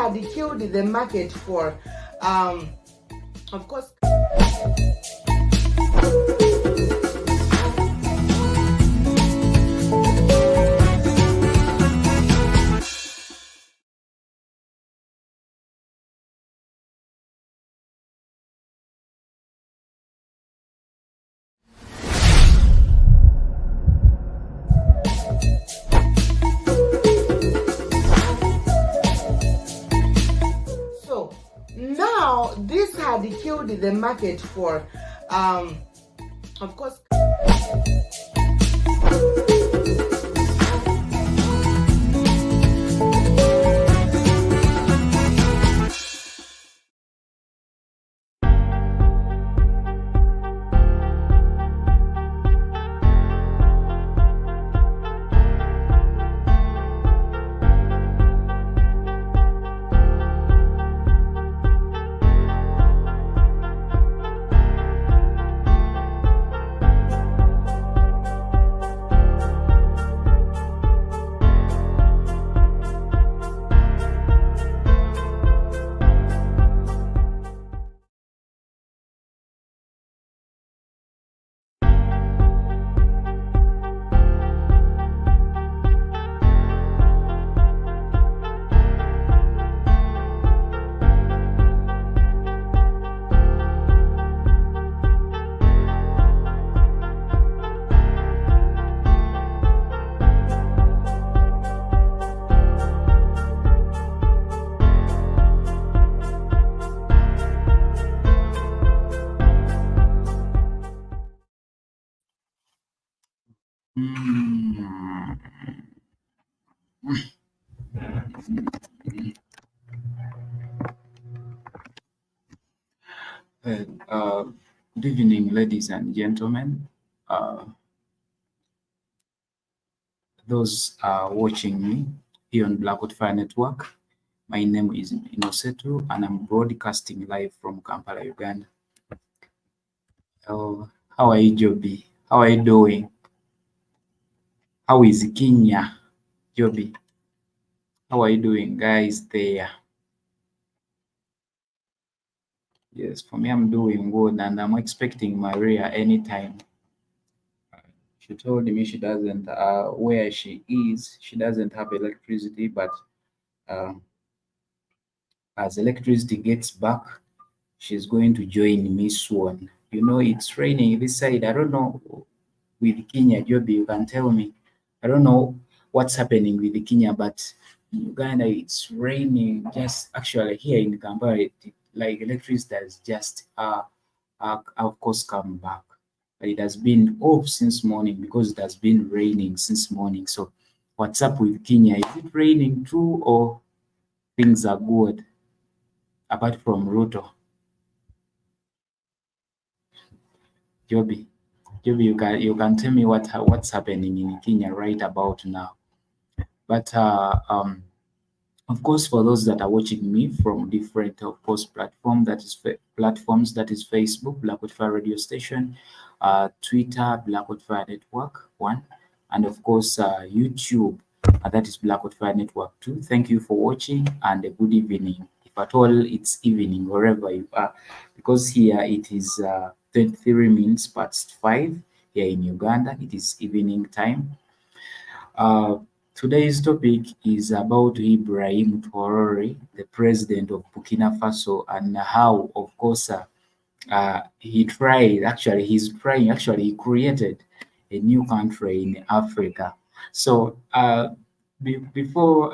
had killed the market for, of course. So now this had killed the market for, of course. Good evening, ladies and gentlemen. Those watching me here on Blackwood Fire Network. My name is INNOSSETU, and I'm broadcasting live from Kampala, Uganda. How are you, Joby? How are you doing? How is Kenya, Joby? How are you doing, guys, there? Yes, for me, I'm doing good, and I'm expecting Maria anytime. She told me she doesn't, where she is, she doesn't have electricity, but as electricity gets back, she's going to join me soon. You know, it's raining this side. I don't know with Kenya, Joby, you can tell me. I don't know what's happening with Kenya, but in Uganda, it's raining. Just actually here in Kampala, like electricity has just, of course, come back. But it has been off since morning because it has been raining since morning. So what's up with Kenya? Is it raining too, or things are good apart from Ruto? Joby, you can tell me what's happening in Kenya right about now. But of course, for those that are watching me from different, of course, platforms, that is Facebook, Blackwood Fire Radio Station, Twitter, Blackwood Fire Network 1, and of course YouTube, that is Blackwood Fire Network 2. Thank you for watching, and a good evening, if at all it's evening wherever you are, because here it is 23 minutes past 5 here in Uganda. It is evening time. Today's topic is about Ibrahim Traore, the president of Burkina Faso, and how, of course, he created a new country in Africa. So before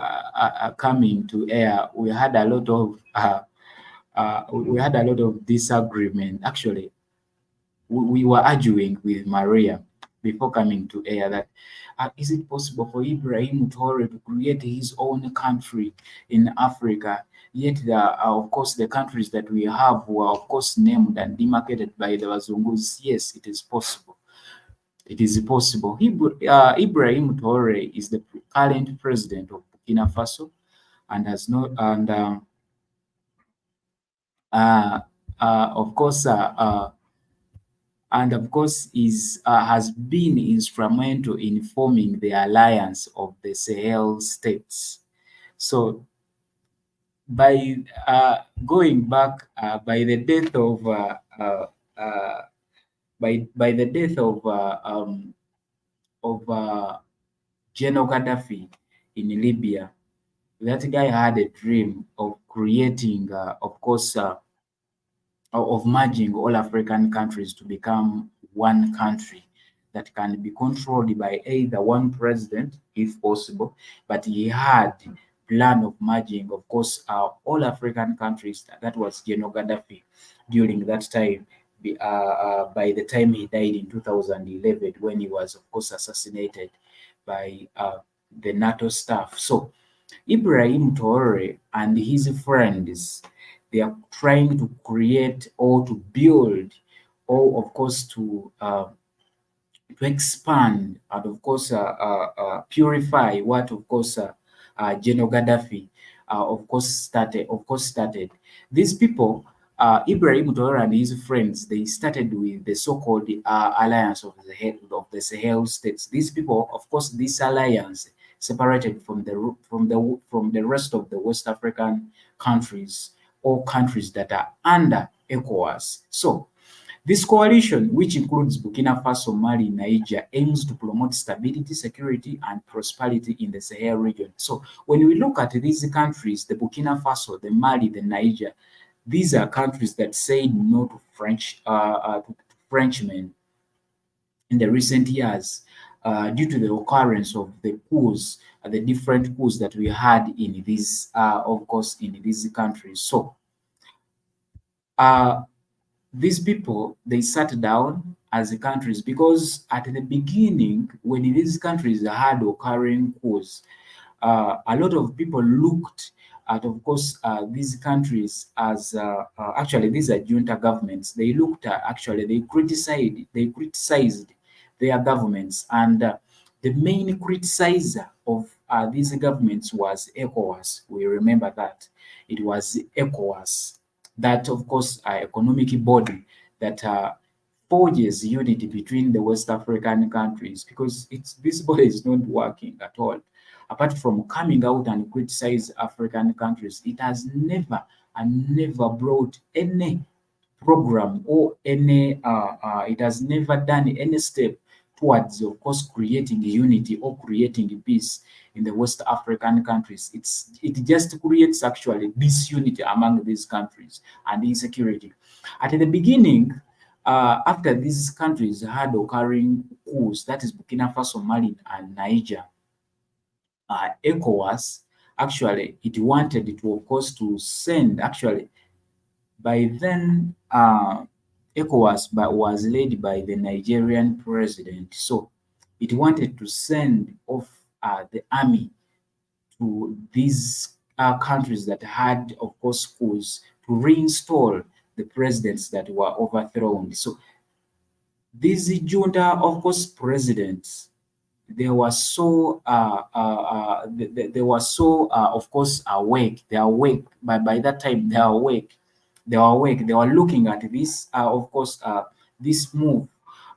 coming to air, we had a lot of disagreement. Actually, we were arguing with Maria before coming to air that is it possible for Ibrahim Traore to create his own country in Africa? Yet, of course, the countries that we have were, of course, named and demarcated by the Wazungus. Yes, it is possible. It is possible. Ibrahim Traore is the current president of Burkina Faso, and has not, and of course, has been instrumental in forming the alliance of the Sahel states. So by going back by the death of uh, by the death of General Gaddafi in Libya. That guy had a dream of creating, of course, of merging all African countries to become one country that can be controlled by either one president, if possible. But he had plan of merging, of course, all African countries. That was General Gaddafi during that time. By the time he died in 2011, when he was, of course, assassinated by the NATO staff. So Ibrahim Traore and his friends, they are trying to create or to build or of course to expand and of course purify what of course General Gaddafi of course started. These people, Ibrahim Traore and his friends, they started with the so-called alliance of the Sahel states. These people, of course, this alliance separated from the rest of the West African countries or countries that are under ECOWAS. So this coalition, which includes Burkina Faso, Mali, Niger, aims to promote stability, security, and prosperity in the Sahel region. So when we look at these countries, the Burkina Faso, the Mali, the Niger, these are countries that said no to Frenchmen in the recent years due to the occurrence of the coups, the different coups that we had in these, of course, in these countries. So uh, these people, they sat down as the countries because at the beginning, when these countries had occurring coups, a lot of people looked at, of course, these countries as actually these are junta governments. They looked at actually they criticized their governments, and the main criticizer of these governments was ECOWAS. We remember that it was ECOWAS, that of course economic body that forges unity between the West African countries, because this body is not working at all. Apart from coming out and criticize African countries, it has never and never brought any program or any it has never done any step towards of course creating unity or creating peace in the West African countries. It just creates actually disunity among these countries and insecurity. At the beginning, after these countries had occurring coups, that is Burkina Faso, Mali, and Niger, ECOWAS actually it wanted to of course to send actually by then, ECOWAS was led by the Nigerian president. So it wanted to send off the army to these countries that had, of course, coups to reinstall the presidents that were overthrown. So these junta, of course, presidents, they were so they were so of course awake. They are awake. By that time, they are awake. They were awake. They were looking at this, of course, this move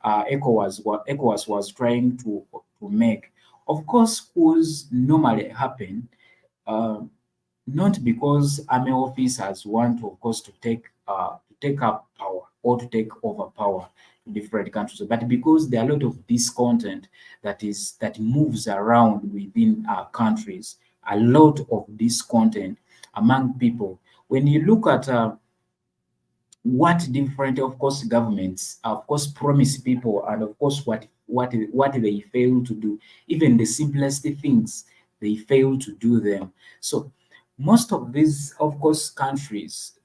ECOWAS was trying to make. Of course, coups normally happen uh, not because army officers want, of course, to take up power or to take over power to different countries, but because there are a lot of discontent that moves around within our countries, a lot of discontent among people. When you look at what different, of course, governments, of course, promise people, and of course, what they fail to do, even the simplest things, they fail to do them. So most of these, of course,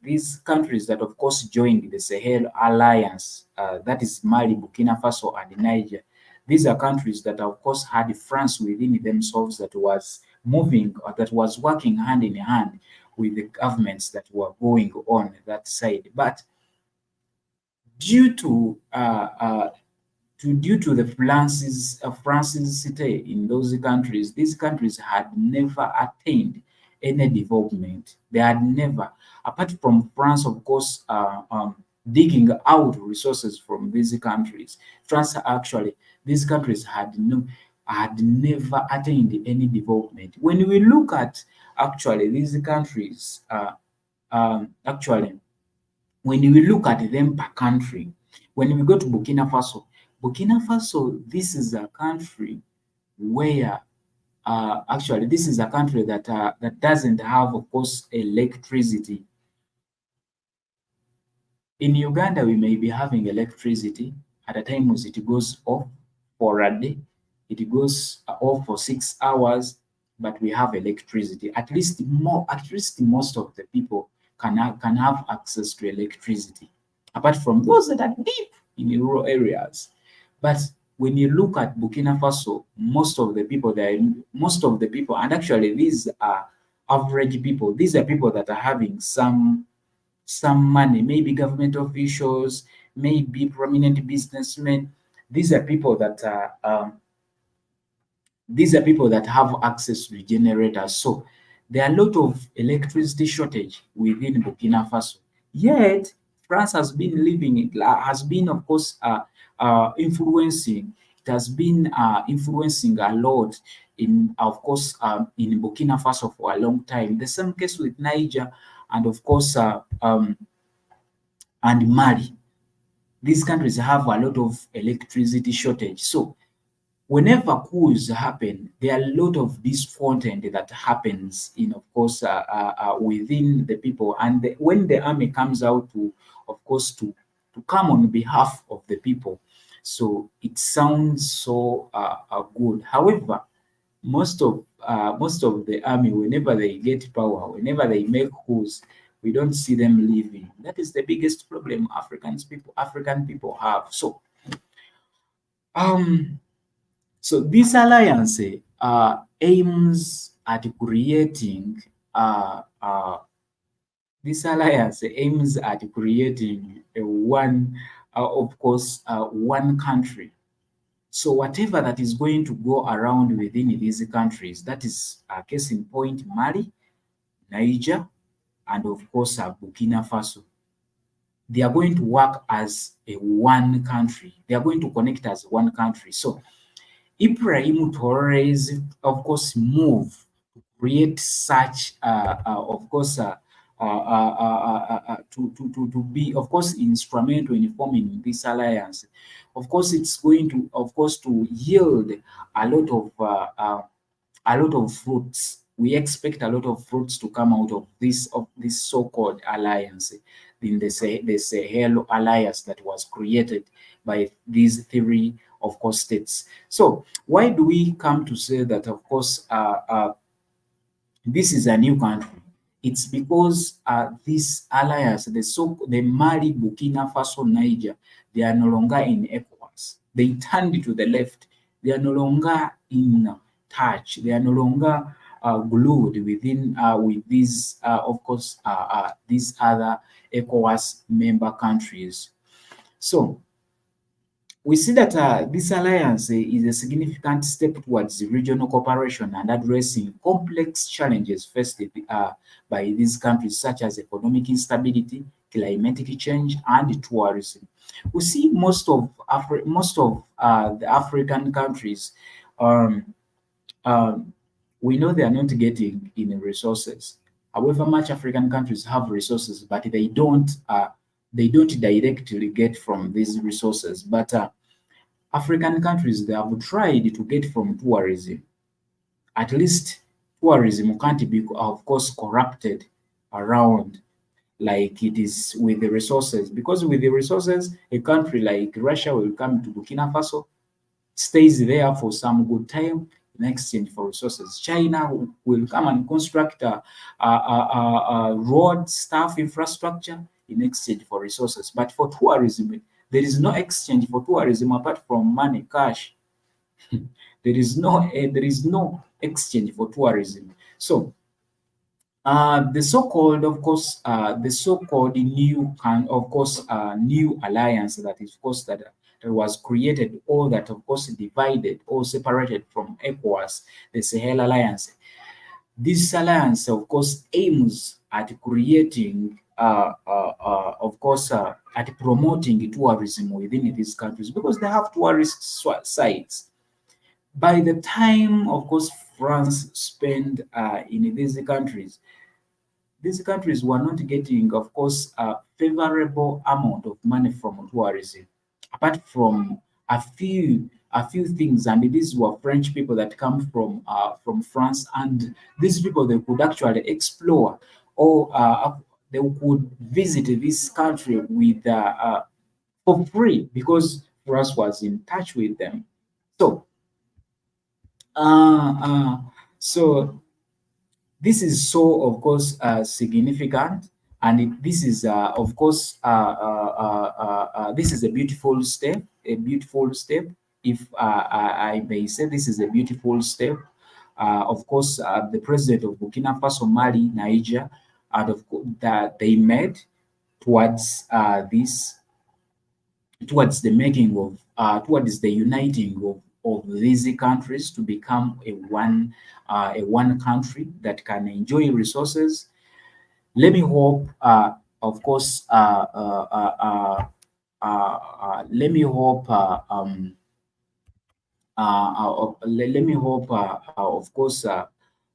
these countries that, of course, joined the Sahel Alliance, that is Mali, Burkina Faso, and Niger. These are countries that, of course, had France within themselves that was moving or that was working hand in hand with the governments that were going on that side. But due to due to the France's stay in those countries, these countries had never attained any development. They had never, apart from France, of course, digging out resources from these countries. France actually, these countries had never attained any development. When we look at actually these countries actually, when we look at them per country, when we go to Burkina Faso, this is a country where actually this is a country that that doesn't have, of course, electricity. In Uganda, we may be having electricity at a time when it goes off for a day, it goes off for 6 hours, but we have electricity. At least most of the people can have access to electricity, apart from those that are deep in the rural areas. But when you look at Burkina Faso, most of the people, and actually these are average people. These are people that are having some money, maybe government officials, maybe prominent businessmen. These are people that are these are people that have access to generators. So there are a lot of electricity shortage within Burkina Faso. Yet France has been living it, has been, of course, influencing. It has been influencing a lot in, of course, in Burkina Faso for a long time. The same case with Niger, and of course, and Mali. These countries have a lot of electricity shortage. So whenever coups happen, there are a lot of discontent that happens in, of course, within the people. And when the army comes out to, of course, to come on behalf of the people, so it sounds so good. However, most of the army, whenever they get power, whenever they make coups, we don't see them leaving. That is the biggest problem African people have. Um, so this alliance aims at creating a of course, one country. So whatever that is going to go around within these countries, that is case in point Mali, Niger, and of course Burkina Faso. They are going to work as a one country. They are going to connect as one country. So Ibrahim Traore's, of course, move to create such, of course, to be, of course, instrumental in forming this alliance. Of course, it's going to, of course, to yield a lot of fruits. We expect a lot of fruits to come out of this so-called alliance, in the Sahel alliance that was created by these three, of course, states. So why do we come to say that, of course, this is a new country? It's because this alliance, the Mali, Burkina Faso, Niger, they are no longer in ECOWAS. They turned to the left. They are no longer in touch. They are no longer glued within with these, of course, these other ECOWAS member countries. So we see that this alliance is a significant step towards regional cooperation and addressing complex challenges faced by these countries, such as economic instability, climatic change, and tourism. We see most of the African countries, um, um, we know they are not getting in resources. However, much African countries have resources, but they don't directly get from these resources. But African countries, they have tried to get from tourism. At least tourism can't be, of course, corrupted around like it is with the resources. Because with the resources, a country like Russia will come to Burkina Faso, stays there for some good time in exchange for resources. China will come and construct road stuff, infrastructure in exchange for resources. But for tourism, there is no exchange for tourism apart from money, cash. There is no exchange for tourism. So the so-called, of course, the so-called new kind, of course, new alliance that is, of course, that was created, or that, of course, divided or separated from ECOWAS, the Sahel Alliance. This alliance, of course, aims at creating, of course, at promoting tourism within these countries because they have tourist sites. By the time, of course, France spend in these countries were not getting, of course, a favorable amount of money from tourism, apart from a few things. And these were French people that come from France, and these people they could actually explore, or they could visit this country with for free because France was in touch with them. So, uh, uh, so this is so, of course, significant, and this is, of course, this is a beautiful step, a beautiful step. If I may say, this is a beautiful step. Of course, the president of Burkina Faso, Mali, Niger, and of course, that they made towards this, towards the making of, towards the uniting of these countries to become a one country that can enjoy resources. Let me hope, of course, let me hope, let me hope, of course, a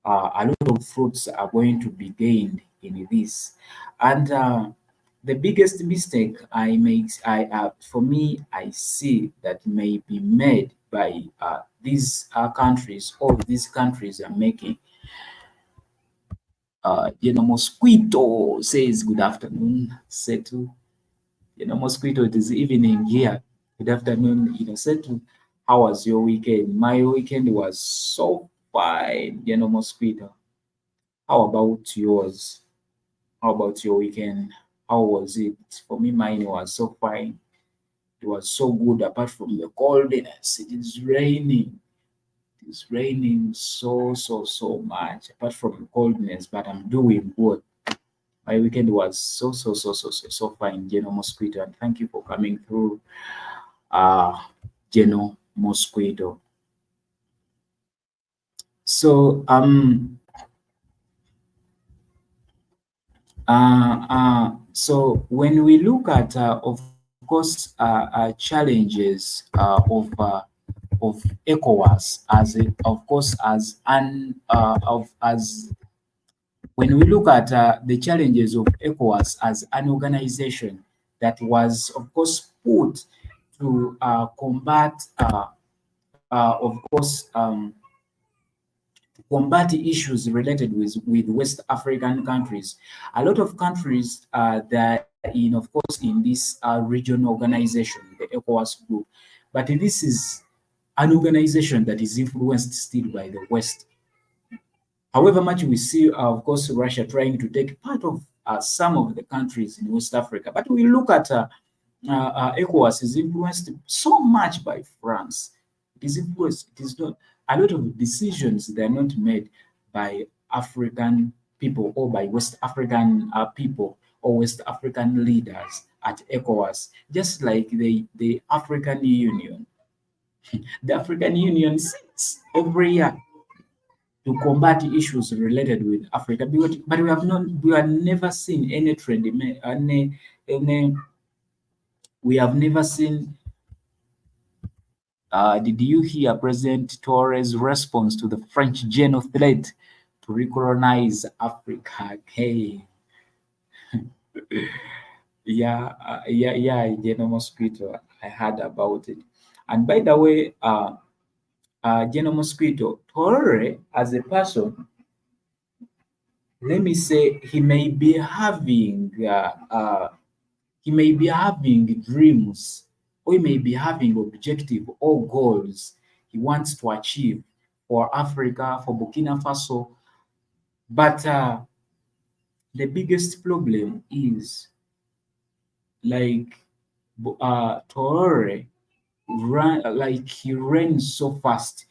lot of fruits are going to be gained in this. And the biggest mistake I make, for me, I see that may be made by these countries, or these countries are making. Mosquito says, "Good afternoon, Setu." Mosquito, it is evening here. Good afternoon, Setu. How was your weekend? My weekend was so fine, Mosquito. How about yours? How about your weekend? How was it? For me, mine was so fine. It was so good apart from the coldness. It is raining. It is raining so much apart from the coldness, but I'm doing good. My weekend was so fine, Mosquito, and thank you for coming through, uh, Mosquito. So so when we look at, of course, challenges of ECOWAS as of course as an of as when we look at the challenges of ECOWAS as an organization that was, of course, put to combat, of course, combat issues related with West African countries. A lot of countries that are in, of course, in this regional organization, the ECOWAS group, but this is an organization that is influenced still by the West. However much we see, of course, Russia trying to take part of some of the countries in West Africa, but we look at ECOWAS is influenced so much by France. It is influenced. It is not a lot of decisions. They are not made by African people or by West African people or West African leaders at ECOWAS. Just like the African Union, the African Union sits every year to combat issues related with Africa, but we have never seen any trend, any we have never seen. Did you hear President Traore's response to the French genocide to recolonize Africa? Okay. Mosquito. I heard about it. And by the way, Mosquito, Traore as a person, let me say, he may be having dreams, or he may be having objective or goals he wants to achieve for Africa, for Burkina Faso. But the biggest problem is, like, Traore he ran so fast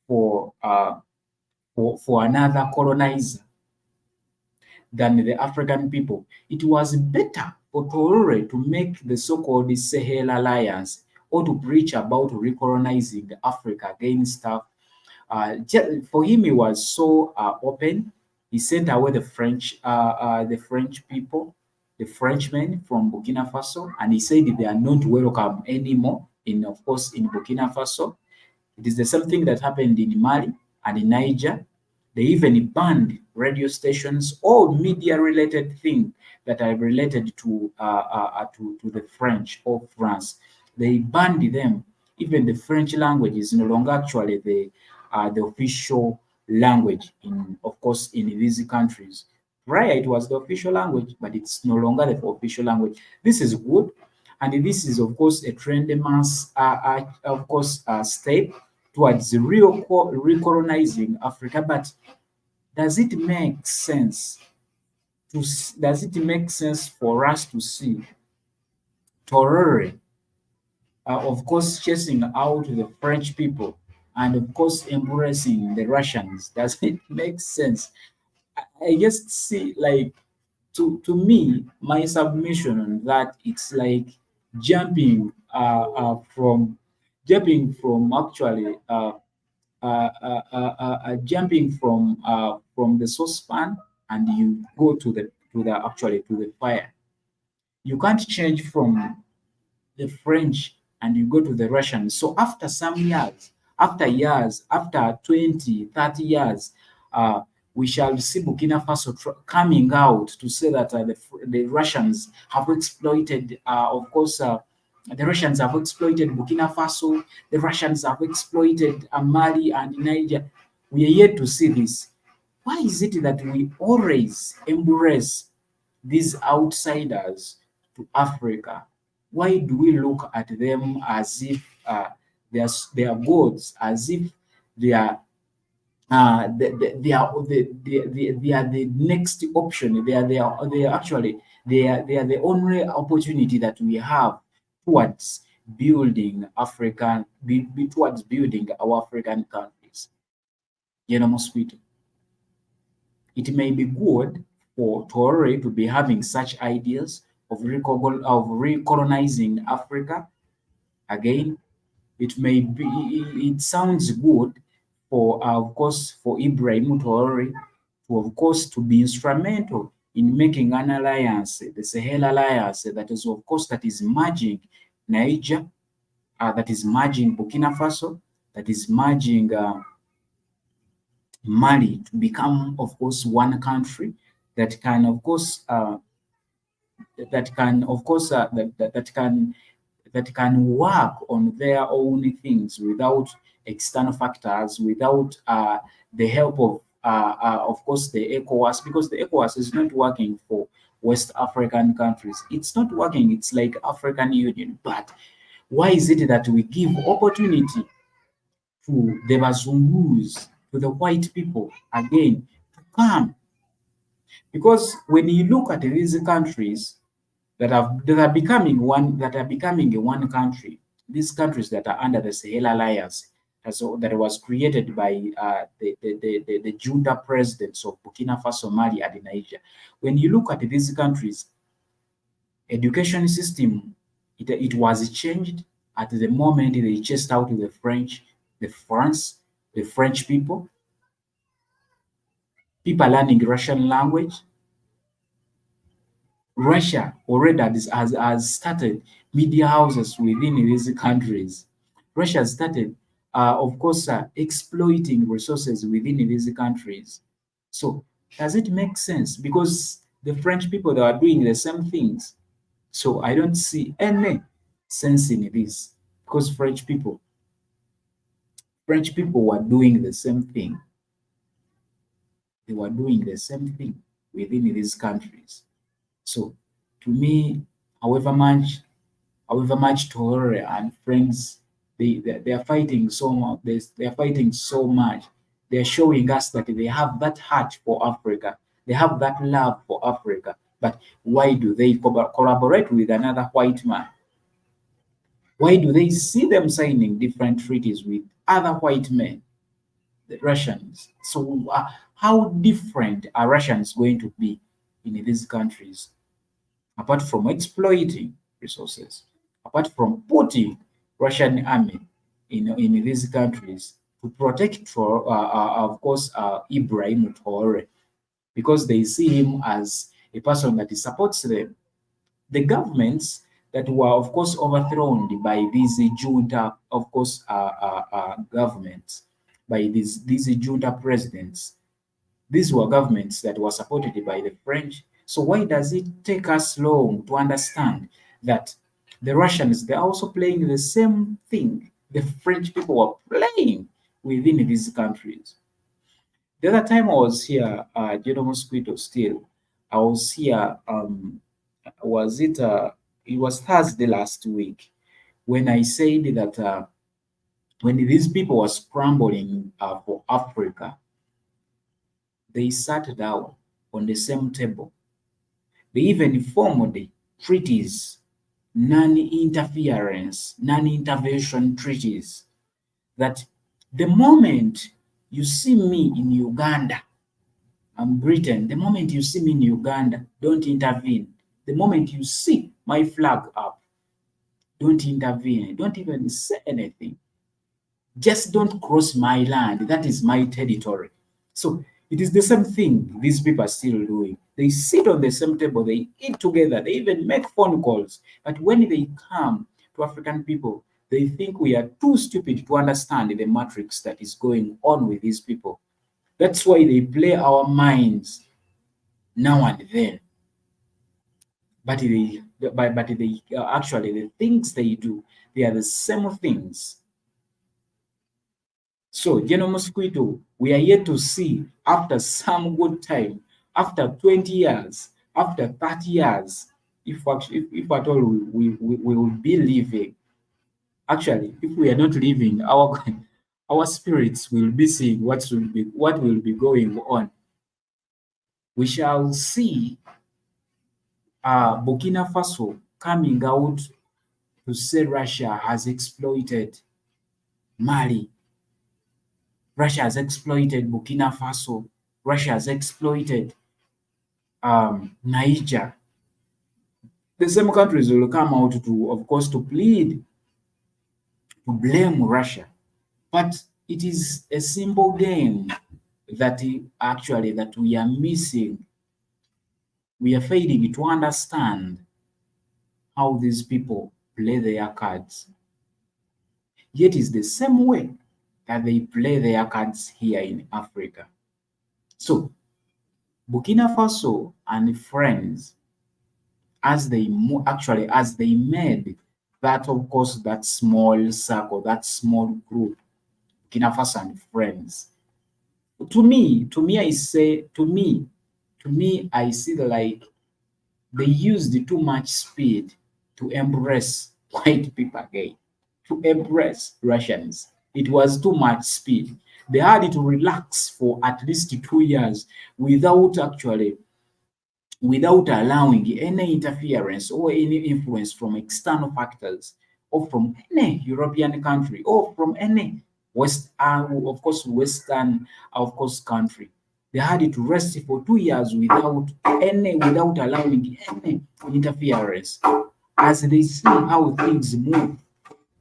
for another colonizer than the African people. It was better for Traore to make the so-called Sahel Alliance, or to preach about recolonizing Africa against stuff. For him, he was so open. He sent away the French people, the Frenchmen from Burkina Faso, and he said they are not welcome anymore. Of course, in Burkina Faso, it is the same thing that happened in Mali. and in Niger. They even banned radio stations, all media-related things that are related to the French or France. They banned them. Even the French language is no longer actually the official language in, of course, in these countries. Prior, it was the official language, but it's no longer the official language. This is good, and this is, of course, a tremendous, of course, step towards recolonizing Africa. But does it make sense does it make sense for us to see Traore, of course, chasing out the French people and, of course, embracing the Russians? Does it make sense? I just see, like, to me, my submission on that, it's like jumping from actually jumping from the saucepan, and you go to the fire. You can't change from the French and you go to the Russians. So after some years, after 20, 30 years, uh, we shall see Burkina Faso coming out to say that the Russians have exploited, of course, the Russians have exploited Burkina Faso, the Russians have exploited Mali and Niger. We are yet to see this. Why is it that we always embrace these outsiders to Africa? Why do we look at them as if they are gods, as if they are they are the next option? They are the only opportunity that we have towards building towards building our African countries. You know, Mosquito. It may be good for Traore to be having such ideas of recolonizing Africa again. It may be, it sounds good for, of course, for Ibrahim Traore to, of course, to be instrumental in making an alliance, the Sahel Alliance, that is, of course, that is merging Niger, that is merging Burkina Faso, that is merging Mali, to become, of course, one country that can, of course, that can, of course, that can work on their own things without external factors, without the help of course, the ECOWAS, because the ECOWAS is not working for West African countries. It's not working. It's like African Union. But why is it that we give opportunity to the Bazungus, to the white people again to come? Because when you look at these countries that are becoming one country, these countries that are under the Sahel Alliance, that was created by the junta presidents of Burkina Faso, Mali, and Niger. When you look at these countries, education system, it was changed at the moment they chased out the French people learning Russian language. Russia already has started media houses within these countries. Russia has started, of course, exploiting resources within these countries. So does it make sense? Because the French people, they are doing the same things. So I don't see any sense in this, because French people were doing the same thing. They were doing the same thing within these countries. So to me, however much Traore and friends, they are fighting so much. They are fighting so much. They are showing us that they have that heart for Africa. They have that love for Africa. But why do they collaborate with another white man? Why do they see them signing different treaties with other white men, the Russians? So how different are Russians going to be in these countries? Apart from exploiting resources, apart from putting Russian army in these countries to protect, of course, Ibrahim Traore, because they see him as a person that supports them. The governments that were, of course, overthrown by these junta, of course, governments, by these junta presidents. These were governments that were supported by the French. So why does it take us long to understand that the Russians, they're also playing the same thing the French people were playing within these countries? The other time I was here, General Mosquito still, I was here, was it, it was Thursday last week when I said that when these people were scrambling for Africa, they sat down on the same table. They even formed treaties, non-interference, non-intervention treaties, that the moment you see me in Uganda, I'm Britain, the moment you see me in Uganda, don't intervene. The moment you see my flag up, don't intervene. Don't even say anything. Just don't cross my land. That is my territory. So it is the same thing these people are still doing. They sit on the same table, they eat together, they even make phone calls. But when they come to African people, they think we are too stupid to understand the matrix that is going on with these people. That's why they play our minds now and then. But they actually, the things they do, they are the same things. So, General Mosquito, we are yet to see after some good time, after 20 years, after 30 years, if at all we will be living. Actually, if we are not living, our spirits will be seeing what will be going on. We shall see Burkina Faso coming out to say Russia has exploited Mali. Russia has exploited Burkina Faso. Russia has exploited Niger. The same countries will come out to, of course, to plead, to blame Russia. But it is a simple game that actually that we are missing. We are failing to understand how these people play their cards. Yet it's the same way that they play their cards here in Africa. So Burkina Faso and friends, as they as they made that, of course, that small circle, that small group, Burkina Faso and friends. To me, I say, to me, I see like they used too much speed to embrace white people again, to embrace Russians. It was too much speed. They had to relax for at least 2 years without actually without allowing any interference or any influence from external factors or from any European country or from any of course, Western, of course, country. They had to rest for 2 years without allowing any interference as they see how things move.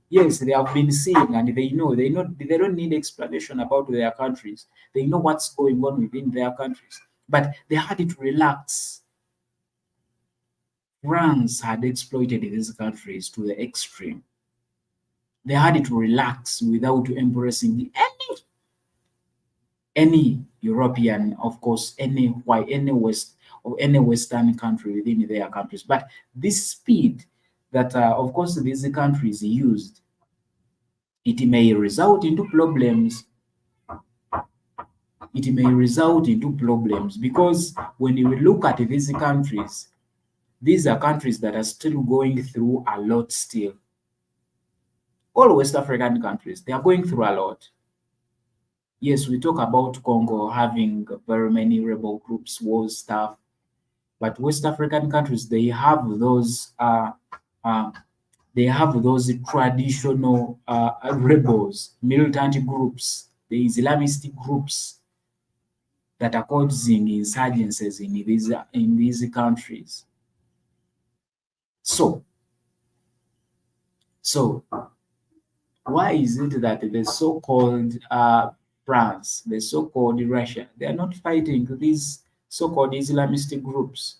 Yes, they have been seeing and they don't need explanation about their countries. They know what's going on within their countries. But they had to relax. France had exploited these countries to the extreme. They had to relax without embracing any European, of course, any West or any Western country within their countries. But this speed that, of course, these countries used, it may result into problems. It may result into problems because when you look at these are countries that are still going through a lot still. All West African countries, they are going through a lot. Yes, we talk about Congo having very many rebel groups, war stuff, but West African countries, they have those traditional rebels, militant groups, the Islamist groups that are causing insurgencies in these countries. So why is it that the so-called France, the so-called Russia, they are not fighting these so-called Islamist groups?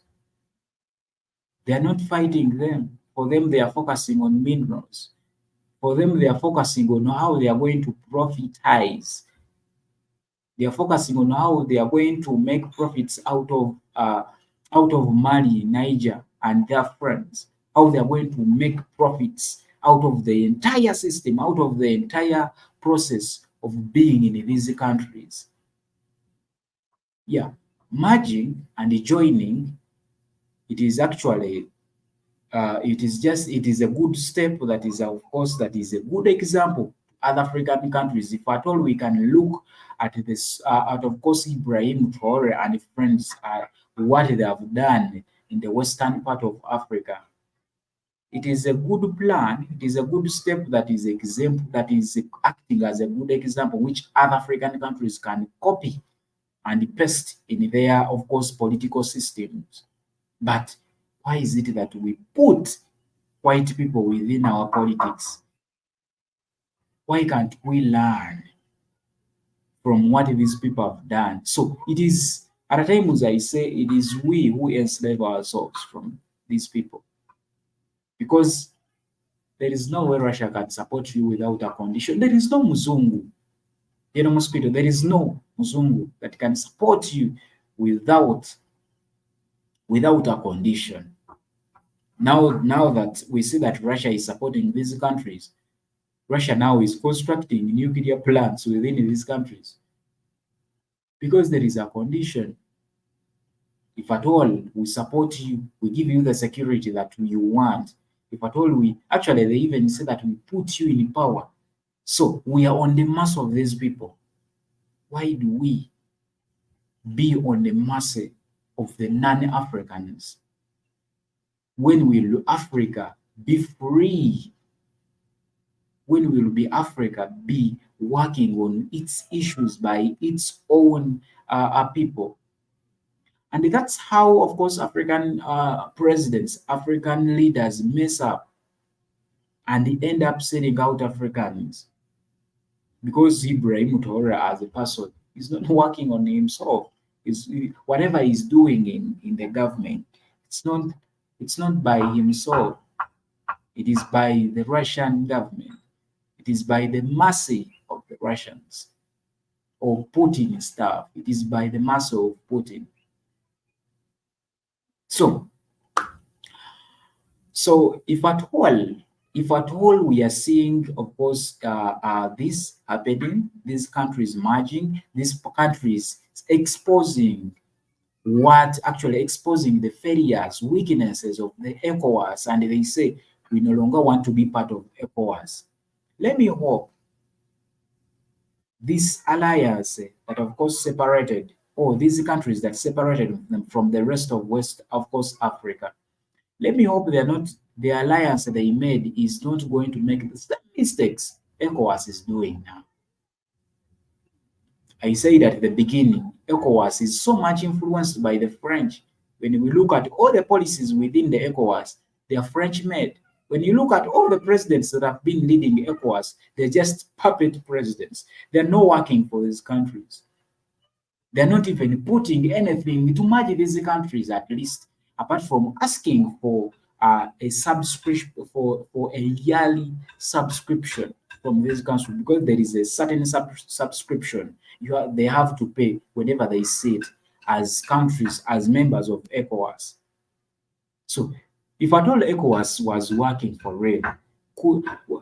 They are not fighting them. For them, they are focusing on minerals. For them, they are focusing on how they are going to profitize They are focusing on how they are going to make profits out of Mali, Niger, and their friends. How they are going to make profits out of the entire system, out of the entire process of being in these countries. Yeah, merging and joining, it is actually it is a good step. That is, of course, that is a good example to other African countries. If at all we can look at this, at of course Ibrahim Traore and friends, what they have done in the western part of Africa, it is a good plan. It is a good step that is example, that is acting as a good example which other African countries can copy and paste in their, of course, political systems. But why is it that we put white people within our politics? Why can't we learn from what these people have done? So it is, at times I say, it is we who enslave ourselves from these people, because there is no way Russia can support you without a condition. There is no Muzungu, mosquito. There is no Muzungu that can support you without a condition. Now that we see that Russia is supporting these countries, Russia now is constructing nuclear plants within these countries because there is a condition. If at all we support you, we give you the security that you want. If at all we, actually, they even say that we put you in power. So we are on the mercy of these people. Why do we be on the mercy of the non-Africans? When will Africa be free? When will be Africa be working on its issues by its own people? And that's how, of course, African presidents, African leaders mess up and they end up selling out Africans, because Ibrahim Traore as a person is not working on himself. Is whatever he's doing in the government, it's not by himself. It is by the Russian government. It is by the mercy of the Russians or Putin stuff. It is by the mercy of Putin. So if at all we are seeing, of course, this happening, these countries merging, these countries exposing the failures, weaknesses of the ECOWAS, and they say we no longer want to be part of ECOWAS. Let me hope this alliance that, of course, separated, or these countries that separated them from the rest of West, of course, Africa. Let me hope the alliance they made is not going to make the same mistakes ECOWAS is doing now. I said at the beginning, ECOWAS is so much influenced by the French. When we look at all the policies within the ECOWAS, they are French made. When you look at all the presidents that have been leading ECOWAS, they're just puppet presidents. They're not working for these countries. They're not even putting anything to merge these countries, at least, apart from asking for a subscription, for a yearly subscription from this country, because there is a certain subscription they have to pay whenever they sit as countries, as members of ECOWAS. So if at all ECOWAS was working for real,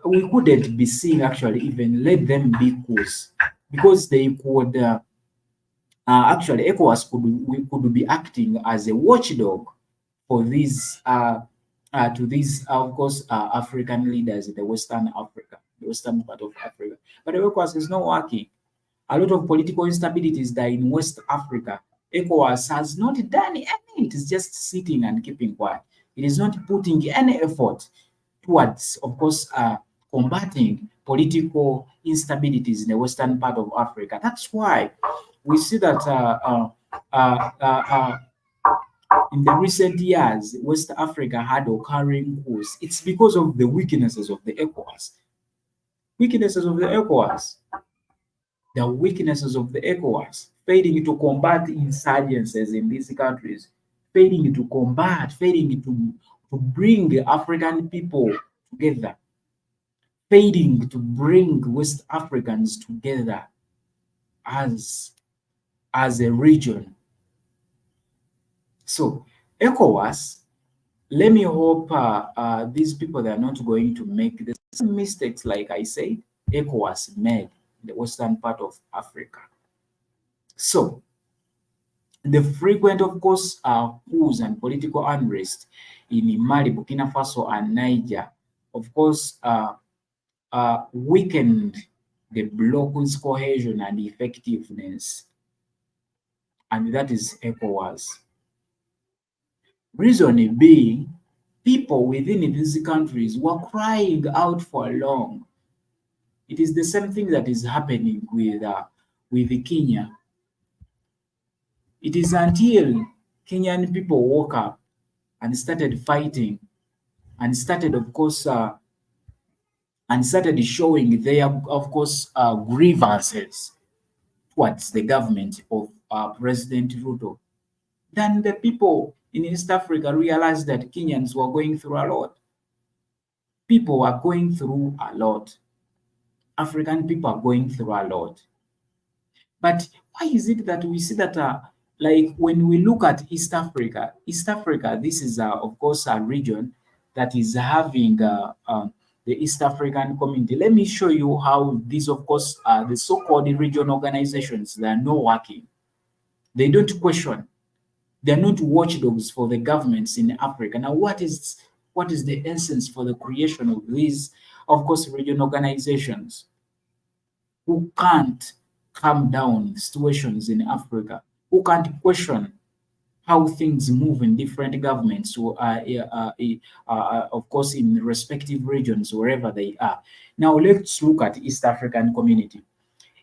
we couldn't be seeing, actually, even let them be course, because they could actually, ECOWAS could be acting as a watchdog for these to these, of course, African leaders in the western part of Africa. But ECOWAS is not working. A lot of political instabilities that in West Africa. ECOWAS has not done anything. It is just sitting and keeping quiet. It is not putting any effort towards, of course, combating political instabilities in the western part of Africa. That's why we see that in the recent years, West Africa had occurring wars. It's because of the weaknesses of the ECOWAS. Weaknesses of the ECOWAS. The weaknesses of the ECOWAS, failing to combat insurgencies in these countries, failing to bring the African people together, failing to bring West Africans together as as a region. So ECOWAS, let me hope these people, they are not going to make the same mistakes, like I said, ECOWAS made in the western part of Africa. So the frequent, of course, coups and political unrest in Mali, Burkina Faso, and Niger, of course, weakened the bloc's cohesion and effectiveness, and that is ECOWAS. Reason being, people within these countries were crying out for long. It is the same thing that is happening with Kenya. It is until Kenyan people woke up and started fighting and started, of course, and started showing their, of course, grievances towards the government of President Ruto. Then the people in East Africa realized that Kenyans were going through a lot. People are going through a lot. African people are going through a lot. But why is it that we see that, like when we look at East Africa, this is, of course, a region that is having the East African community. Let me show you how these, of course, the so-called region organizations, they are not working. They don't question. They are not watchdogs for the governments in Africa. Now, what is the essence for the creation of these, of course, region organizations who can't calm down situations in Africa, who can't question how things move in different governments, of course, in respective regions, wherever they are. Now, let's look at East African community.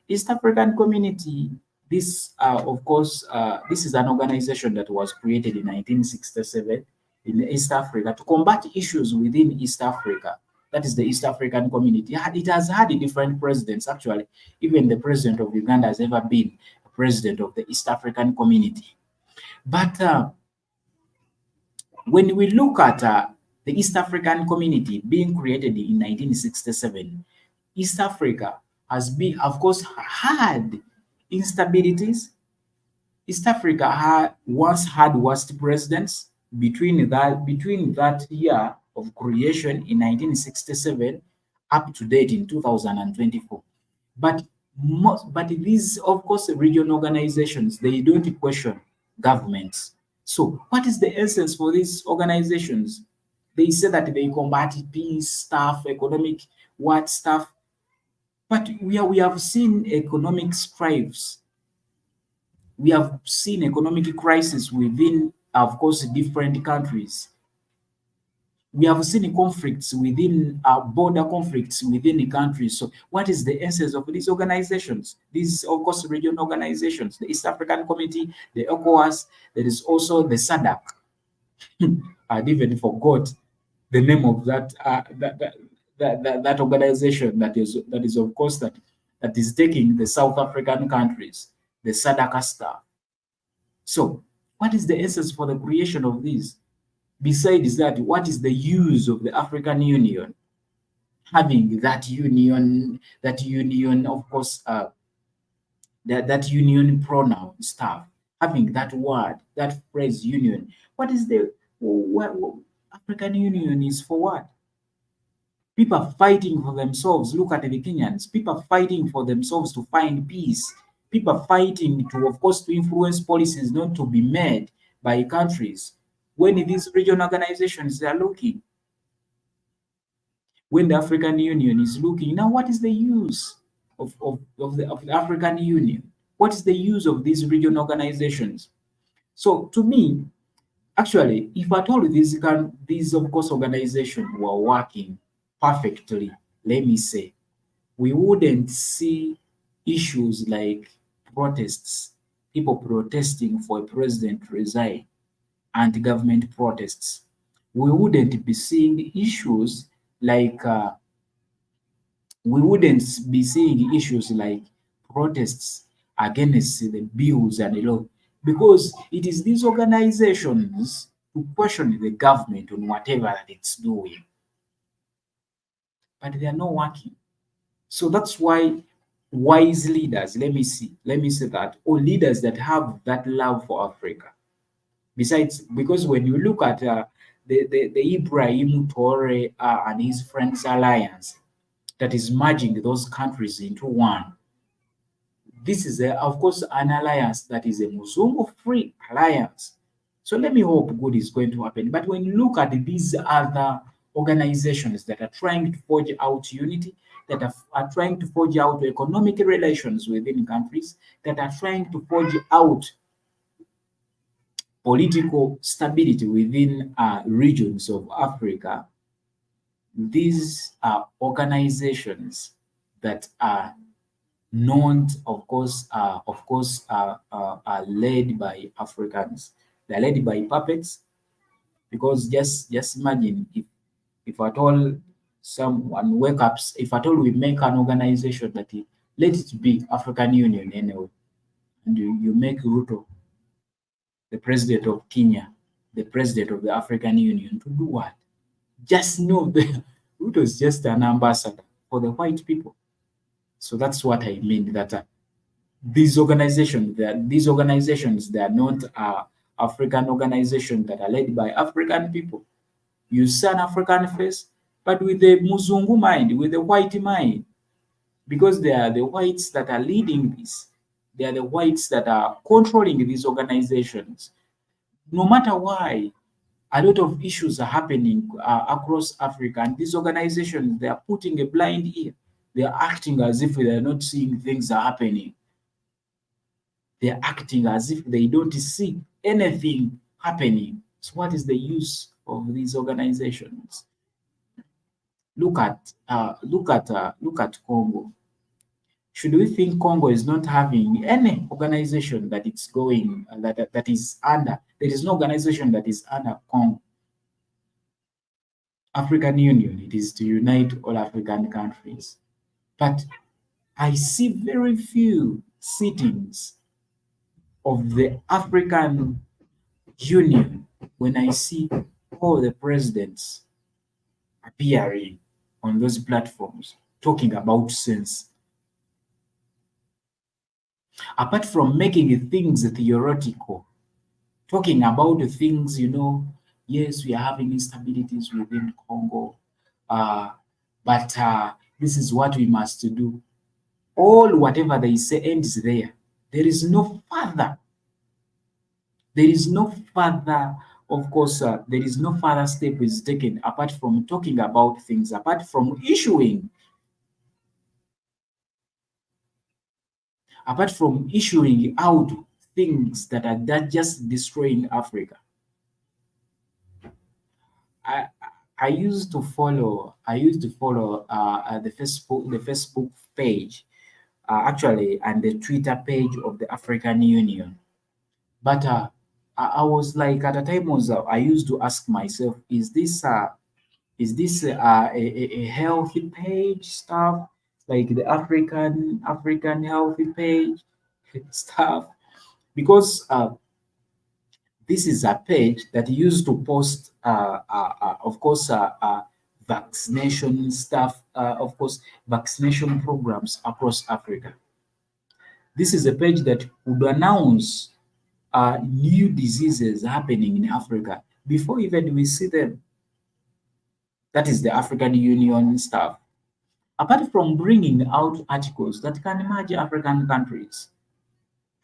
East African community, this, of course, this is an organization that was created in 1967 in East Africa to combat issues within East Africa. That is the East African community. It has had different presidents, actually. Even the president of Uganda has ever been a president of the East African community. But when we look at the East African community being created in 1967, East Africa has been, of course, had instabilities. East Africa once had worst presidents between that year of creation in 1967 up to date in 2024. But these, of course, regional organizations, they don't question governments. So what is the essence for these organizations? They say that they combat peace stuff, economic what stuff, but we have seen economic strifes. We have seen economic crisis within, of course, different countries. We have seen conflicts within, border conflicts within the countries. So what is the essence of these organizations? These, of course, regional organizations, the East African Committee, the ECOWAS, there is also the SADC. I even forgot the name of that organization that is, of course, that is taking the South African countries, the SADC staff. So what is the essence for the creation of this? Besides that, what is the use of the African Union? Having that union, of course, that union pronoun stuff, having that word, that phrase union. What is the what African Union is for what? People are fighting for themselves. Look at the Kenyans. People are fighting for themselves to find peace. People are fighting to, of course, to influence policies not to be made by countries. When these regional organizations, they are looking, when the African Union is looking, now what is the use of the African Union? What is the use of these regional organizations? So to me, actually, if at all these, of course, organizations were working perfectly, let me say, we wouldn't see issues like protests, people protesting for a president to resign, anti-government protests. We wouldn't be seeing issues like protests against the bills and the law, because it is these organizations to question the government on whatever that it's doing, but they are not working. So that's why wise leaders, let me say that, or leaders that have that love for Africa. Besides, because when you look at the Ibrahim Traore and his friends alliance that is merging those countries into one, this is, of course, an alliance that is a Muzungu-free alliance. So let me hope good is going to happen. But when you look at these other organizations that are trying to forge out unity, that are trying to forge out economic relations within countries, that are trying to forge out political stability within regions of Africa, these are organizations that are known, are led by Africans. They're led by puppets, because just imagine if at all someone wake up, if at all we make an organization that let it be African Union anyway, and you make Ruto the president of Kenya, the president of the African Union, to do what? Just know that Ruto is just an ambassador for the white people. So that's what I mean, that these organizations, they are not African organizations that are led by African people. You see an African face, but with the Muzungu mind, with the white mind, because they are the whites that are leading this. They are the whites that are controlling these organizations. No matter why, a lot of issues are happening across Africa, and these organizations, they are putting a blind ear. They are acting as if they are not seeing things are happening. They are acting as if they don't see anything happening. So what is the use of these organizations? Look at Congo. Should we think Congo is not having any organization that it's going that is under? There is no organization that is under Congo. African Union. It is to unite all African countries. But I see very few sittings of the African Union when I see all the presidents appearing on those platforms talking about sense. Apart from making things theoretical, talking about the things, yes, we are having instabilities within Congo, but this is what we must do. All whatever they say ends there. There is no further. There is no further, of course, there is no further step is taken apart from talking about things, apart from issuing out things that are just destroying Africa. I used to follow the Facebook page, actually, and the Twitter page of the African Union. But I was like, at a time I used to ask myself, is this a healthy page stuff, like the African healthy page stuff? Because this is a page that used to post, of course, vaccination stuff, of course, vaccination programs across Africa. This is a page that would announce new diseases happening in Africa before even we see them. That is the African Union stuff. Apart from bringing out articles that can merge African countries,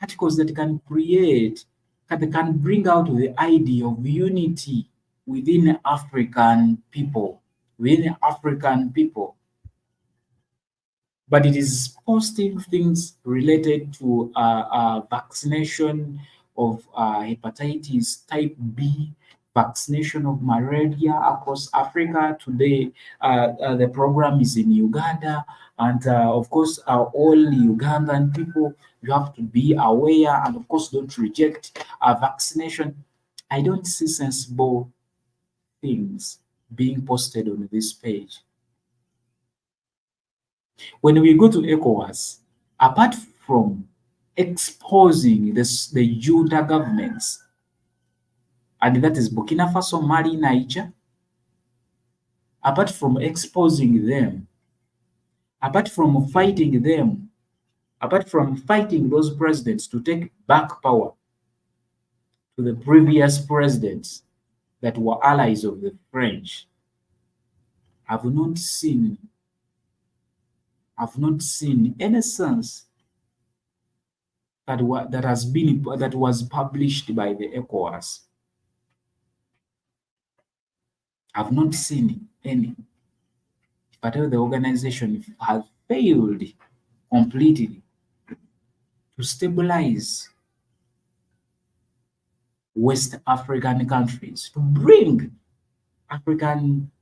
articles that can bring out the idea of unity within African people, but it is posting things related to vaccination of hepatitis type B, vaccination of malaria across Africa. Today, the program is in Uganda, and of course, all Ugandan people, you have to be aware, and of course, don't reject vaccination. I don't see sensible things being posted on this page. When we go to ECOWAS, apart from exposing the junta governments, and that is Burkina Faso, Mali, Niger, apart from exposing them, apart from fighting them apart from fighting those presidents to take back power to the previous presidents that were allies of the French, I've not seen any sense that was published by the ECOWAS. I've not seen any. But the organization has failed completely to stabilize West African countries, to bring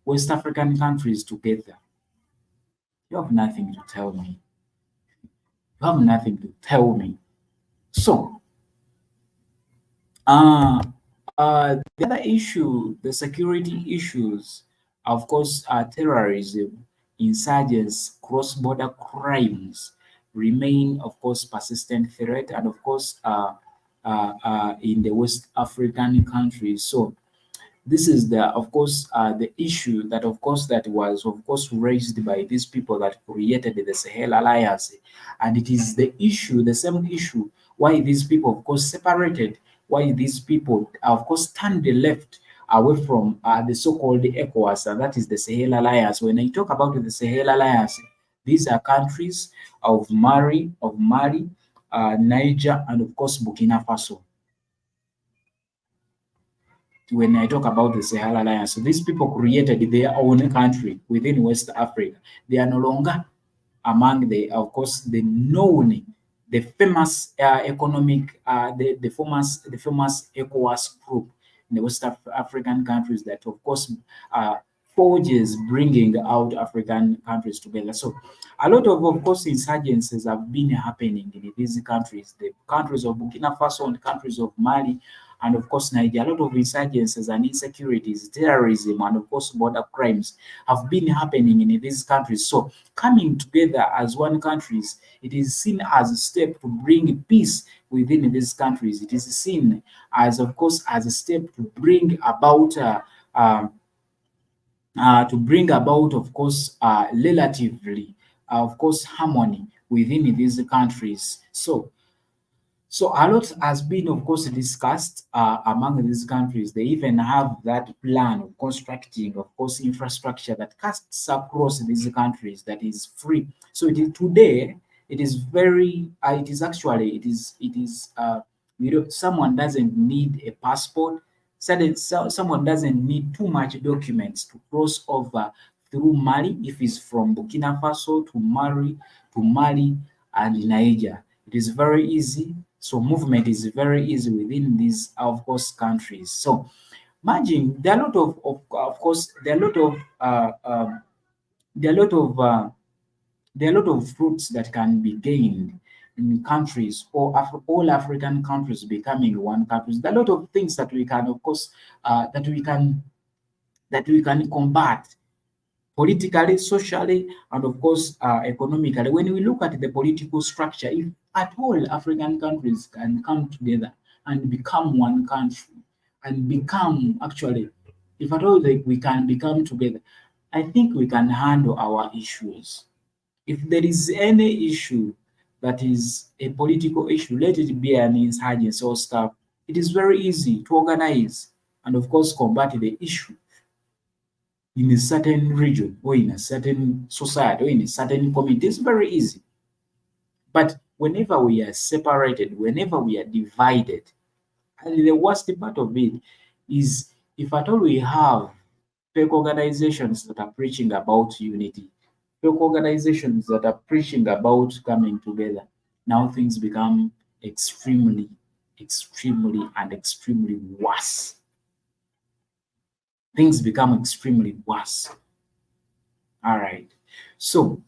West African countries together. You have nothing to tell me. You have nothing to tell me. So, the other issue, the security issues, of course, terrorism, insurgents, cross-border crimes remain, of course, persistent threat, and of course, in the West African countries. So, this is of course, the issue that, of course, that was, of course, raised by these people that created the Sahel Alliance, and it is the same issue, why these people, of course, separated, why these people, of course, turned the left away from the so-called ECOWAS, and that is the Sahel Alliance. When I talk about the Sahel Alliance, these are countries of Mali, Niger, and of course Burkina Faso. When I talk about the Sahel Alliance, these people created their own country within West Africa. They are no longer among of course, the famous economic, the famous ECOWAS group in the West African countries that, of course, forges bringing out African countries together. So, a lot of course, insurgencies have been happening in these countries, the countries of Burkina Faso and countries of Mali, and of course Nigeria. A lot of insurgencies and insecurities, terrorism, and of course border crimes have been happening in these countries. So coming together as one countries, it is seen as a step to bring peace within these countries. It is seen as, of course, as a step to bring about of course, relatively, of course, harmony within these countries. So a lot has been, of course, discussed among these countries. They even have that plan of constructing, of course, infrastructure that cuts across these countries that is free. So today, it is very, it is actually, someone doesn't need a passport. Someone doesn't need too much documents to cross over through Mali if it's from Burkina Faso to Mali and Niger. It is very easy. So movement is very easy within these, of course, countries. So imagine there are a lot of course, there are a lot of there are a lot of there are a lot of fruits that can be gained in countries, or all African countries becoming one country. There are a lot of things that we can, of course, that we can combat politically, socially, and of course, economically. When we look at the political structure, if at all African countries can come together and become one country, and become actually, if at all we can become together, I think we can handle our issues. If there is any issue that is a political issue, let it be an insurgency or stuff, it is very easy to organize and, of course, combat the issue in a certain region or in a certain society or in a certain community. It's very easy. But whenever we are separated, whenever we are divided, and the worst part of it is, if at all we have fake organizations that are preaching about unity, fake organizations that are preaching about coming together, now things become extremely, extremely, and extremely worse. Things become extremely worse. All right. So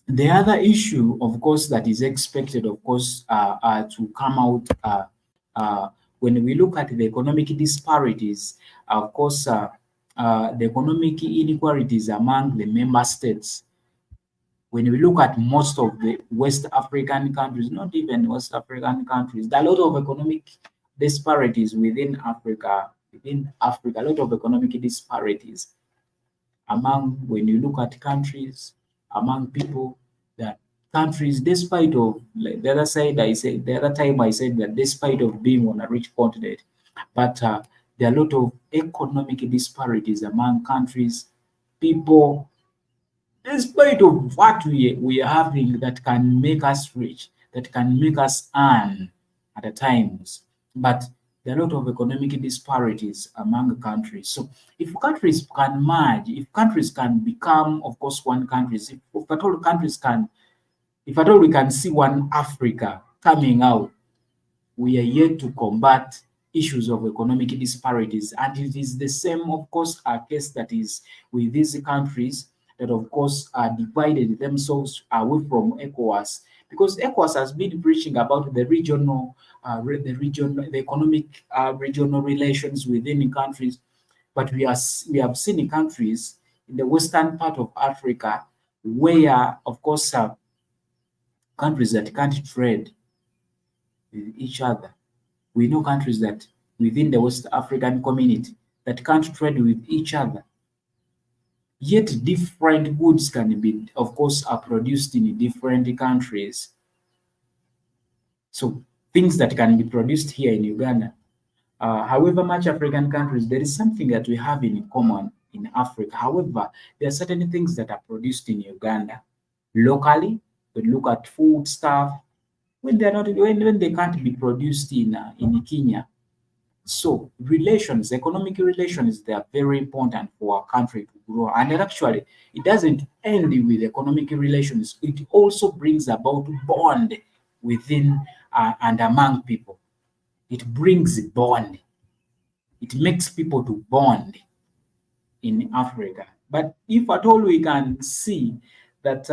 the other issue, of course, that is expected, of course, to come out when we look at the economic disparities, of course, the economic inequalities among the member states. When we look at most of the West African countries, not even West African countries, there are a lot of economic disparities within Africa. A lot of economic disparities among, when you look at countries, among people, that countries, despite of like the other side, I said the other time I said that despite of being on a rich continent, but there are a lot of economic disparities among countries, people, despite of what we are having that can make us rich, that can make us earn at the times, but there are a lot of economic disparities among countries. So if countries can merge, if countries can become, of course, one countries, if at all countries can, if at all we can see one Africa coming out, we are yet to combat issues of economic disparities. And it is the same, of course, case that is with these countries that, of course, divided themselves away from ECOWAS. Because ECOWAS has been preaching about the regional, the economic regional relations within countries, but we have seen countries in the western part of Africa where, of course, countries that can't trade with each other. We know countries that within the West African community that can't trade with each other. Yet different goods can be, of course, are produced in different countries. So things that can be produced here in Uganda. However much African countries, there is something that we have in common in Africa. However, there are certain things that are produced in Uganda locally. We look at food stuff when they're not when they can't be produced in Kenya. So relations, economic relations, they are very important for a country to grow. And then actually, it doesn't end with economic relations. It also brings about bond within and among people. It brings bond. It makes people to bond in Africa. But if at all we can see that,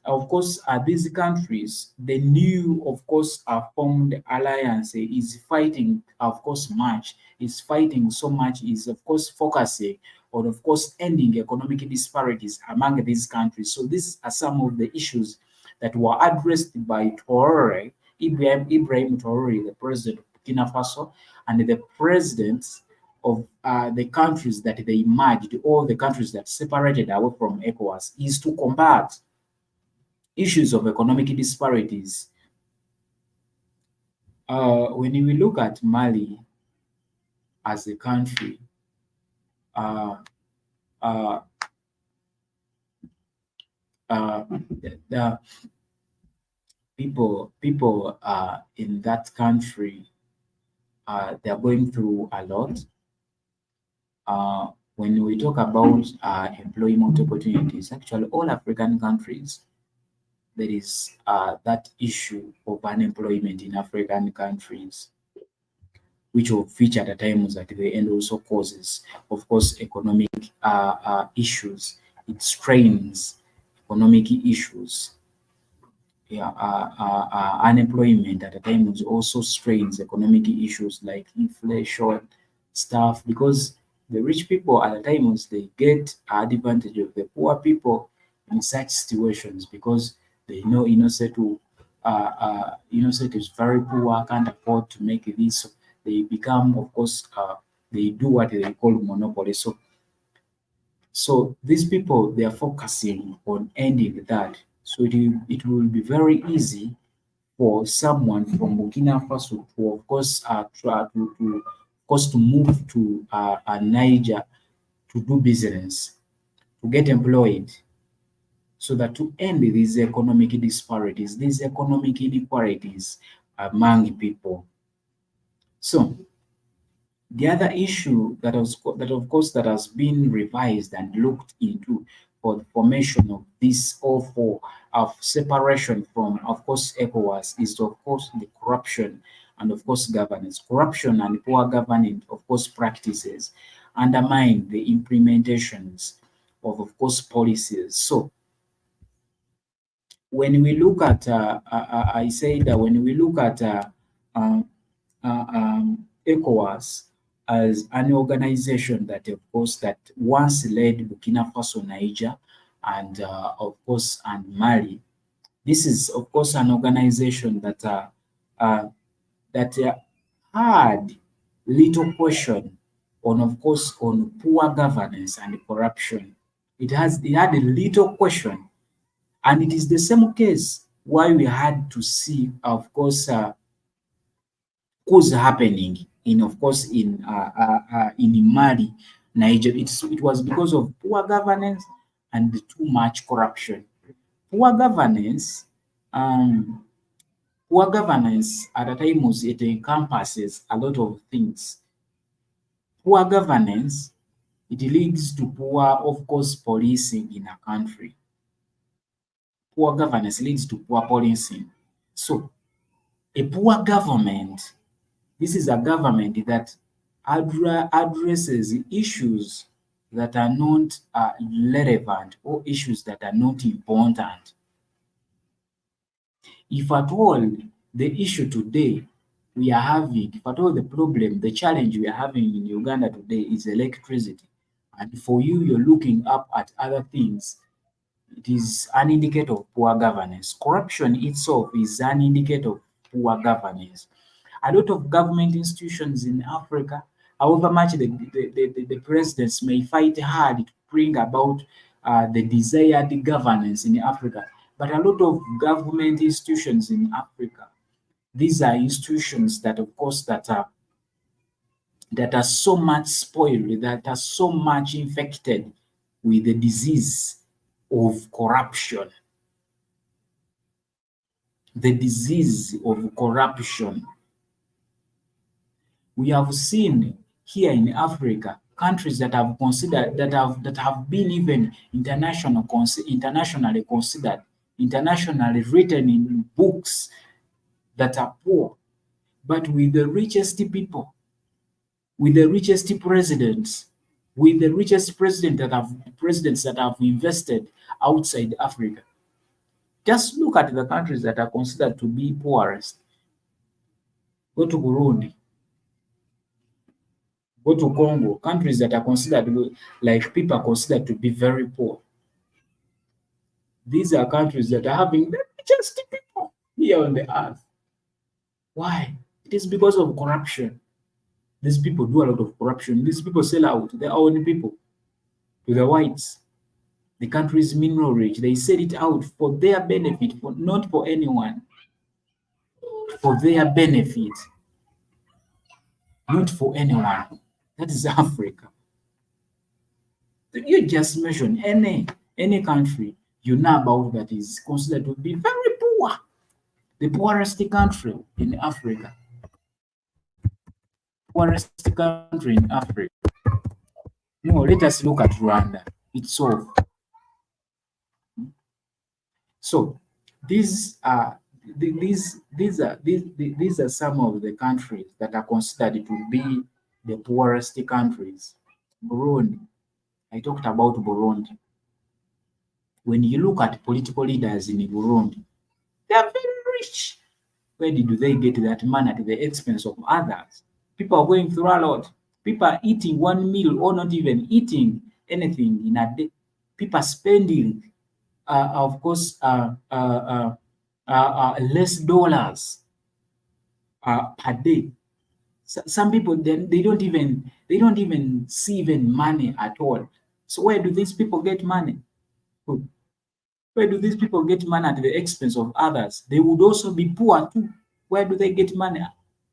of course, these countries, the new, of course, formed alliance is fighting, of course, much, is fighting so much, is, of course, focusing on, of course, ending economic disparities among these countries. So these are some of the issues that were addressed by Traore, Ibrahim Traore, the president of Burkina Faso, and the presidents of the countries that they merged, or the countries that separated away from ECOWAS, is to combat issues of economic disparities. When we look at Mali as a country, uh, uh, the people in that country, they are going through a lot. When we talk about employment opportunities, actually all African countries, there is that issue of unemployment in African countries, which will feature at times at the end also causes, of course, economic issues. It strains economic issues. Yeah, unemployment at the times also strains economic issues like inflation stuff, because the rich people at the times they get advantage of the poor people in such situations, because they know Innocent is very poor, can't afford to make this. So they become, of course, they do what they call monopoly. So these people, they are focusing on ending that. So it will be very easy for someone from Burkina Faso to, of course, try of course, to move to Niger to do business, to get employed, so that to end these economic disparities, these economic inequalities among people. So the other issue that of course that has been revised and looked into for the formation of this awful of separation from, of course, ECOWAS is, of course, the corruption and, of course, governance. Corruption and poor governing, of course, practices undermine the implementations of course, policies. So when we look at, I say that when we look at um, ECOWAS as an organization that, of course, that once led Burkina Faso, Niger, and of course, and Mali. This is, of course, an organization that uh, that had little question on, of course, on poor governance and corruption. It had a little question And it is the same case why we had to see, of course, coups happening in, of course, in Mali, Niger. It was because of poor governance and too much corruption. Poor governance, um, poor governance at a times it encompasses a lot of things. Poor governance, it leads to poor, of course, policing in a country. Poor governance leads to poor policing. So a poor government, this is a government that addresses issues that are not relevant or issues that are not important. If at all the issue today we are having, if at all the problem, the challenge we are having in Uganda today is electricity, and for you, you're looking up at other things, it is an indicator of poor governance. Corruption itself is an indicator of poor governance. A lot of government institutions in Africa, however much the presidents may fight hard to bring about the desired governance in Africa, but a lot of government institutions in Africa, these are institutions that, of course, that are so much spoiled, that are so much infected with the disease of corruption. The disease of corruption. We have seen here in Africa countries that have considered that have been even internationally considered, internationally written in books, that are poor, but with the richest people, with the richest presidents, with the richest presidents that have invested outside Africa. Just look at the countries that are considered to be poorest. Go to Burundi, go to Congo, countries that are considered, like people are considered to be very poor. These are countries that are having the richest people here on the earth. Why? It is because of corruption. These people do a lot of corruption. These people sell out their own people to the whites. The country is mineral rich. They sell it out for their benefit, not for anyone. For their benefit, not for anyone. That is Africa. You just mention any country you know about that is considered to be very poor, the poorest country in Africa. Poorest country in Africa. No, let us look at Rwanda itself. So these are these are some of the countries that are considered to be the poorest countries. Burundi. I talked about Burundi. When you look at political leaders in Burundi, they are very rich. Where did they get that money at the expense of others? People are going through a lot. People are eating one meal or not even eating anything in a day. People are spending, of course, less dollars per day. Some people then they don't even see even money at all. So where do these people get money? Where do these people get money at the expense of others? They would also be poor too. Where do they get money?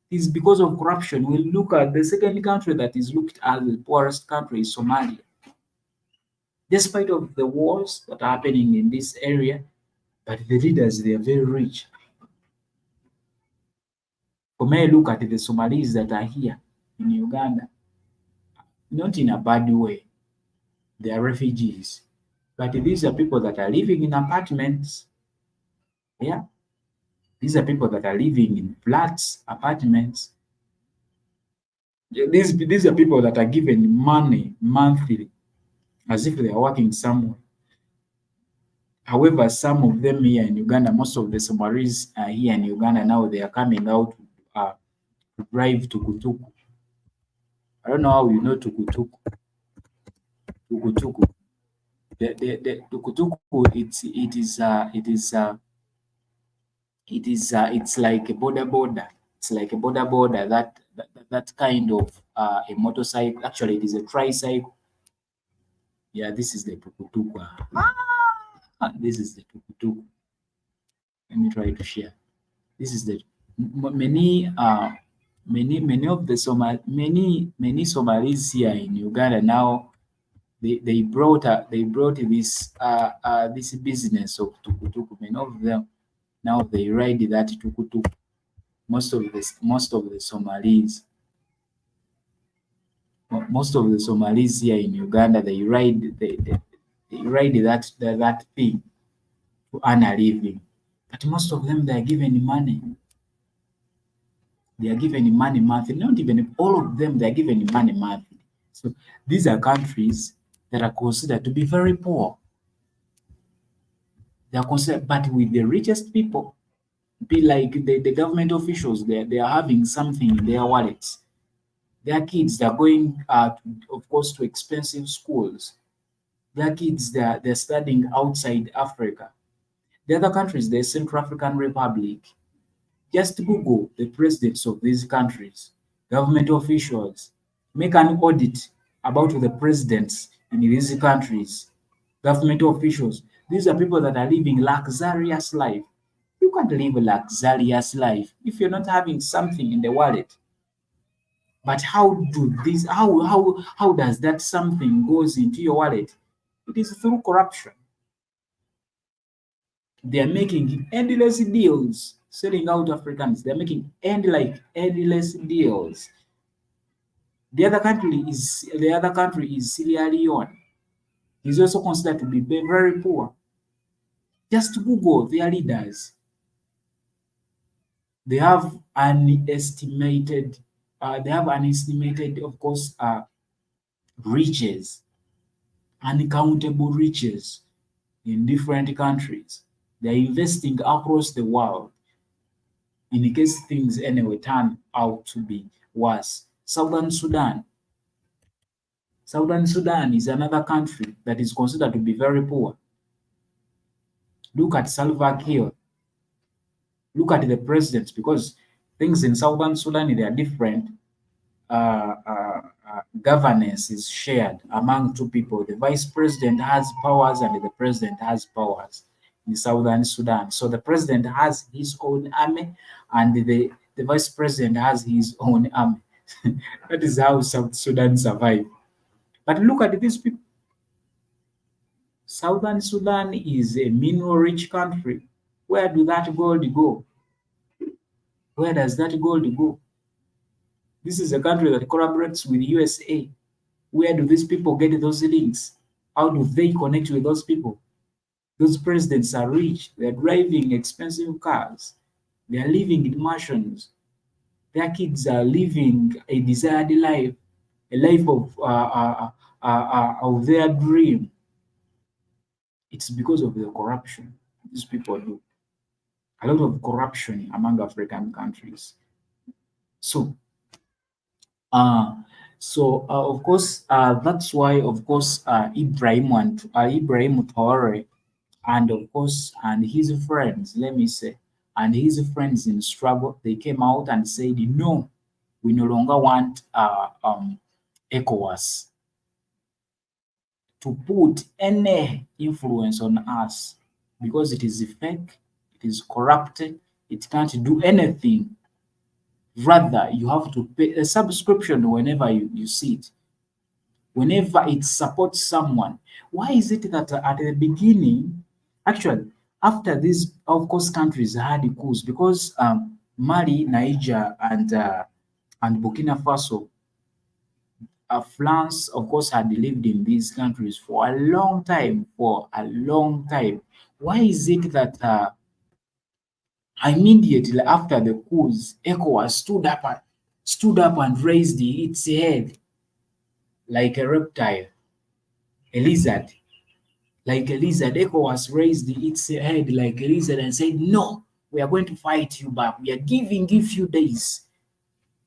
It's because of corruption. We look at the second country that is looked at the poorest country is Somalia. Despite of the wars that are happening in this area, but the leaders, they are very rich. For me, look at the Somalis that are here in Uganda, not in a bad way. They are refugees. But these are people that are living in apartments. Yeah. These are people that are living in flats, apartments. These are people that are given money monthly as if they are working somewhere. However, some of them here in Uganda, most of the Somalis are here in Uganda now, they are coming out to drive tukutuku. I don't know how you know tukutuku. Tukutuku. The tukutuku, it's like a border. It's like a border that kind of a motorcycle. Actually, it is a tricycle. Yeah, this is the tukutuku. This is the tukutuku. Let me try to share. This is the many many Somalis here in Uganda now. They brought this business of tukutuku. Many of them now they ride that tukutuku. Most of the Somalis here in Uganda they ride that thing to earn a living. But most of them they are given money. They are given money monthly. Not even all of them, they are given money monthly. So these are countries that are considered to be very poor. They are considered, but with the richest people, be like the government officials, they are having something in their wallets. Their kids, they're going, of course, to expensive schools. Their kids, they're studying outside Africa. The other countries, the Central African Republic, just Google the presidents of these countries, government officials, make an audit about the presidents in these countries, government officials. These are people that are living luxurious life. You can't live a luxurious life if you're not having something in the wallet. But how does that something goes into your wallet? It is through corruption. They are making endless deals selling out Africans. They're making endless deals. The other country is Sierra Leone. Is also considered to be very poor. Just Google their leaders. They have an estimated, of course, riches, uncountable riches in different countries. They're investing across the world in case things anyway turn out to be worse. Southern Sudan. Southern Sudan is another country that is considered to be very poor. Look at Salva Kiir. Look at the presidents, because things in Southern Sudan they are different. Governance is shared among two people. The vice president has powers and the president has powers in Southern Sudan. So the president has his own army and the vice president has his own army. That is how South Sudan survive. But look at these people. Southern Sudan is a mineral-rich country. Where do that gold go? Where does that gold go? This is a country that collaborates with USA. Where do these people get those links? How do they connect with those people? Those presidents are rich. They're driving expensive cars. They are living in mansions. Their kids are living a desired life, a life of their dream. It's because of the corruption these people do. A lot of corruption among African countries. So, uh, of course, that's why, of course, Ibrahim Traore, and of course, and his friends, let me say, and his friends in struggle, they came out and said, no, we no longer want ECOWAS to put any influence on us because it is fake, it is corrupted, it can't do anything. Rather, you have to pay a subscription whenever you see it, whenever it supports someone. Why is it that at the beginning, actually, after these, of course, countries had coups, because Mali, Niger, and Burkina Faso, France, of course, had lived in these countries for a long time, Why is it that immediately after the coups, ECOWAS stood up and raised its head like a reptile, a lizard, like a lizard? ECOWAS raised its head like a lizard and said, no, we are going to fight you back. We are giving you a few days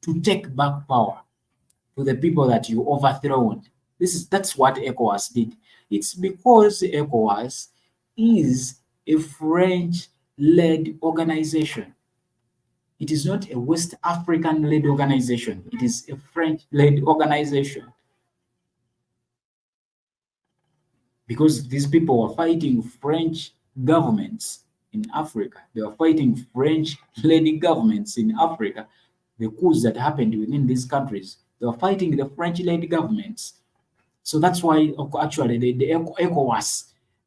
to take back power to the people that you overthrown. That's what ECOWAS did. It's because ECOWAS is a French-led organization. It is not a West African-led organization. It is a French-led organization. because these people were fighting French governments in Africa. They were fighting French-led governments in Africa. The coups that happened within these countries, they were fighting the French-led governments. So that's why actually the ECOWAS,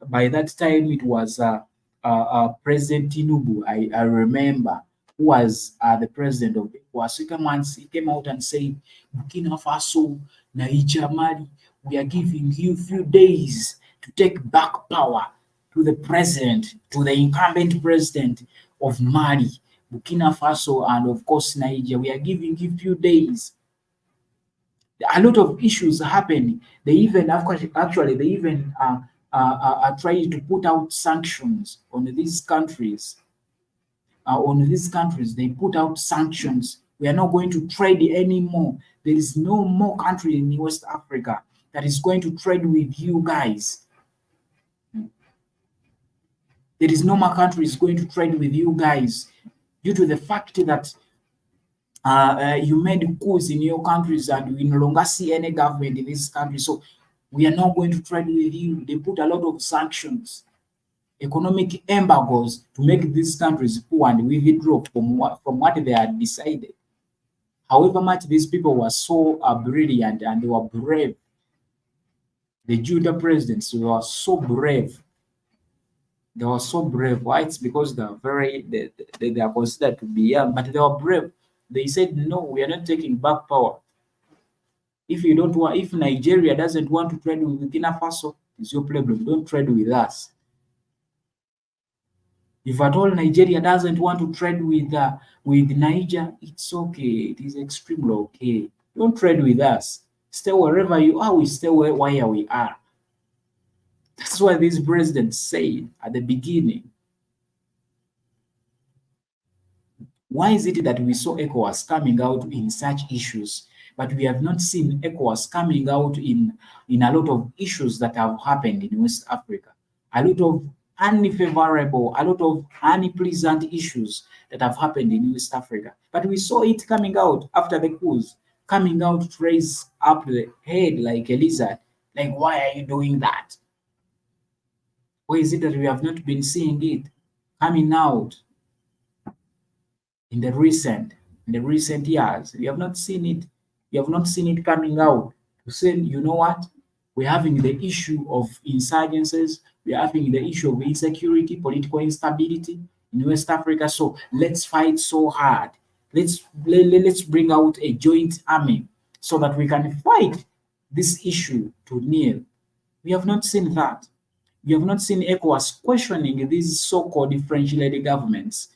by that time it was President Tinubu, I remember, who was the president of ECOWAS. He came out and said, Burkina Faso, Niger, Mali, we are giving you few days to take back power to the president, to the incumbent president of Mali, Burkina Faso, and of course Niger. We are giving you few days. A lot of issues are happening. They even actually they even are trying to put out sanctions on these countries. They put out sanctions. We are not going to trade anymore. There is no more country in West Africa that is going to trade with you guys. There is no more country is going to trade with you guys due to the fact that you made coups in your countries and we no longer see any government in this country. So we are not going to trade with you. They put a lot of sanctions, economic embargoes to make these countries poor and withdraw from what they had decided. However much these people were so brilliant and they were brave, the Judah presidents were so brave. They were so brave. Why? It's because they are considered to be young, but they were brave. They said, no, we are not taking back power. If Nigeria doesn't want to trade with Burkina Faso, it's your problem. Don't trade with us. If at all Nigeria doesn't want to trade with Niger, it's okay. It is extremely okay. Don't trade with us. Stay wherever you are. We stay where we are. That's why these presidents said at the beginning. Why is it that we saw ECOWAS coming out in such issues, but we have not seen ECOWAS coming out in a lot of issues that have happened in West Africa? A lot of unfavorable, a lot of unpleasant issues that have happened in West Africa. But we saw it coming out after the coups, coming out to raise up the head like a lizard. Like, why are you doing that? Why is it that we have not been seeing it coming out in the recent years? We have not seen it. We have not seen it coming out to say, you know what? We're having the issue of insurgencies. We're having the issue of insecurity, political instability in West Africa. So let's fight so hard. Let's bring out a joint army so that we can fight this issue to nil. We have not seen that. We have not seen ECOWAS questioning these so-called French-led governments.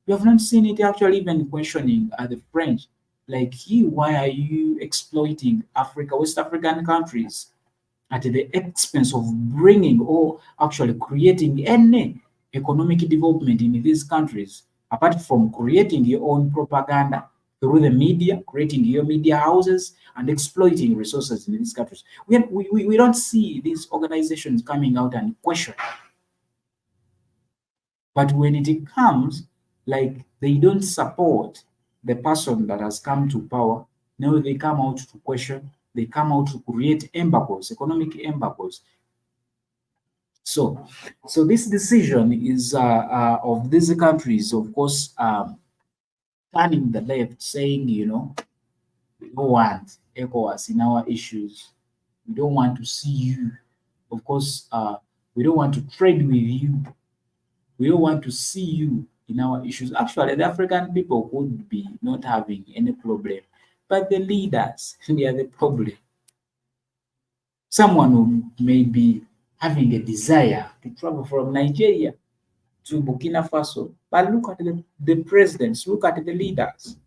We have not seen it actually even questioning the French. Like, why are you exploiting West African countries at the expense of bringing or actually creating any economic development in these countries, apart from creating your own propaganda through the media, creating your media houses, and exploiting resources in these countries? We don't see these organizations coming out and question. But when it comes, like, they don't support the person that has come to power, now they come out to question, they come out to create embargoes, economic embargoes. So this decision is of these countries, of course, turning the left, saying, we don't want ECOWAS in our issues. We don't want to see you. Of course, we don't want to trade with you. We don't want to see you in our issues. Actually, the African people would be not having any problem, but the leaders, they are the problem. Someone who may be having a desire to travel from Nigeria to Burkina Faso, but look at the presidents, look at the leaders.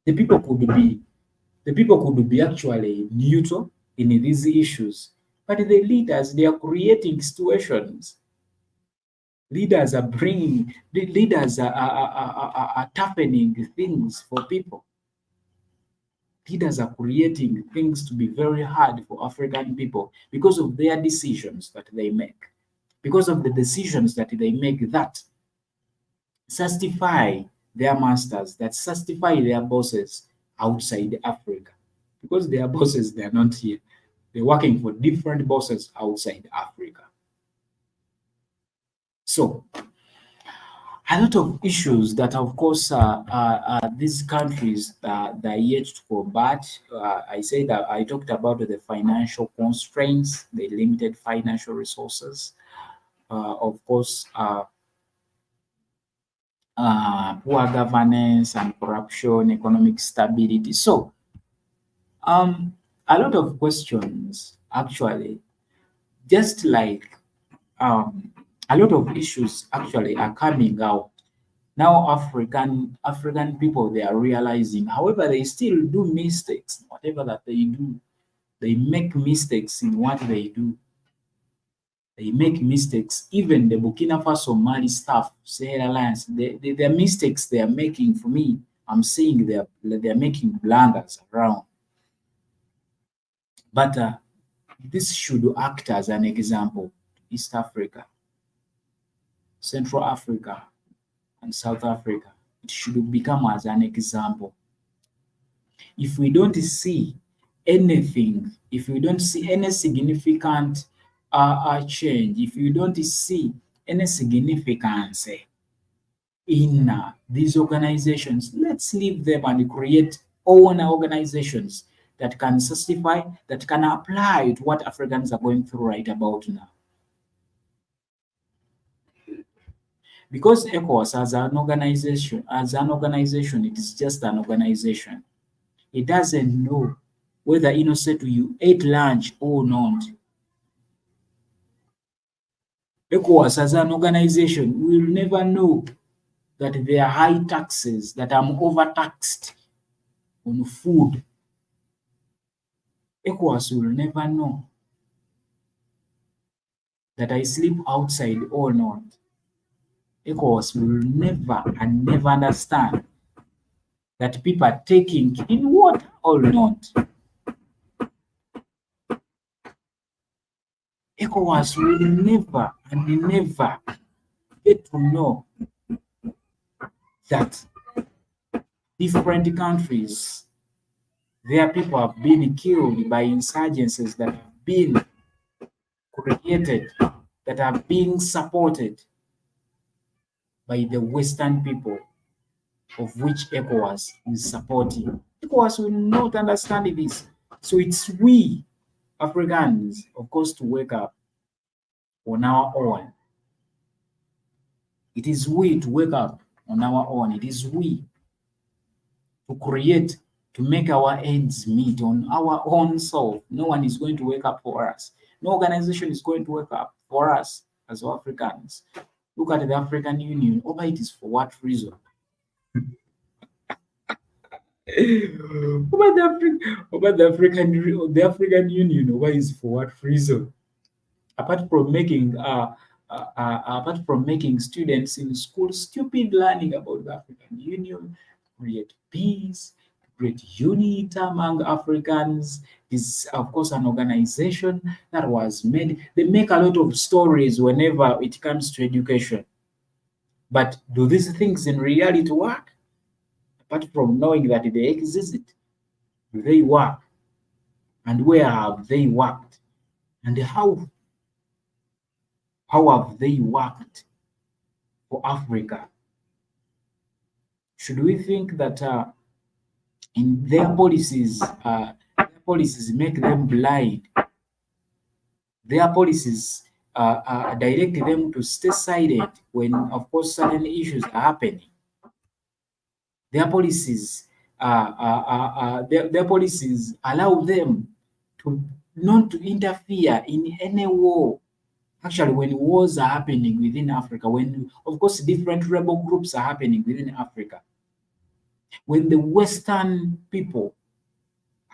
The people could be actually neutral in these issues, but the leaders, they are creating situations. Leaders are toughening things for people. Leaders are creating things to be very hard for African people because of their decisions that they make. Because of the decisions that they make that satisfy their masters, that satisfy their bosses outside Africa. Because their bosses, they are not here. They're working for different bosses outside Africa. So a lot of issues that, of course, these countries that are yet to combat. I say that I talked about the financial constraints, the limited financial resources, of course, poor governance and corruption, economic stability. So, a lot of questions actually, just like a lot of issues actually are coming out now. African people, they are realizing, however, they still do mistakes. Whatever that they do, they make mistakes in what they do. They make mistakes. Even the Burkina Faso Mali staff, Sahel Alliance, their mistakes they are making, for me, I'm seeing they're making blunders around. But this should act as an example to East Africa, Central Africa, and South Africa. It should become as an example. If we don't see anything, if we don't see any significant change, if you don't see any significance in these organizations, let's leave them and create own organizations that can justify, that can apply to what Africans are going through right about now. Because ECOWAS as an organization, it is just an organization. It doesn't know whether INNOSSETU you ate lunch or not. ECOWAS as an organization will never know that there are high taxes, that I'm overtaxed on food. ECOWAS will never know that I sleep outside or not. ECOWAS will never and never understand that people are taking in water or not. ECOWAS will never and never get to know that different countries, their people have been killed by insurgencies that have been created, that are being supported by the Western people, of which ECOWAS is supporting. ECOWAS will not understand this. So it's we Africans, of course, to wake up on our own. It is we to wake up on our own. It is we to create, to make our ends meet on our own self. No one is going to wake up for us. No organization is going to wake up for us as Africans. Look at the African Union. Over it is for what reason? The African Union, over is for what reason? Apart from making students in school stupid learning about the African Union, create peace, create unity among Africans. Is of course an organization that was made. They make a lot of stories whenever it comes to education. But do these things in reality work? Apart from knowing that they exist, do they work? And where have they worked? And how have they worked for Africa? Should we think that in their policies make them blind? Their policies direct them to stay silent when, of course, certain issues are happening. Their policies, their policies allow them to not to interfere in any war. Actually, when wars are happening within Africa, when, of course, different rebel groups are happening within Africa, when the Western people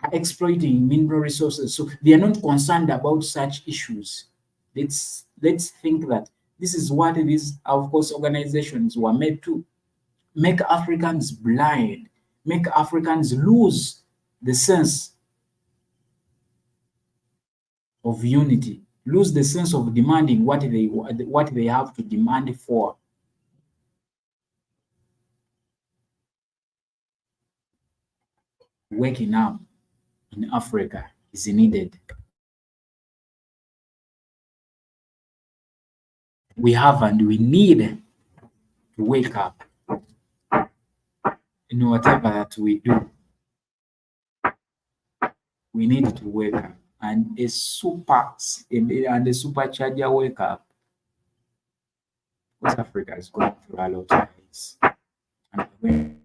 are exploiting mineral resources, so they are not concerned about such issues. Let's think that this is what these, of course, organizations were made to make Africans blind, make Africans lose the sense of unity, lose the sense of demanding what they have to demand for. Waking up in Africa is needed. we have and we need to wake up in whatever that we do. We need to wake up, and a supercharger wake up. West Africa is going through a lot of things. And when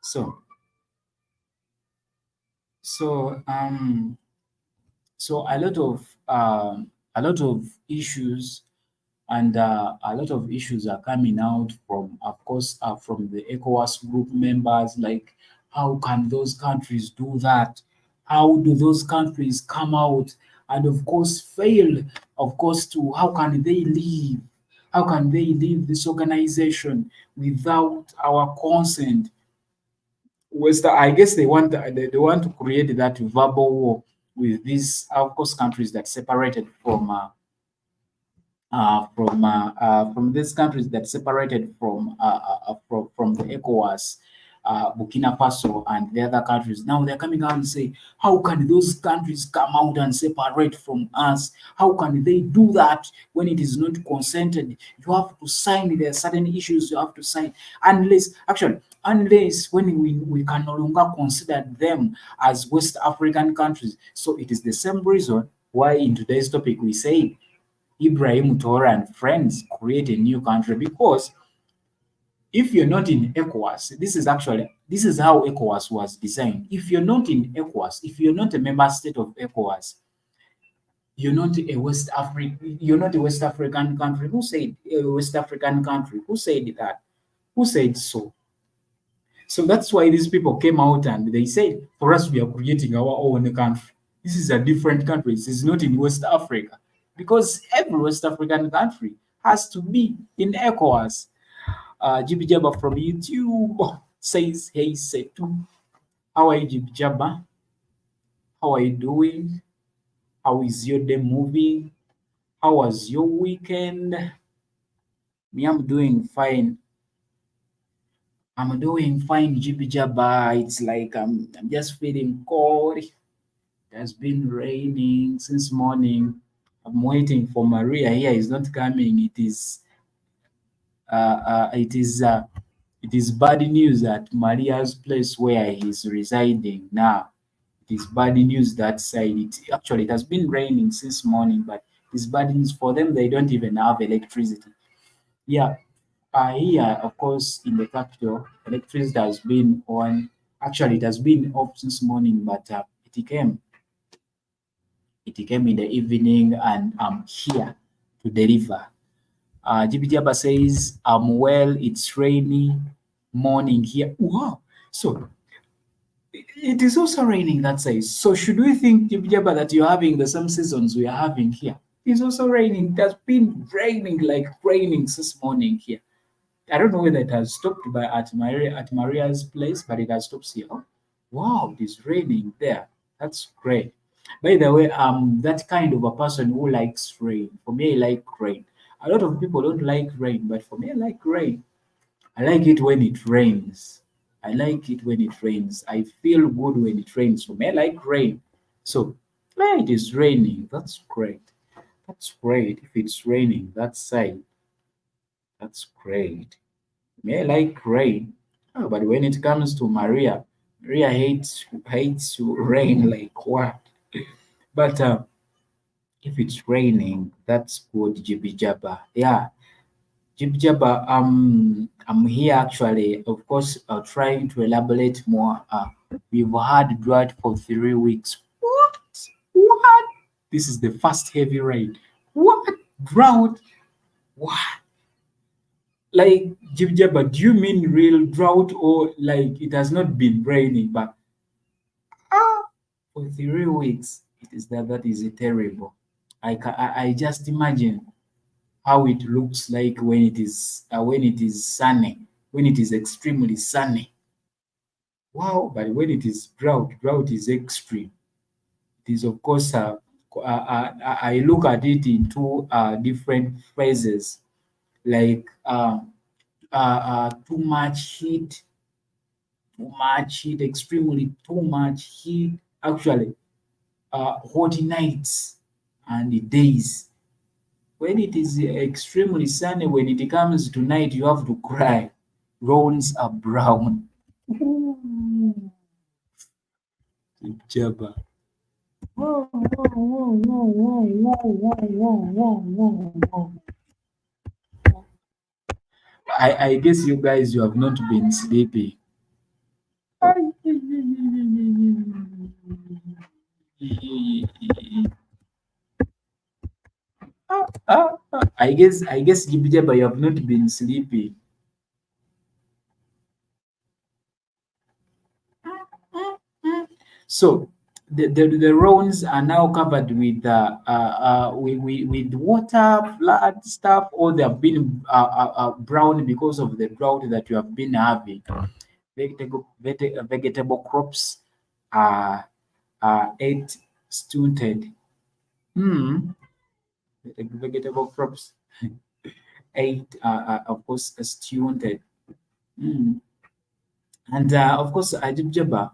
so so so a lot of issues and a lot of issues are coming out from, of course, from the ECOWAS group members. Like, how can those countries do that? How do those countries come out and, of course, fail? Of course, to how can they leave? How can they leave this organization without our consent? I guess they want to create that verbal war with these, of course, countries that separated from these countries that separated from the ECOWAS, Burkina Faso, and the other countries. Now they're coming out and say, how can those countries come out and separate from us? How can they do that when it is not consented? You have to sign. There are certain issues you have to sign, unless when we can no longer consider them as West African countries. So it is the same reason why in today's topic we say Ibrahim, Traore, and friends create a new country, because if you're not in ECOWAS, this is how ECOWAS was designed. If you're not in ECOWAS, if you're not a member state of ECOWAS, you're not a West African country. Who said a West African country? Who said that? Who said so? So that's why these people came out and they said, for us, we are creating our own country. This is a different country. This is not in West Africa. Because every West African country has to be in ECOWAS. Jibi Jabba from YouTube says, hey, Setu, how are you, Jibi Jabba? How are you doing? How is your day moving? How was your weekend? Me, I'm doing fine. I'm doing fine, Jibi Jabba. It's like I'm just feeling cold. It has been raining since morning. I'm waiting for Maria here. It's not coming. Uh, uh, it is uh, it is bad news at Maria's place where he's residing now. It is bad news that side. It has been raining since morning, but it's bad news for them. They don't even have electricity. Yeah, here, of course, in the capital, electricity has been on. Actually, it has been off since morning, but it came in the evening, and I'm here to deliver. GBT says, I'm well, it's rainy morning here. Wow. So it is also raining that says. So should we think, GBT, that you're having the same seasons we are having here? It's also raining. It has been raining like raining since morning here. I don't know whether it has stopped at Maria's place, but it has stopped here. Oh, wow, it is raining there. That's great. By the way, I'm that kind of a person who likes rain. For me, I like rain. A lot of people don't like rain, but for me, I like rain. I like it when it rains. I like it when it rains. I feel good when it rains. For me, I like rain. So, yeah, it is raining. That's great. That's great. If it's raining, that's great. May I like rain. Oh, but when it comes to Maria, Maria hates rain like what? But If it's raining, that's good, Jibby Jabba. Yeah, Jibby Jabba, I'm here actually. Of course, trying to elaborate more. We've had drought for 3 weeks. What? What? This is the first heavy rain. What? Drought? What? Like, Jibby Jabba, do you mean real drought, or like it has not been raining, but ah, for 3 weeks? It is that is terrible. I just imagine how it looks like when it is sunny, when it is extremely sunny. Wow! But when it is drought is extreme. It is of course. I look at it in two different phases, like too much heat, extremely too much heat. Actually, hot nights and days. When it is extremely sunny, when it comes to night, you have to cry. Roads are brown. Ooh, Jabba. Whoa, whoa, whoa, whoa, whoa, whoa, whoa, whoa, whoa, whoa. I guess you guys, you have not been sleeping. I guess Jibba Jabba, you have not been sleeping. So the roads are now covered with water, flood stuff, or they have been brown because of the drought that you have been having. Vegetable crops are ate stunted. Hmm. Vegetable crops ate of course stunted. Hmm. And of course, Jibba.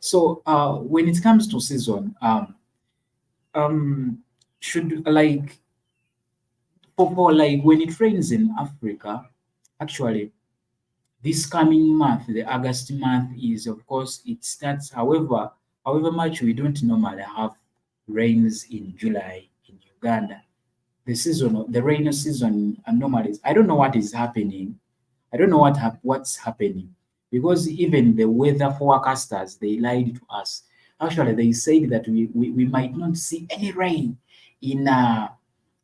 So when it comes to season, um, should like for like when it rains in Africa, actually this coming month, the August month is of course it starts. However much we don't normally have rains in July in Uganda. The rainy season normally. I don't know what is happening. I don't know what's happening, because even the weather forecasters, they lied to us. Actually, they said that we might not see any rain in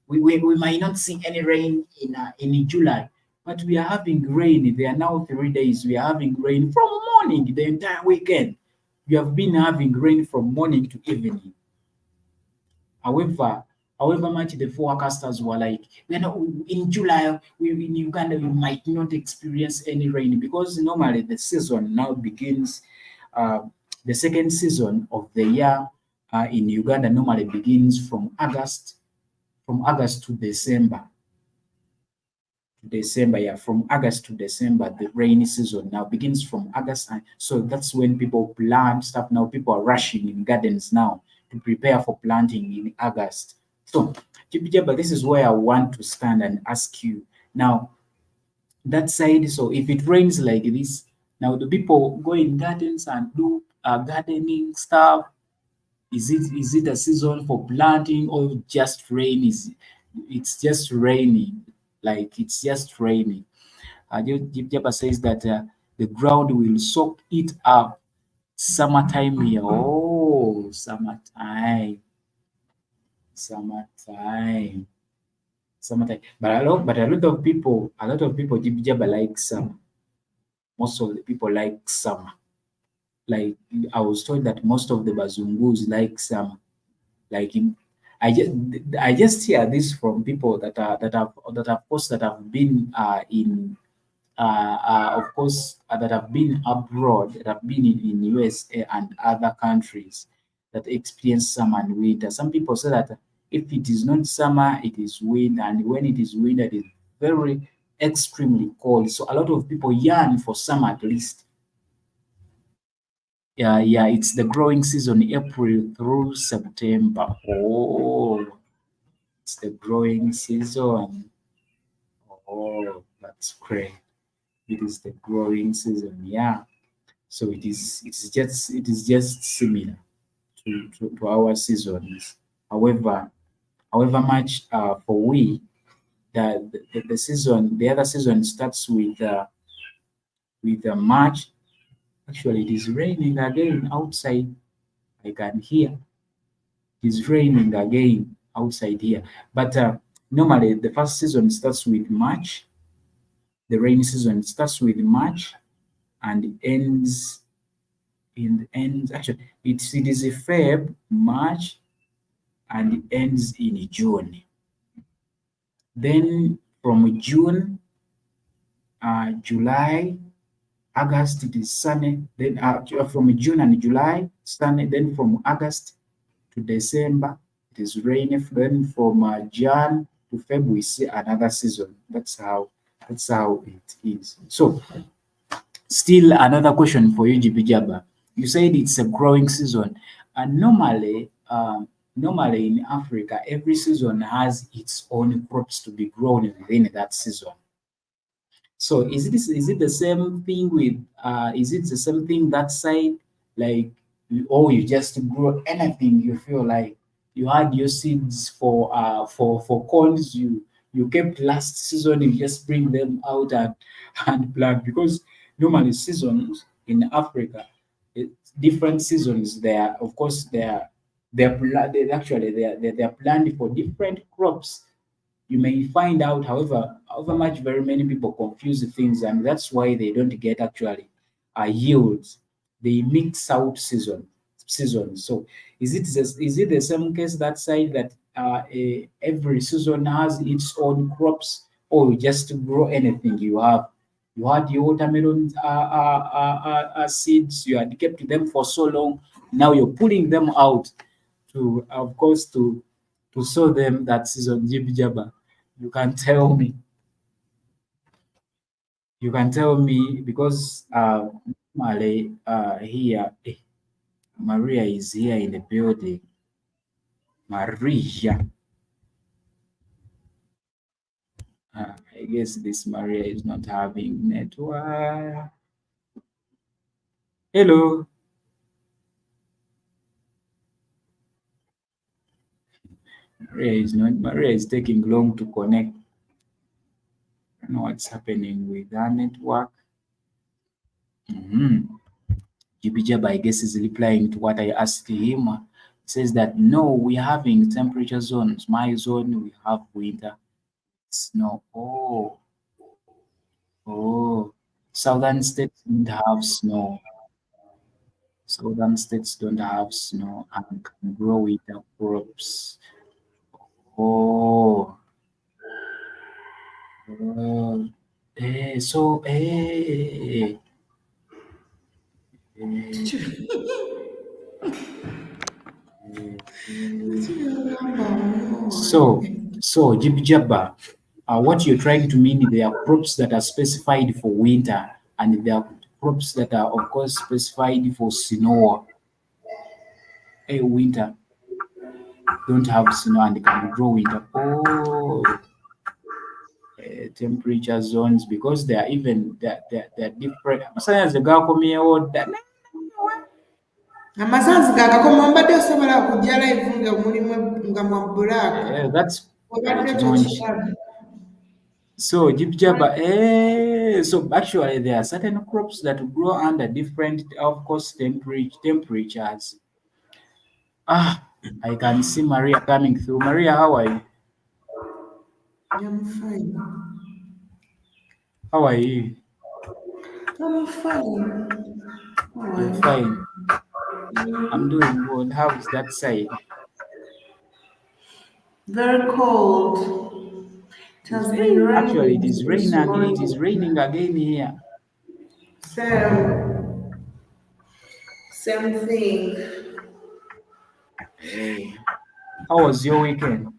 we might not see any rain in July, but we are having rain. There are now 3 days. We are having rain from morning the entire weekend. We have been having rain from morning to evening. However, however much the forecasters were like, we are not in July, we in Uganda we might not experience any rain, because normally the season now begins. Uh, the second season of the year in Uganda normally begins from August to December. December, yeah, from August to December, the rainy season now begins from August, and so that's when people plant stuff. Now people are rushing in gardens now to prepare for planting in August. So, Jibijaba, this is where I want to stand and ask you now that side. So, if it rains like this, now do people go in gardens and do gardening stuff? Is it a season for planting, or just rain? It's just raining, like it's just raining. Japa says that the ground will soak it up. Summertime here. Oh, summertime, summertime. But a lot of people, Japa like summer. Most of the people like summer. Like, I was told that most of the Bazungus like summer. Like in, I just hear this from people that have been in of course that have been abroad, that have been in USA and other countries, that experience summer and winter. Some people say that if it is not summer, it is winter, and when it is winter, it is very extremely cold. So a lot of people yearn for summer at least. Yeah, yeah, it's the growing season, April through September. Oh, it's the growing season. Oh, that's great. It is the growing season. Yeah. So it is just similar to our seasons. However, However much for we, the season, the other season starts with March. Actually, it is raining again outside. I can hear it is raining again outside here. But normally, the first season starts with March. The rainy season starts with March and ends in ends. Actually, it is a Feb, March, and it ends in June. Then from June, July, August, it is sunny. Then from June and July, sunny. Then from August to December, it is rainy. Then from Jan to Feb, we see another season. That's how it is. So, still another question for you, Jibijaba. You said it's a growing season, and normally in Africa, every season has its own crops to be grown within that season. So is it the same thing with is it the same thing that side, like, or you just grow anything you feel like? You had your seeds for corns, you kept last season, you just bring them out and plant, because normally seasons in Africa, different seasons there, of course, they're planned for different crops. You may find out, however much very many people confuse things, and that's why they don't get actually yields. They mix out seasons. So is it the same case that side, that every season has its own crops, or you just grow anything you have? You had your watermelon seeds, you had kept them for so long, now you're pulling them out to, of course, to sow them that season. Jibijaba, you can tell me. You can tell me, because normally here, Maria is here in the building. Maria. I guess this Maria is not having network. Hello. Maria is taking long to connect. I don't know what's happening with her network. Jibijaba, I guess, is replying to what I asked him. He says that no, we're having temperature zones. My zone, we have winter, snow. Oh, southern states don't have snow. Southern states don't have snow and can grow winter crops. Oh, oh. So, eh, so Jibijaba, what you're trying to mean, there are crops that are specified for winter, and there are crops that are, of course, specified for snow. Winter don't have snow and can grow winter. Temperature zones, because they are even they're different. Science the gakomyewo amasanzi gakakoma mbadde osobola kujja live nga mulimu nga mwa black that's obadde kirungi. tokiraba. So Jibjaba, so actually there are certain crops that grow under different, of course, temperatures. I can see Maria coming through. Maria, how are you? I'm fine. How are you? I'm fine. How are You're you? fine. I'm doing good. How is that side? Very cold. It has been Actually, it raining is since raining. It is morning. raining again here. Same thing. Hey, how was your weekend?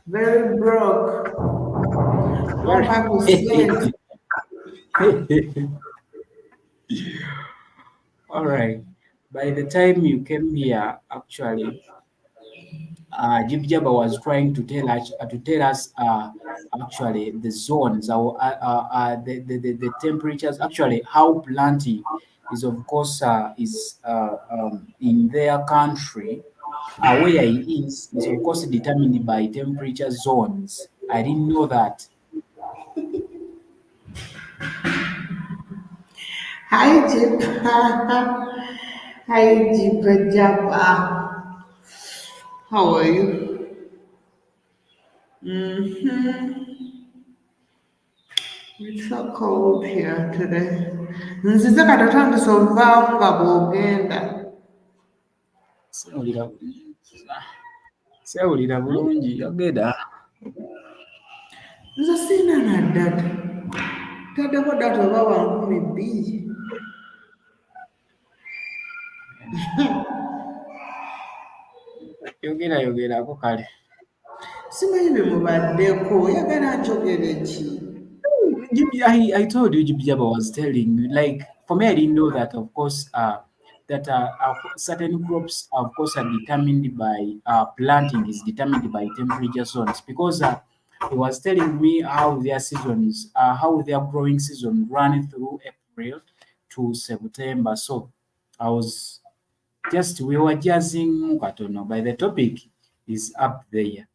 Very broke. No Very. back was sent. All right. By the time you came here, actually, Jibjaba was trying to tell us actually the zones, the temperatures, actually how planting is, of course, is in their country. where is of course determined by temperature zones. I didn't know that. Hi, Jeep. Hi, Jeep. Japa. How are you? It's so cold here today. Nzize katatandisa ovaawo nga bw'ogenda. Sewulira sewulira bulungi yogera. Nze sirina na ddata. Taddeko ddata oba wa 12. Yogerako kale. Simanyi bye mubaddeko. Oyagala njogere ki? I told you Jibjaba was telling you, like, for me, I didn't know that, of course, that certain crops, of course, are determined by planting is determined by temperature zones, because he was telling me how their seasons, how their growing season ran through April to September. So I was we were jazzing, Katono, by the topic is up there.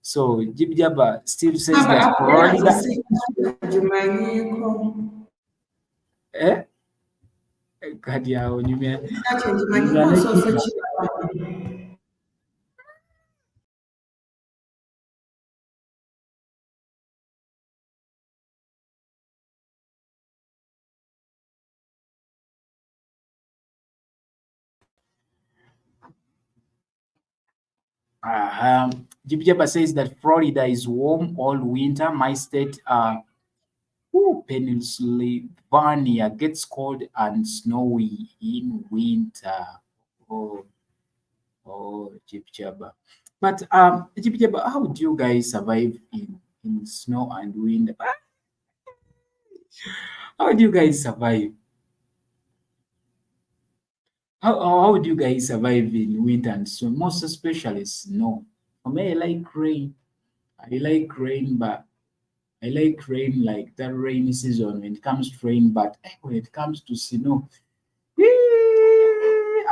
So Jibjaba still says that Era Florida, nkimanyiiko. eh? Kati awo nyumya Kati nyumya nkimanyiiko nsoose nekiraba. kiraba. Jibjaba says that Florida is warm all winter. My state, Pennsylvania, gets cold and snowy in winter. Oh, Jibjaba. But Jibjaba, how do you guys survive in snow and wind? How do you guys survive? How do you guys survive in winter and snow? Most especially snow. For me, I like rain. I like rain, but I like rain like that rainy season when it comes to rain. But when it comes to snow,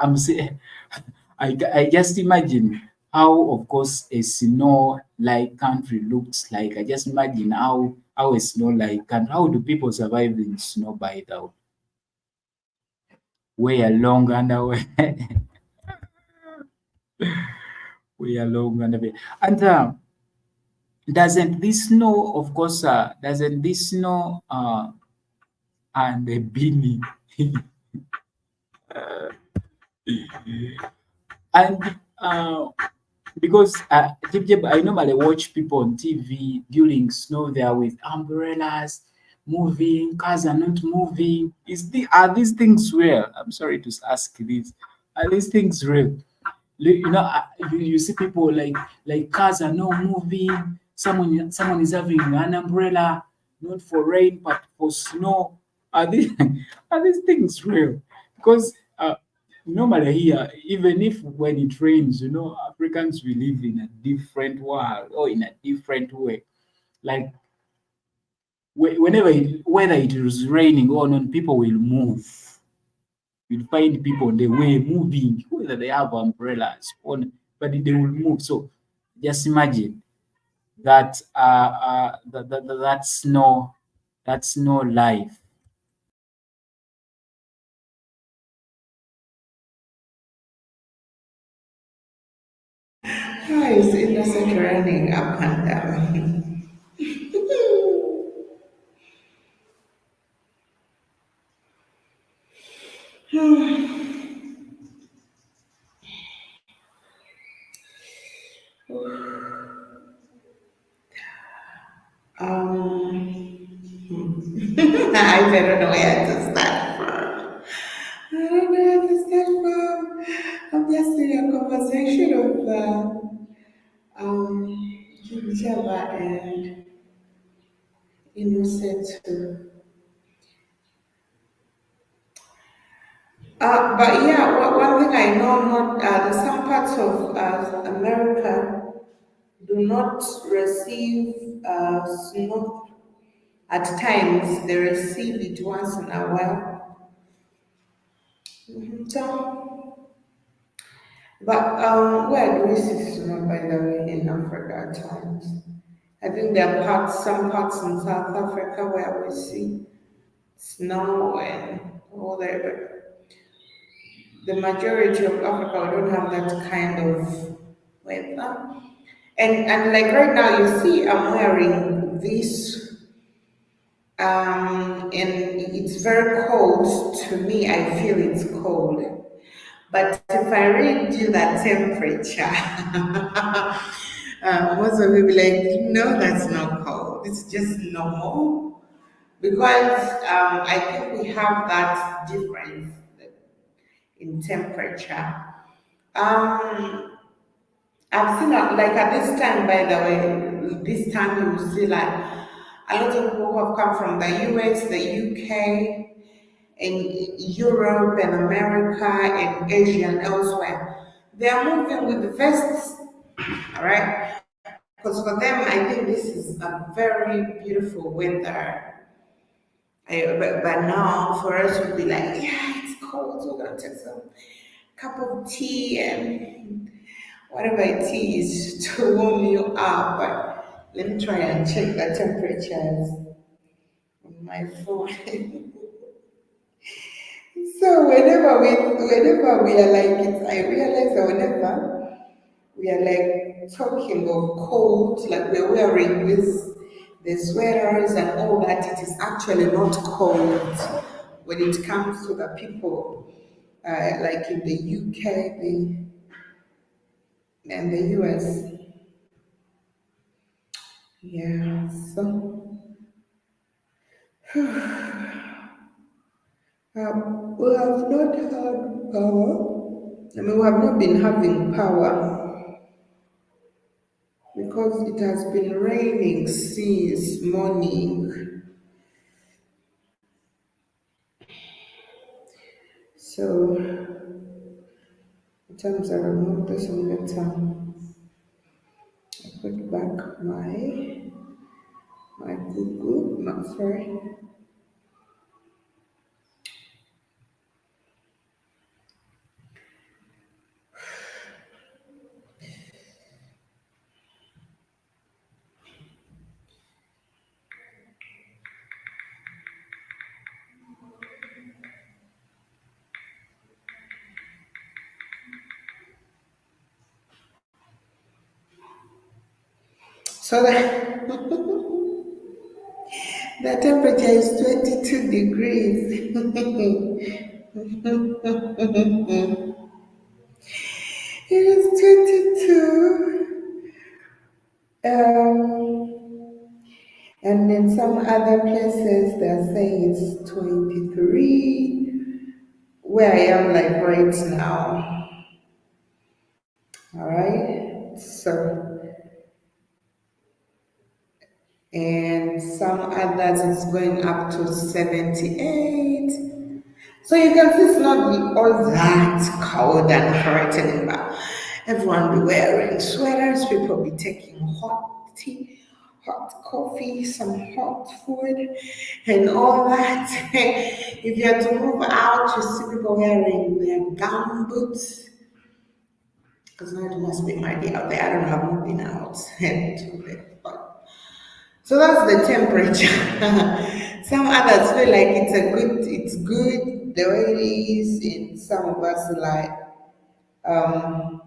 I'm saying, I just imagine how, of course, a snow-like country looks like. I just imagine how a snow-like country. How do people survive in snow by the way? Wear long underwear. Wear long underwear. And doesn't this snow, of course, doesn't this snow and the beanie and because I normally watch people on TV during snow. They are with umbrellas, moving. Cars are not moving. Are these things real? I'm sorry to ask this. Are these things real? You know, you see people like cars are not moving. Someone is having an umbrella, not for rain but for snow. Are these are these things real? Because normally here, even if when it rains, Africans we live in a different world or in a different way. Like whether it is raining or not, people will move. You'll find people on the way moving, whether they have umbrellas on, but they will move. So just imagine that that's no life. How is innocent running up and down? I don't know where to start from. I don't know where to start from. I'm just in a conversation of Java and Innocent. But yeah, one thing I know, not some parts of America do not receive snow at times. They receive it once in a while. So But where do we see snow, by the way, in Africa at times? I think there are some parts in South Africa where we see snow and all that, but the majority of Africa, we don't have that kind of weather. And like right now, you see, I'm wearing this, and it's very cold to me. I feel it's cold. But if I read you that temperature, most of you be like, no, that's not cold. It's just normal. Because I think we have that difference in temperature. Um, I've seen like at this time, by the way, this time you will see like a lot of people who have come from the US, the UK, and Europe and America and Asia and elsewhere. They are moving with vests, all right? Because for them, I think this is a very beautiful weather. But now for us would be like, yeah, it's cold, so we're gonna take some cup of tea and whatever it is to warm you up. But let me try and check the temperatures on my phone. So whenever we are like it, I realize that whenever we are like talking of cold, like we're wearing the sweaters and all that, it is actually not cold when it comes to the people like in the UK and the US. Yeah, so we have not had power. I mean, we have not been having power because it has been raining since morning. So, in terms I remove this and get I put back my Google, not sorry. So the temperature is 22 degrees. It is 22. And in some other places, they're saying it's 23, where I am like right now. All right. So, and some others it's going up to 78. So you can see it's not all that cold and threatening, but everyone be wearing sweaters, people be taking hot tea, hot coffee, some hot food, and all that. If you have to move out, you see people wearing their gum boots. Because now it must be muddy out there. I don't know, I haven't been out but so that's the temperature. Some others feel like it's good the way it is, and some of us like um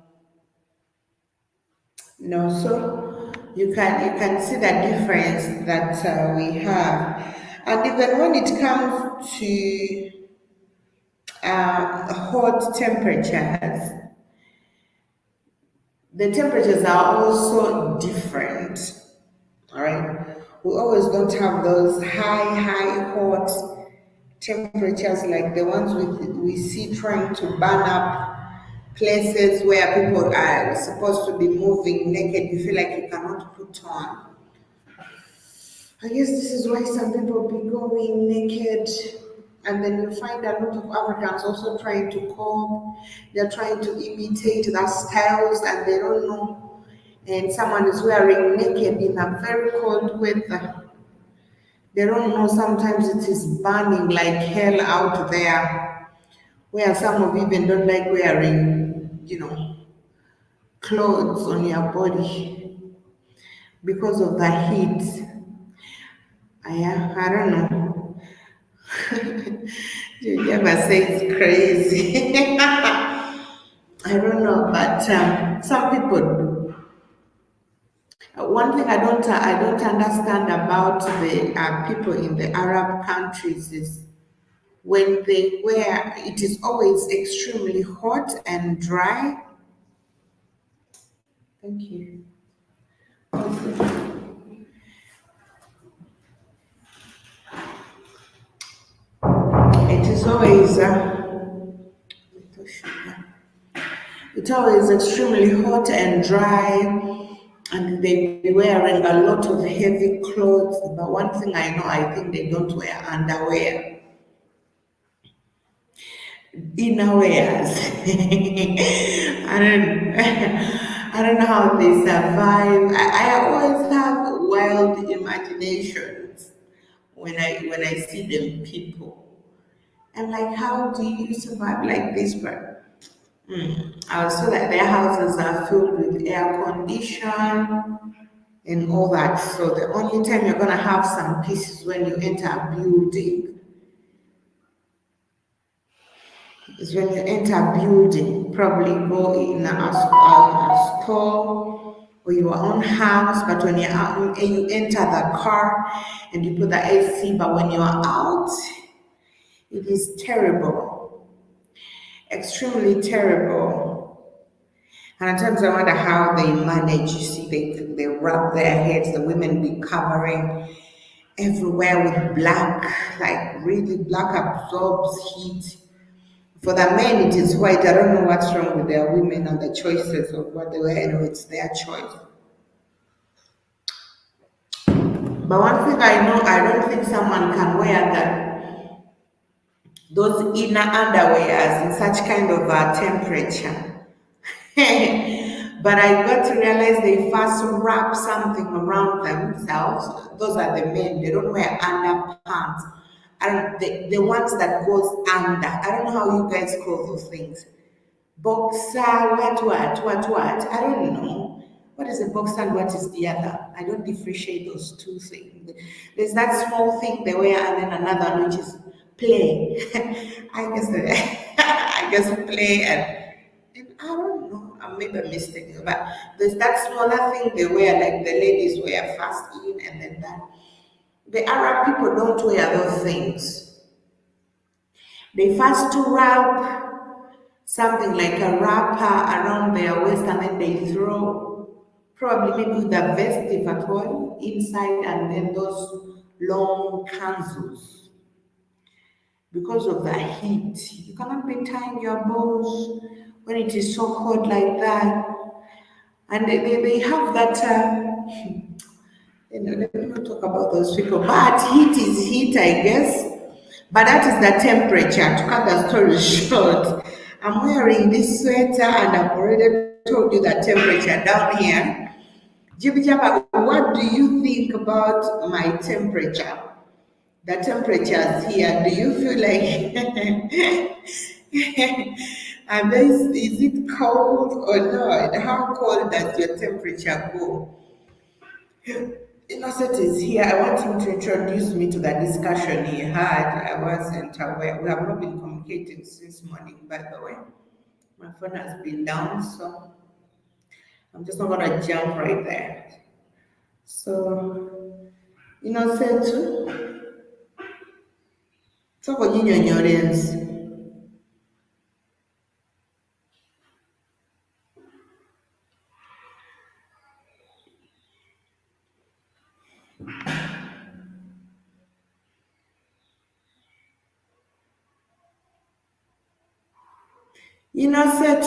no. So you can see the difference that we have, and even when it comes to hot temperatures, the temperatures are also different. All right, we always don't have those high hot temperatures like the ones we see trying to burn up places where people are supposed to be moving naked. You feel like you cannot put on. I guess this is why some people be going naked. And then you find a lot of Africans also trying to cope. They're trying to imitate the styles and they don't know. And someone is wearing naked in a very cold weather. They don't know sometimes it is burning like hell out there, where some of even don't like wearing, clothes on your body because of the heat. I don't know. You never say it's crazy. I don't know, but some people do. One thing I don't understand about the people in the Arab countries is when they wear, it is always extremely hot and dry. Thank you. It is always it's always extremely hot and dry, and they be wearing a lot of heavy clothes. But one thing I know, I think they don't wear underwear. Innerwears. I don't I don't know how they survive. I always have wild imaginations when I see them people. I'm like, how do you survive like this? But I also like their houses are filled with air condition and all that. So the only time you're gonna have some peace is when you enter a building. Is when you enter a building, probably go in a store or your own house. But when you're out, and you enter the car and you put the AC, but when you are out, it is terrible, extremely terrible. And at times I wonder how they manage. You see, they wrap their heads. The women be covering everywhere with black, like really black absorbs heat. For the men, it is white. I don't know what's wrong with their women and the choices of what they wear. Anyway, it's their choice. But one thing I know, I don't think someone can wear those inner underwears in such kind of a temperature. But I got to realize they first wrap something around themselves. Those are the men. They don't wear underpants. I don't, the ones that goes under. I don't know how you guys call those things. Boxer, what? I don't know. What is a boxer and what is the other? I don't differentiate those two things. There's that small thing they wear and then another one which is play. I guess I guess play and I don't know. I maybe I'm mistaken, but there's that smaller thing they wear, like the ladies wear fast in, and then that. The Arab people don't wear those things. They first wrap something like a wrapper around their waist and then they throw probably maybe with a vest if at all inside and then those long kanzus because of the heat. You cannot be tying your bows when it is so hot like that. And they have that, let me not talk about those people, but heat is heat, I guess. But that is the temperature. To cut the story short, I'm wearing this sweater and I've already told you the temperature down here. Jibijaba, what do you think about my temperature? The temperatures here, do you feel like is it cold or not? How cold does your temperature go? Innocent is here. I want him to introduce me to the discussion he had. I wasn't aware. We have not been communicating since morning, by the way. My phone has been down, so I'm just not gonna jump right there. So, Innocent, talk about your audience. Innocent,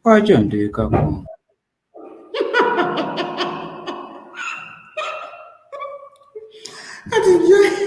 Wakyonteekako. how did you?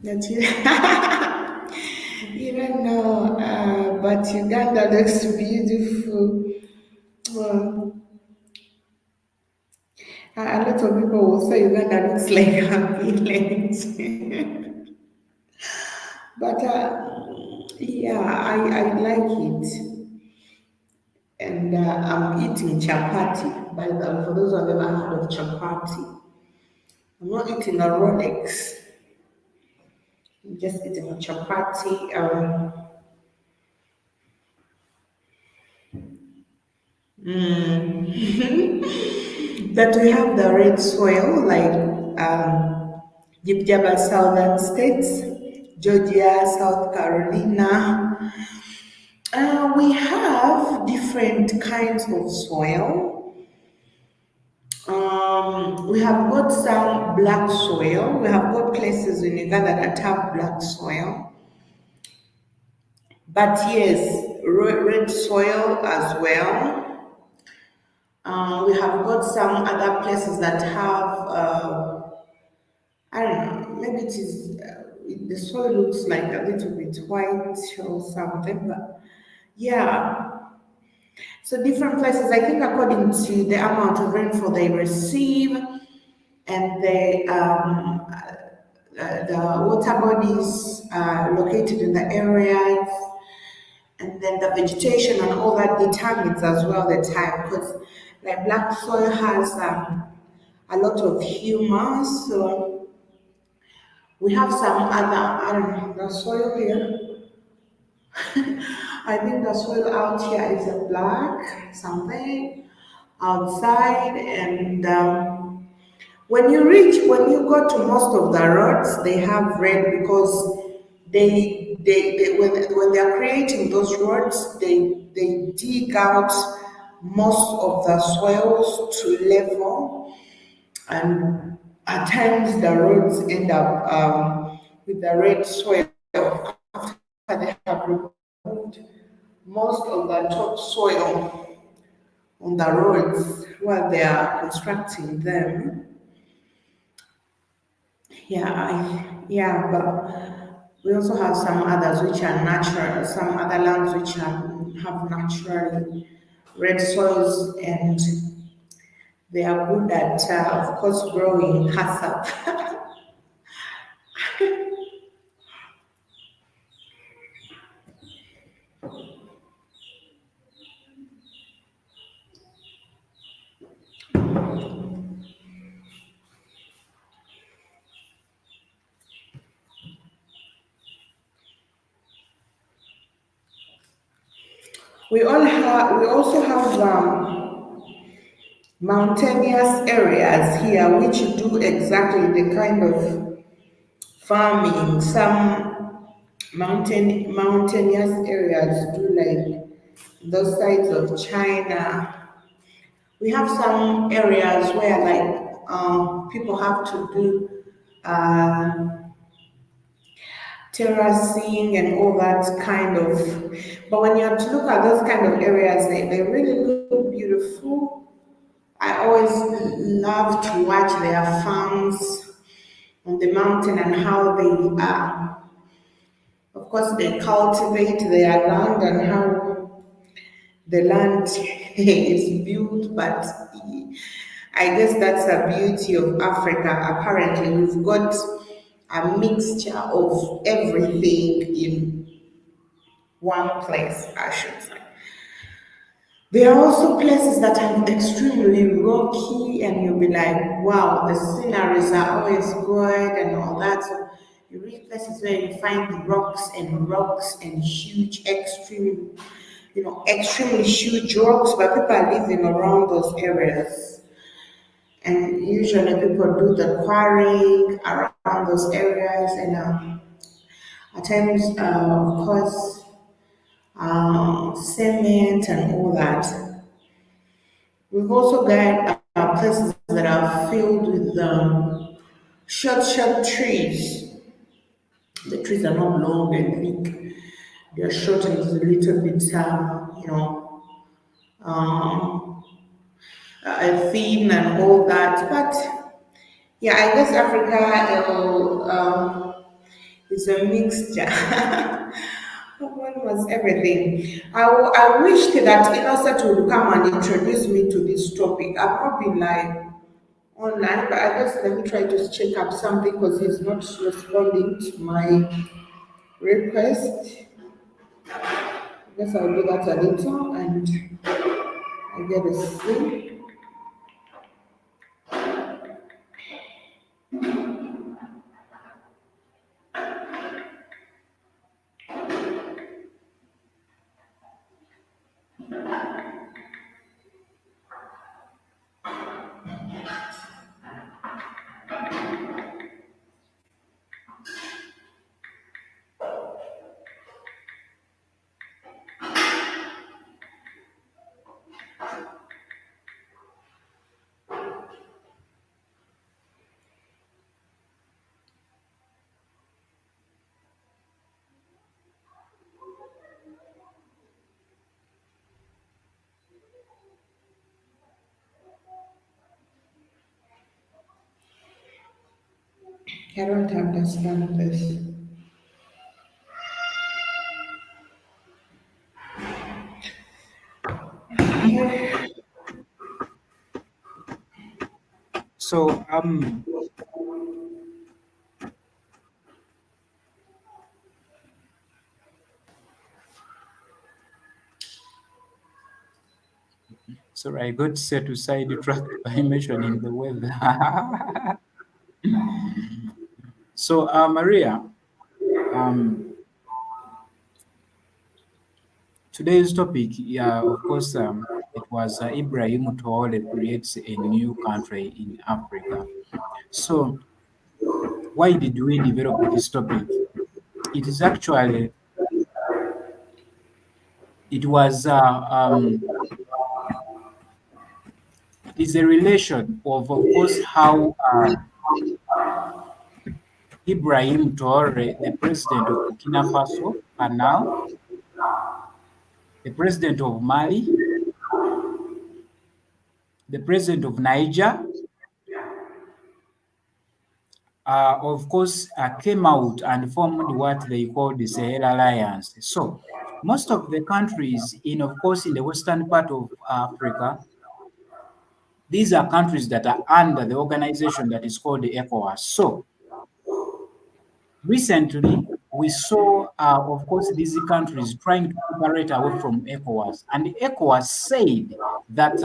That you, you don't know, but Uganda looks beautiful. Well, a lot of people will say Uganda looks like a village. But yeah, I like it. And I'm eating chapati. For those who have ever heard of chapati, I'm not eating a Rolex. I'm just eating a chapati. That we have the red soil, like Jibjaba southern states, Georgia, South Carolina. We have different kinds of soil. We have got some black soil. We have got places in Uganda that have black soil. But yes, red soil as well. We have got some other places that have, I don't know, maybe it is, the soil looks like a little bit white or something, but yeah. So different places, I think according to the amount of rainfall they receive and the water bodies located in the areas, and then the vegetation and all that determines as well the time, because like black soil has a lot of humus, so we have some other, I don't know, the soil here. I think the soil out here is a black something outside, and when you go to most of the roads, they have red because they when they're creating those roads, they dig out most of the soils to level, and at times the roads end up with the red soil after they have removed most of the topsoil on the roads while they are constructing them. Yeah, but we also have some others which are natural, some other lands which have naturally red soils, and they are good at, of course, growing hasap. We also have mountainous areas here which do exactly the kind of farming. Some mountainous areas do, like those sides of China. We have some areas where like people have to do terracing and all that kind of. But when you have to look at those kind of areas, they really look beautiful. I always love to watch their farms on the mountain and how they of course, they cultivate their land and how the land is built. But I guess that's the beauty of Africa. Apparently, we've got a mixture of everything in one place, I should say. There are also places that are extremely rocky, and you'll be like, wow, the sceneries are always good and all that. So you reach places where you find rocks and huge, extremely huge rocks, but people are living around those areas. And usually people do the quarrying around those areas, and at times, of course, cement and all that. We've also got places that are filled with short trees. The trees are not long and thick. They are short and a little bit, um, thin and all that. But yeah, I guess Africa It's a mixture of almost everything. I wished that Innocent would come and introduce me to this topic. I've not been like online, but I guess let me try to check up something because he's not responding to my request. I guess I'll do that a little and I get a see. I don't understand this. Mhm. So sorry, I got set aside tracked by mentioning the weather. So Maria, um, today's topic, yeah, of course, it was Ibrahim Traore creates a new country in Africa. So why did we develop this topic? It is actually it was it is a relation of course how Ibrahim Traore, the president of Burkina Faso, and now the president of Mali, the president of Niger, of course, came out and formed what they call the Sahel Alliance. So, most of the countries in, of course, in the western part of Africa, these are countries that are under the organization that is called the ECOWAS. So, recently, we saw, of course, these countries trying to separate away from ECOWAS, and the ECOWAS said that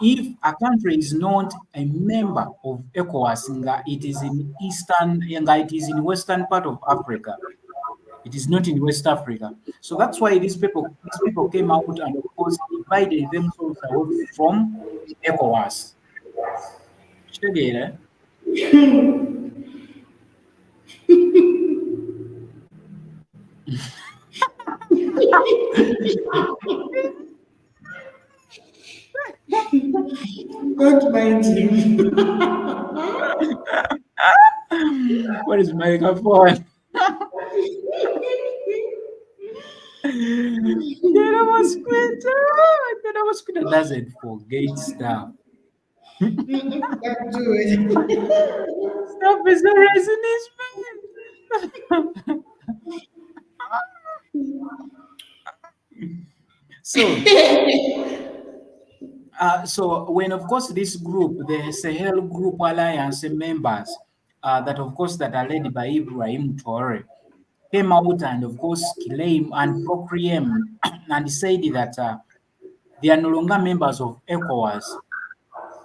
if a country is not a member of ECOWAS, it is in it is in western part of Africa. It is not in West Africa. So that's why these people came out and of course divided themselves away from ECOWAS. Shagere, God mind him. what is microphone? The mosquito doesn't forget stuff. Don't do it. Stuff is always in his mind. So, so when of course this group, the Sahel Group Alliance members, that of course that are led by Ibrahim Traore, came out and of course claim and proclaim and said that they are no longer members of ECOWAS.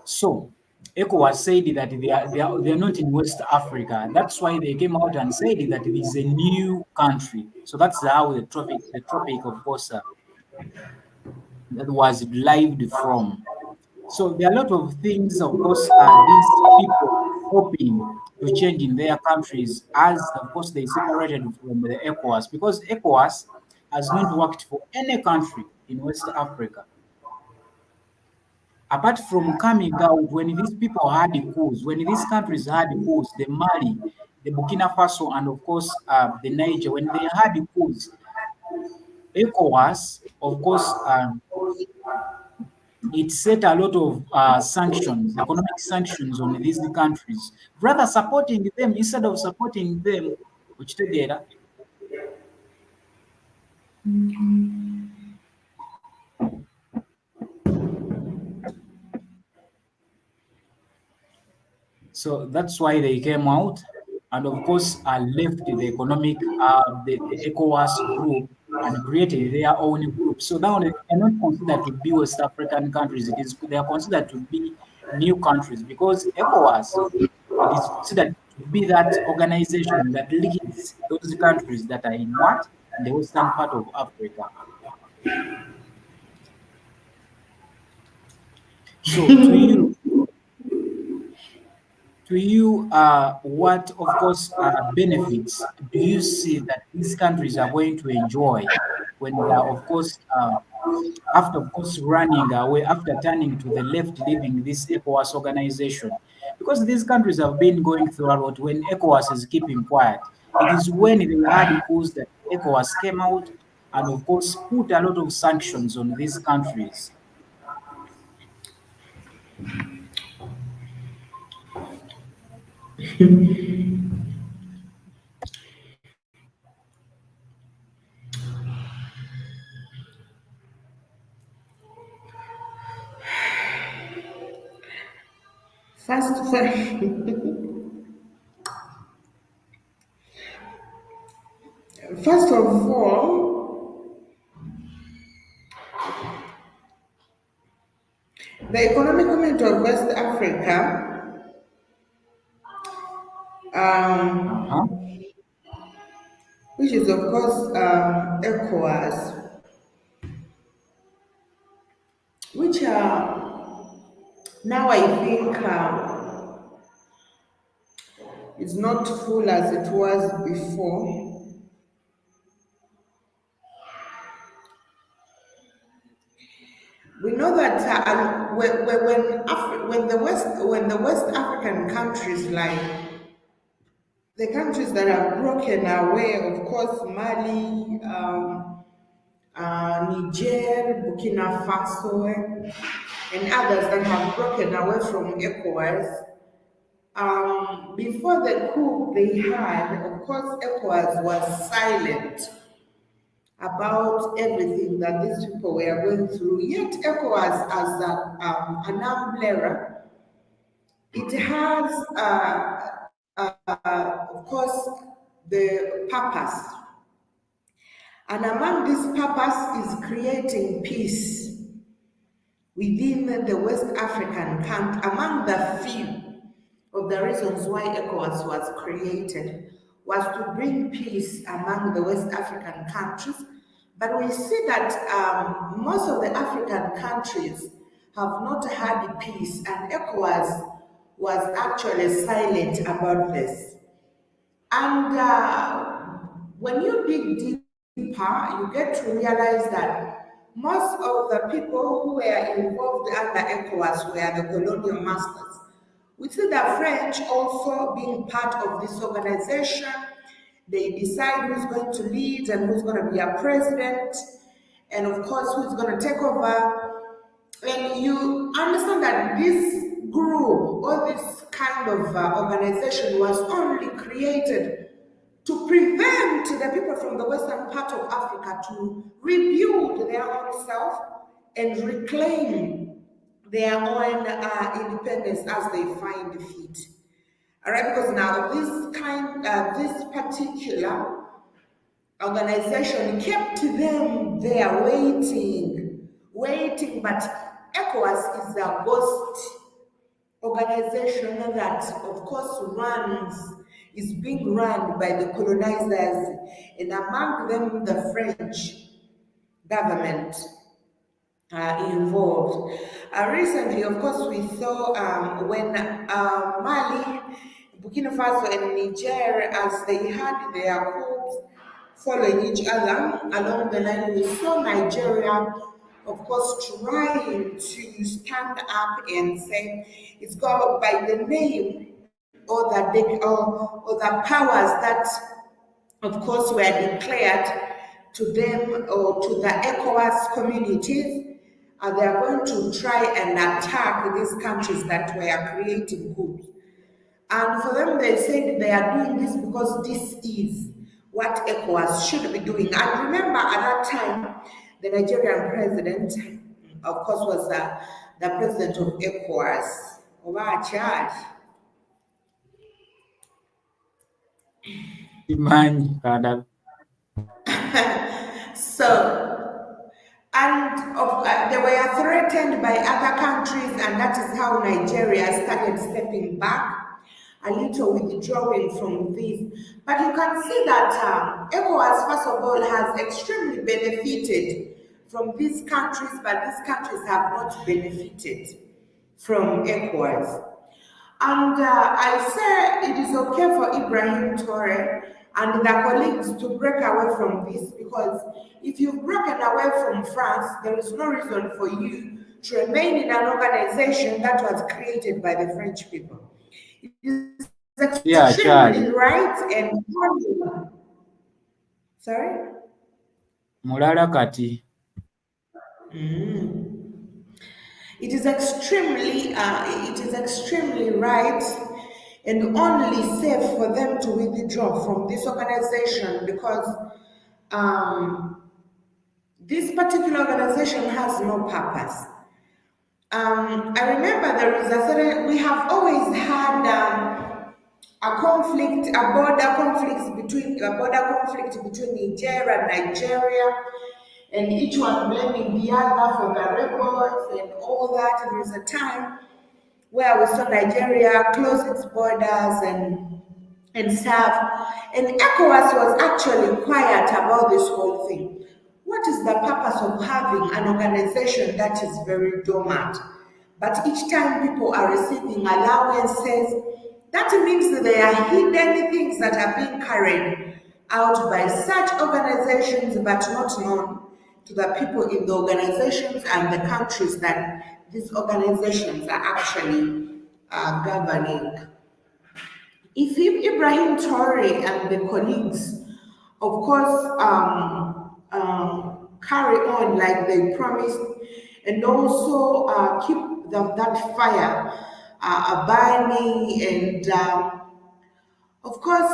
So ECOWAS said that they are not in West Africa. That's why they came out and said that it is a new country. So that's how the topic of course that was derived from. So there are a lot of things, of course, these people hoping to change in their countries as, of course, they separated from the ECOWAS because ECOWAS has not worked for any country in West Africa. Apart from coming out when these people had coups, when these countries had coups, the Mali, the Burkina Faso, and of course the Niger, when they had coups, ECOWAS, of course, it set a lot of sanctions, economic sanctions on these countries, rather supporting them instead of supporting them. Okitegeera? So that's why they came out, and of course, left the economic, the ECOWAS group and created their own group. So now they are not considered to be West African countries. They are considered to be new countries because ECOWAS, it is considered to be that organization that leads those countries that are in what? In the western part of Africa. So to you, what, of course, benefits do you see that these countries are going to enjoy when they are, of course, after, of course, running away, after turning to the left, leaving this ECOWAS organization? Because these countries have been going through a lot when ECOWAS is keeping quiet. It is when they had coups that ECOWAS came out and, of course, put a lot of sanctions on these countries. First, first of all, the Economic Community of West Africa, Uh-huh. which is of course ECOWAS, which now I think is not full as it was before. We know that when the West African countries, like the countries that have broken away, of course, Mali, Niger, Burkina Faso, and others that have broken away from ECOWAS. Before the coup they had, of course, ECOWAS was silent about everything that these people were going through. Yet ECOWAS, as an umbrella, it has, of course, the purpose. And among this purpose is creating peace within the West African country. Among the few of the reasons why ECOWAS was created was to bring peace among the West African countries. But we see that most of the African countries have not had peace, and ECOWAS was actually silent about this. And when you dig deeper, you get to realize that most of the people who were involved under ECOWAS were the colonial masters. We see the French also being part of this organization. They decide who's going to lead and who's going to be a president, and of course, who's going to take over. And you understand that this group or this kind of organization was only created to prevent the people from the western part of Africa to rebuild their own self and reclaim their own independence as they find fit. All right, because now this particular organization kept them there waiting, but ECOWAS is a ghost organization that, of course, is being run by the colonizers, and among them, the French government involved. Recently, of course, we saw when Mali, Burkina Faso, and Niger, as they had their coups following each other along the line, we saw Nigeria, of course, trying to stand up and say it's called by the name or the powers that, of course, were declared to them or to the ECOWAS communities. They are going to try and attack these countries that were creating coups. And for them, they said they are doing this because this is what ECOWAS should be doing. And remember, at that time, the Nigerian president, of course, was the president of ECOWAS. Over charge. Iman, So, and they were threatened by other countries, and that is how Nigeria started stepping back a little, withdrawing from this. But you can see that ECOWAS, first of all, has extremely benefited from these countries, but these countries have not benefited from ECOWAS. And I say it is okay for Ibrahim Traore and the colleagues to break away from this, because if you've broken away from France, there is no reason for you to remain in an organization that was created by the French people. It is extremely right and sorry? Mulala kati. It is extremely right and only safe for them to withdraw from this organization, because this particular organization has no purpose. I remember there is we have always had a border conflict between Niger and Nigeria, and each one blaming the other for the rebels and all that. There was a time where we saw Nigeria close its borders and stuff, and ECOWAS was actually quiet about this whole thing. What is the purpose of having an organization that is very dormant? But each time people are receiving allowances, that means that there are hidden things that are being carried out by such organizations but not known to the people in the organizations and the countries that these organizations are actually governing. If Ibrahim Traore and the colleagues, of course, carry on like they promised, and also keep that fire burning, and of course,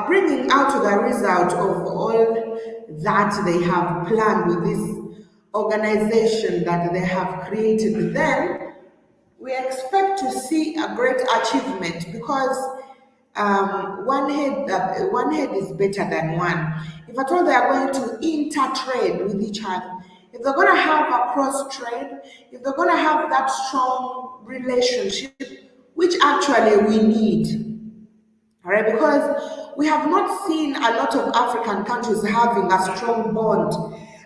bringing out the result of all that they have planned with this organization that they have created, then we expect to see a great achievement, because one head is better than one. If at all they are going to intertrade with each other, if they're going to have a cross trade, if they're going to have that strong relationship, which actually we need, all right, because we have not seen a lot of African countries having a strong bond.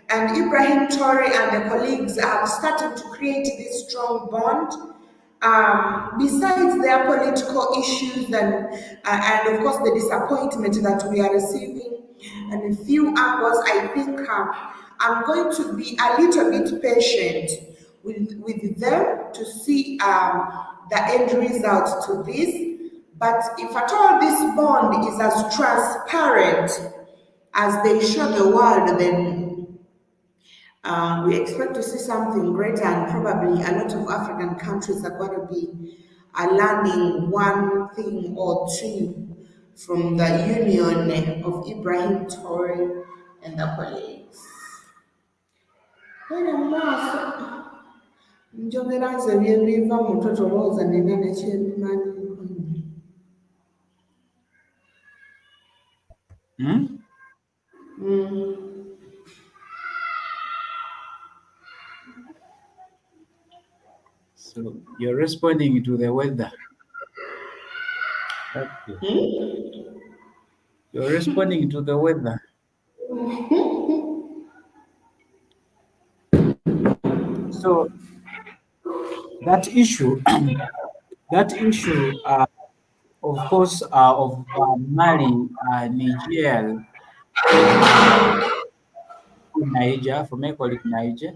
And Ibrahim Traore and the colleagues have started to create this strong bond. Besides their political issues and of course the disappointment that we are receiving, and a few angles, I think I'm going to be a little bit patient with them to see the end result to this. But if at all this bond is as transparent as they show the world, then we expect to see something greater, and probably a lot of African countries are going to be learning one thing or two from the union of Ibrahim Traore and the colleagues. Njogera nze byebiva mu totolooza nina nekyebimanyi. So you're responding to the weather. Okay. You're responding to the weather. So that issue, of course, of Mali, Niger, Niger, from I call it Niger.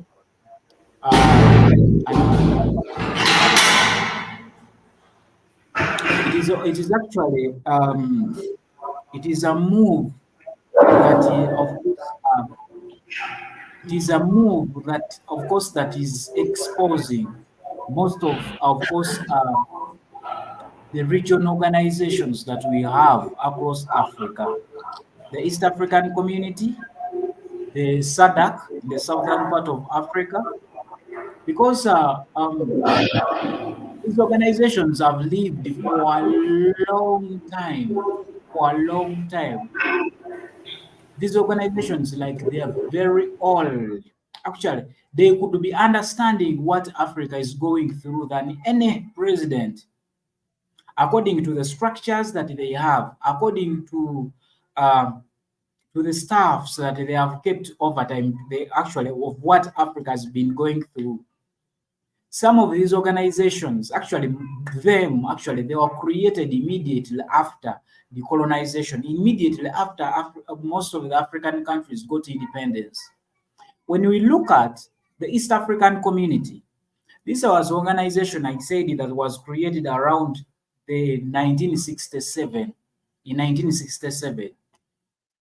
It is actually it is a move that it is a move that of course that is exposing most of course the regional organizations that we have across Africa, the East African Community, the SADC in the southern part of Africa, because these organizations have lived for a long time, for a long time. These organizations, like they are very old. Actually, they could be understanding what Africa is going through than any president, according to the structures that they have, according to the staffs that they have kept over time, they actually of what Africa has been going through. Some of these organizations, actually, they were created immediately after the colonization, immediately after most of the African countries got independence. When we look at the East African Community, this was organization I said that was created around the 1967, in 1967.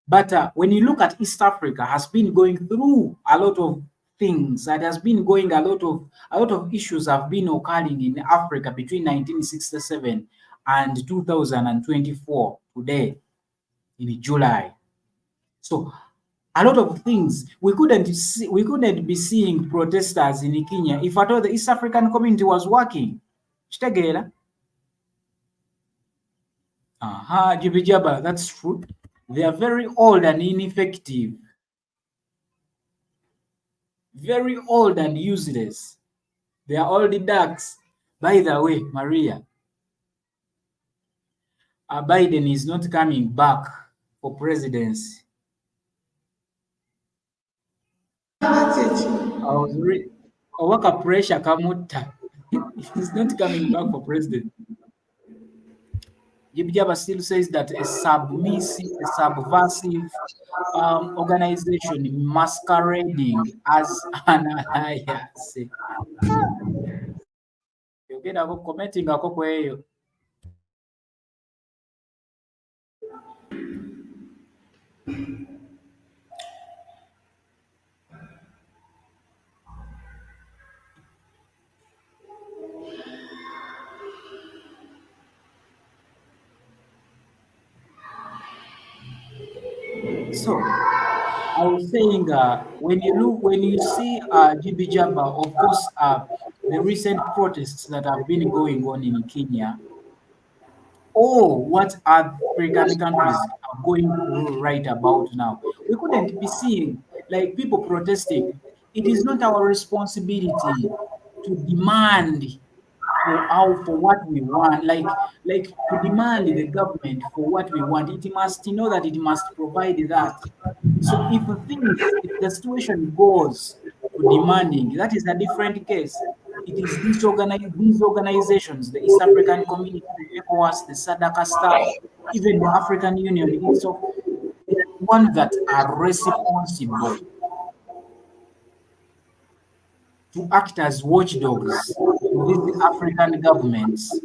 But when you look at East Africa, has been going through a lot of things. That has been going a lot of issues have been occurring in Africa between 1967 and 2024 today in July. So a lot of things we couldn't be seeing protesters in Kenya if at all the East African community was working. Kitegeera? Jibijaba, that's true. They are very old and ineffective, very old and useless. They are all the ducks. By the way, Maria, Biden is not coming back for presidency. That's it. I was Owaka pressure Kamutta. He's not coming back for president. Jibijaba still says that a subversive organization masquerading as an alliance. Yogera ko commenting ako kweyo. So I was saying, when you see GB Jabba, of course, the recent protests that have been going on in Kenya, or what African countries are going through right about now, we couldn't be seeing like people protesting. It is not our responsibility to demand for what we want, like to demand the government for what we want. It must know that it must provide that. So if the situation goes to demanding, that is a different case. It is these organizations, the East African Community, the ECOWAS, the SADC staff, even the African Union itself, they are the ones that are responsible to act as watchdogs to these African governments,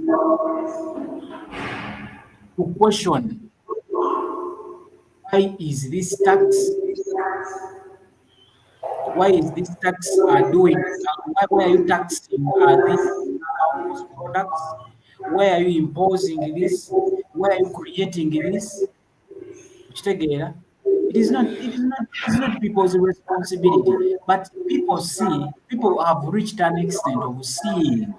to question why is this tax why is this tax doing why are you taxing these those products? Why are you imposing this? Why are you creating this? Kitegeera? It is not people's responsibility, but people have reached an extent of seeing,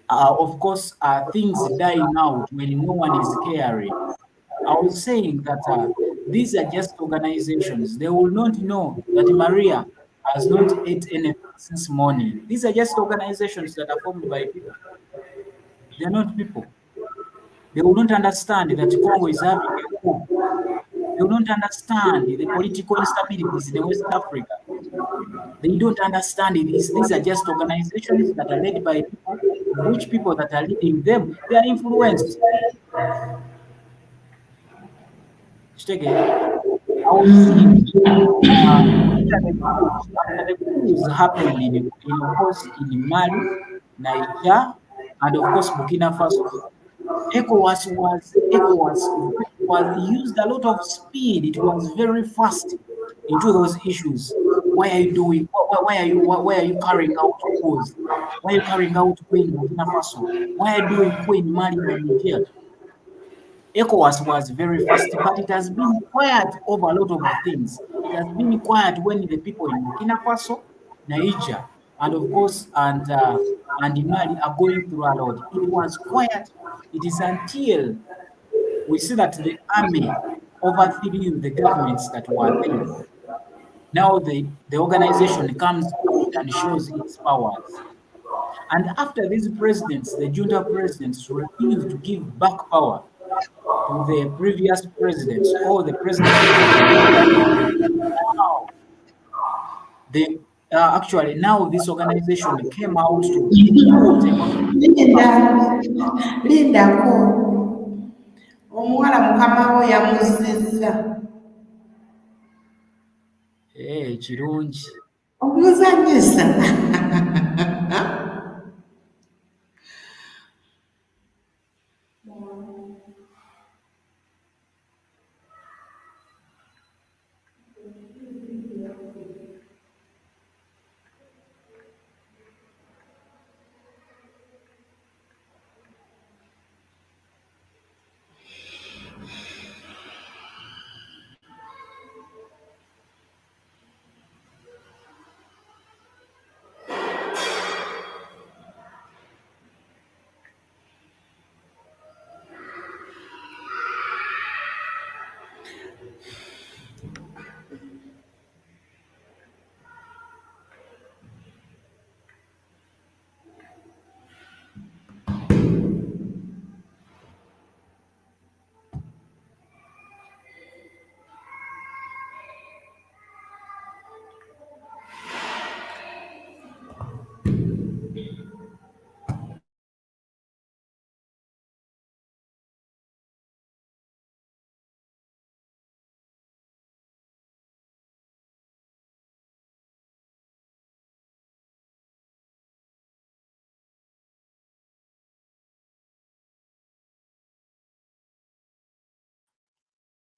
of course, things dying out when no one is caring. I was saying that these are just organizations. They will not know that Maria has not ate anything since morning. These are just organizations that are formed by people. They're not people. They will not understand that Congo is having a coup. They will not understand the political instabilities in West Africa. They don't understand it. These are just organizations that are led by people, of which people that are leading them, they are influenced. Kitegeera? I was seeing after the coups happened of course, in Mali, Niger, and of course, Burkina Faso. ECOWAS was used a lot of speed. It was very fast into those issues. Why are you doing? Why are you carrying out wars? Why are you carrying out coup in Burkina Faso? Why are you doing coup in Mali or Niger? ECOWAS was very fast, but it has been quiet over a lot of things. It has been quiet when the people in Burkina Faso, Niger, and of course, and Mali are going through a lot. It was quiet. It is until we see that the army overthrew the governments that were there. Now the organization comes out and shows its powers. And after these presidents, the junta presidents refused to give back power to the previous presidents or the presidents of the previous government. Now, they actually now this organization came out to put a lot of Linda, emphasis. Linda ko omuwala mukama we yamuzizza Kirungi. omuzanyisa.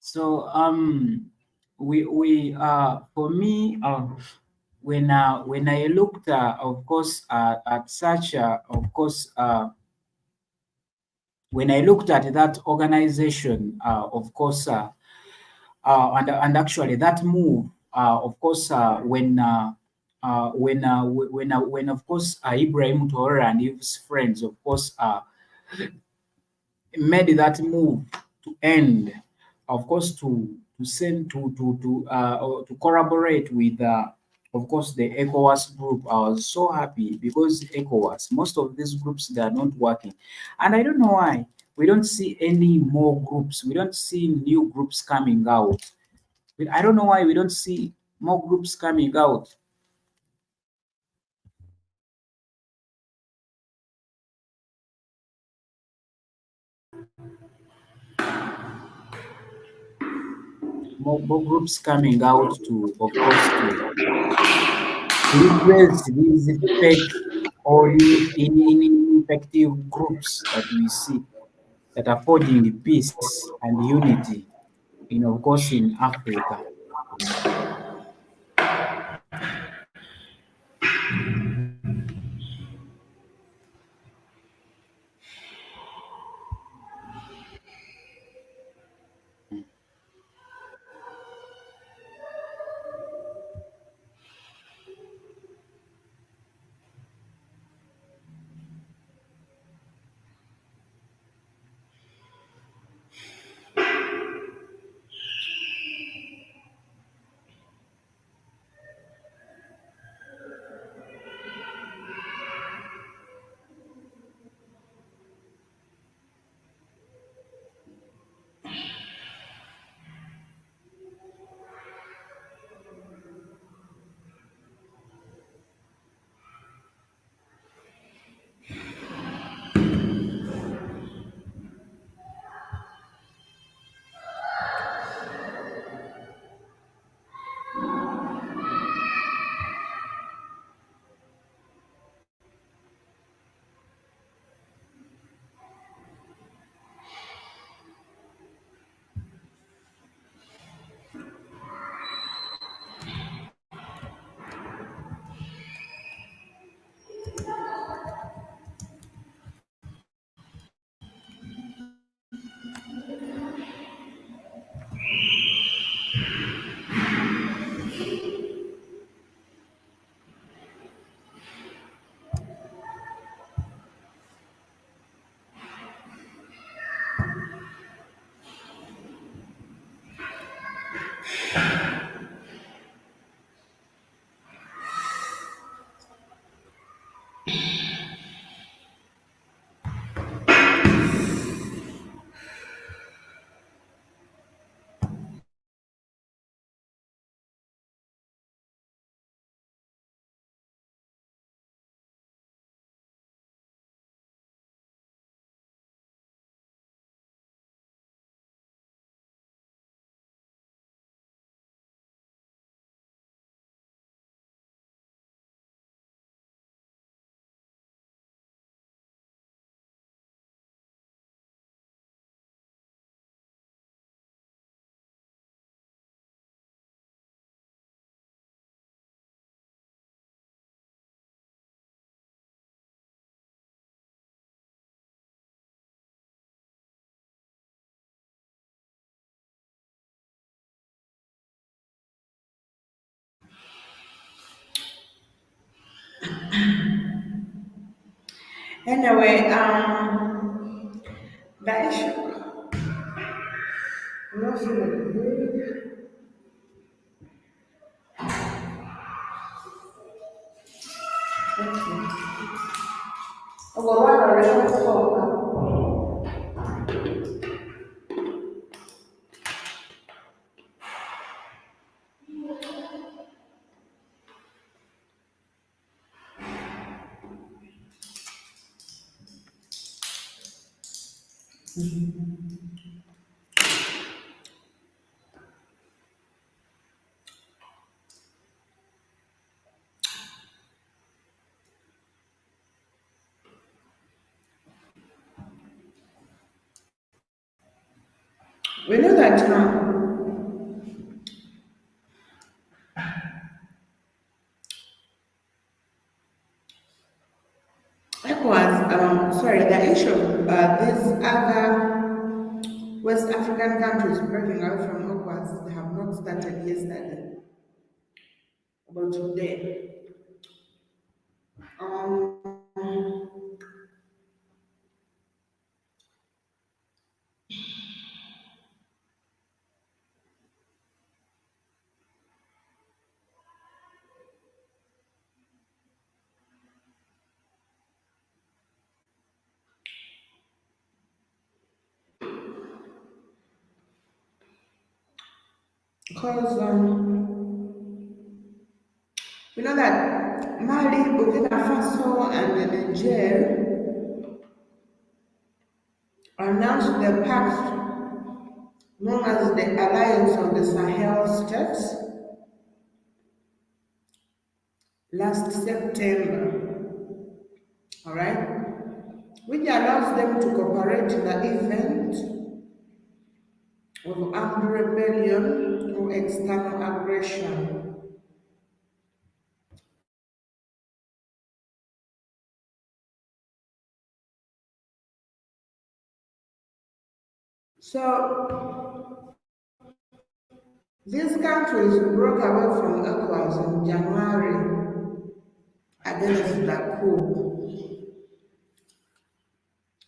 So we for me when I looked of course at such of course when I looked at that organization of course and actually that move of course when of course Ibrahim Traore and his friends of course made that move to end, of course, to send to collaborate with, of course, the ECOWAS group. I was so happy because ECOWAS, most of these groups they are not working, and I don't know why. We don't see any more groups. We don't see new groups coming out. I don't know why we don't see more groups coming out. More groups coming out to, of course, to replace these fake or ineffective groups that we see that are forging peace and unity in, of course, in Africa. Anyway, the issue. I'm not feeling good. Okay. Oh, well, what are we going to talk about? We know that ECOWAS, sorry, the issue of these other West African countries breaking out from ECOWAS, they have not started yesterday, but today. Um, because we know that Mali, Burkina Faso, and Niger announced the pact known as the Alliance of the Sahel States last September, all right, which allows them to cooperate in the event of armed rebellion or external aggression. So these countries broke away from ECOWAS in January against the coup.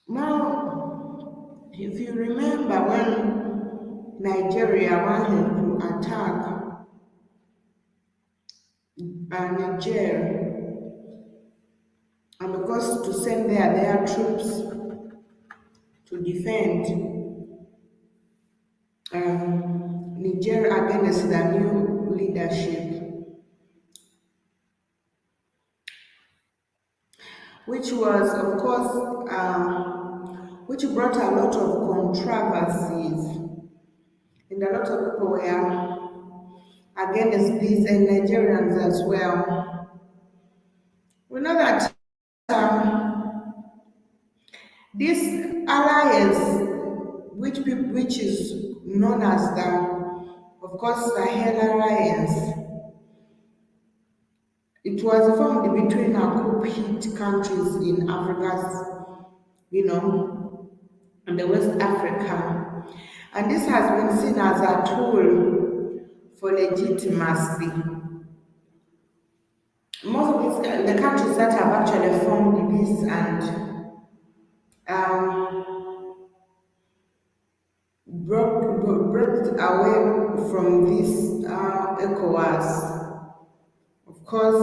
Now, if you remember when Nigeria wanted to attack Niger, and because to send their troops to defend Niger against the new leadership, which was, of course, which brought a lot of controversies, and a lot of people were against this, and Nigerians as well. We know that this alliance, which is known as of course, Sahel Alliance, it was formed between our group hit countries in Africa's, you know, and the West Africa. And this has been seen as a tool for legitimacy. Most of the countries that have actually formed this and um, broke away from this ECOWAS, of course,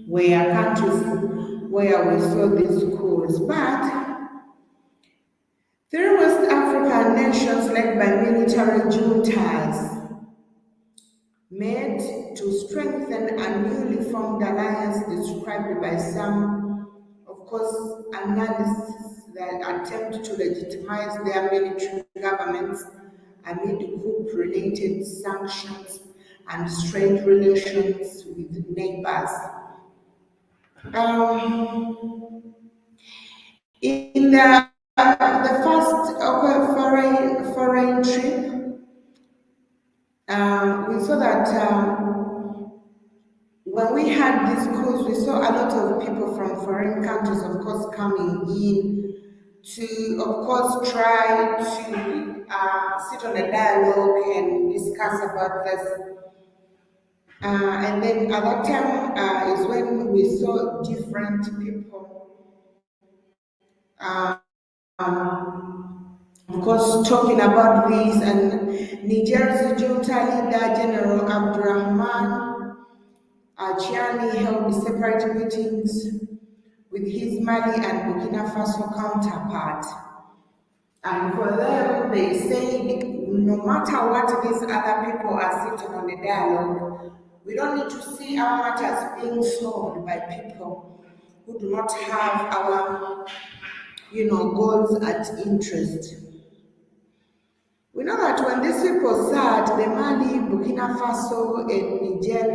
were countries where we saw these coups, but three West African nations led by military juntas made to strengthen a newly formed alliance described by some, of course, analysis that attempt to legitimize their military governments amid coup-related sanctions and strained relations with neighbors. In the first foreign trip, we saw that when we had this cruise, we saw a lot of people from foreign countries, of course, coming in to, of course, try to sit on a dialogue and discuss about this. And then at that time is when we saw different people, of course, talking about this. And Niger's junta leader, General Abdurrahman Chiani, held separate meetings with his Mali and Burkina Faso counterpart. And for them, they say no matter what these other people are sitting on the dialogue, we don't need to see our matters being solved by people who do not have our, goals at interest. We know that when these people sat, the Mali, Burkina Faso, and Niger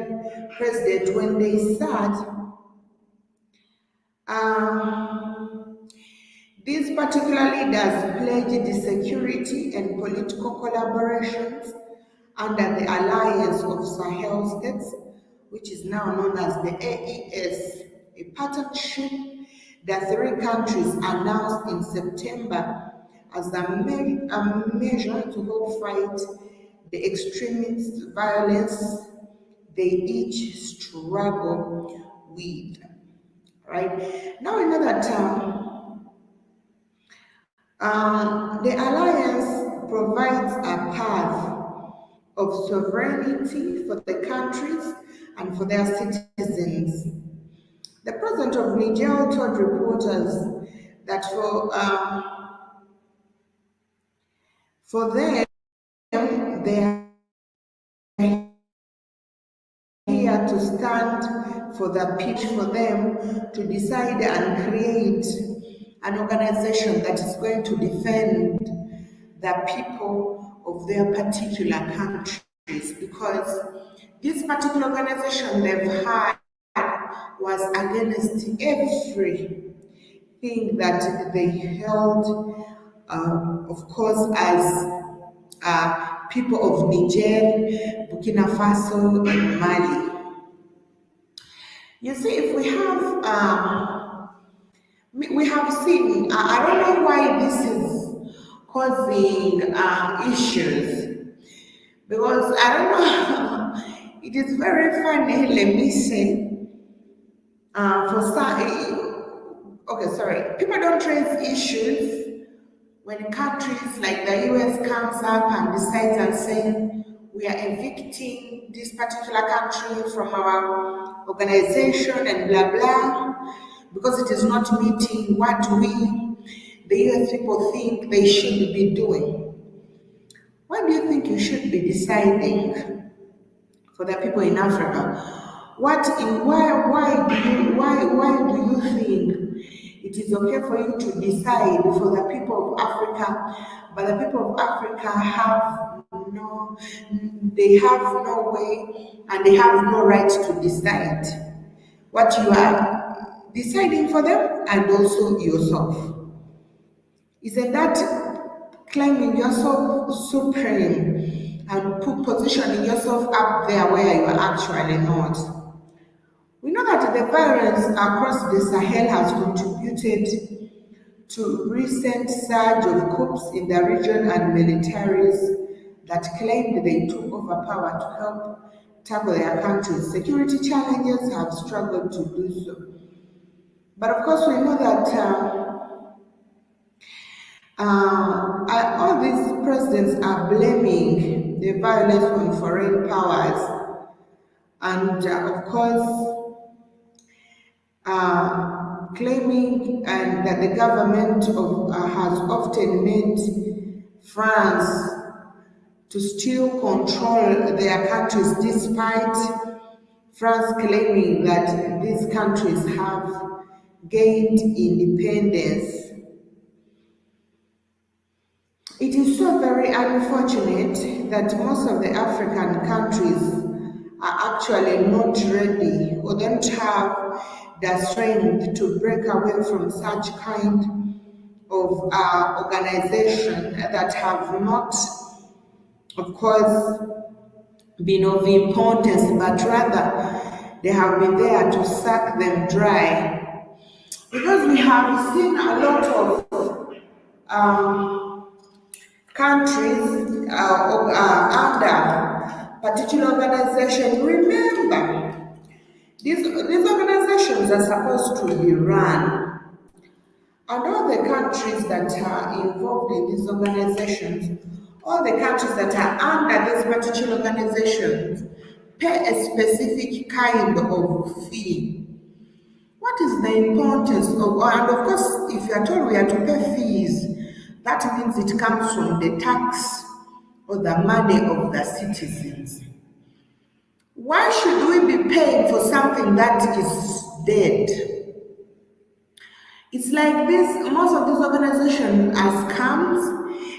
president, when they sat, these particular leaders pledged the security and political collaborations under the Alliance of Sahel States, which is now known as the AES, a partnership that three countries announced in September as a measure to help fight the extremist violence they each struggle with. Right now, we know that the alliance provides a path of sovereignty for the countries and for their citizens. The president of Niger told reporters that for them, they are here to stand for the pitch for them to decide and create an organization that is going to defend the people of their particular countries, because this particular organization they've had was against everything that they held, of course, as people of Niger, Burkina Faso, and Mali. You see, if we have seen, I don't know why this is causing issues, because I don't know, it is very funny, let me say, for some, okay, sorry, people don't raise issues when countries like the US comes up and decides and saying, we are evicting this particular country from our organization and blah blah, because it is not meeting what the US people, think they should be doing. Why do you think you should be deciding for the people in Africa? Why do you think it is okay for you to decide for the people of Africa, but the people of Africa they have no way and they have no right to decide what you are deciding for them and also yourself? Isn't that claiming yourself supreme and positioning yourself up there where you are actually not? We know that the violence across the Sahel has contributed to recent surge of coups in the region and militaries that claimed they took over power to help tackle their country's security challenges have struggled to do so. But of course, we know that all these presidents are blaming the violence on foreign powers, and of course, claiming that the government has often made France to still control their countries, despite France claiming that these countries have gained independence. It is so very unfortunate that most of the African countries are actually not ready or don't have the strength to break away from such kind of organization that have not, of course, been of importance, but rather they have been there to suck them dry. Because we have seen a lot of countries under particular organization. Remember, these organizations are supposed to be run, and all the countries that are involved in these organizations, all the countries that are under these particular organizations, pay a specific kind of fee. What is the importance of, and of course, if you are told we are to pay fees, that means it comes from the tax or the money of the citizens. Why should we be paying for something that is dead? It's like this, most of these organizations are scams,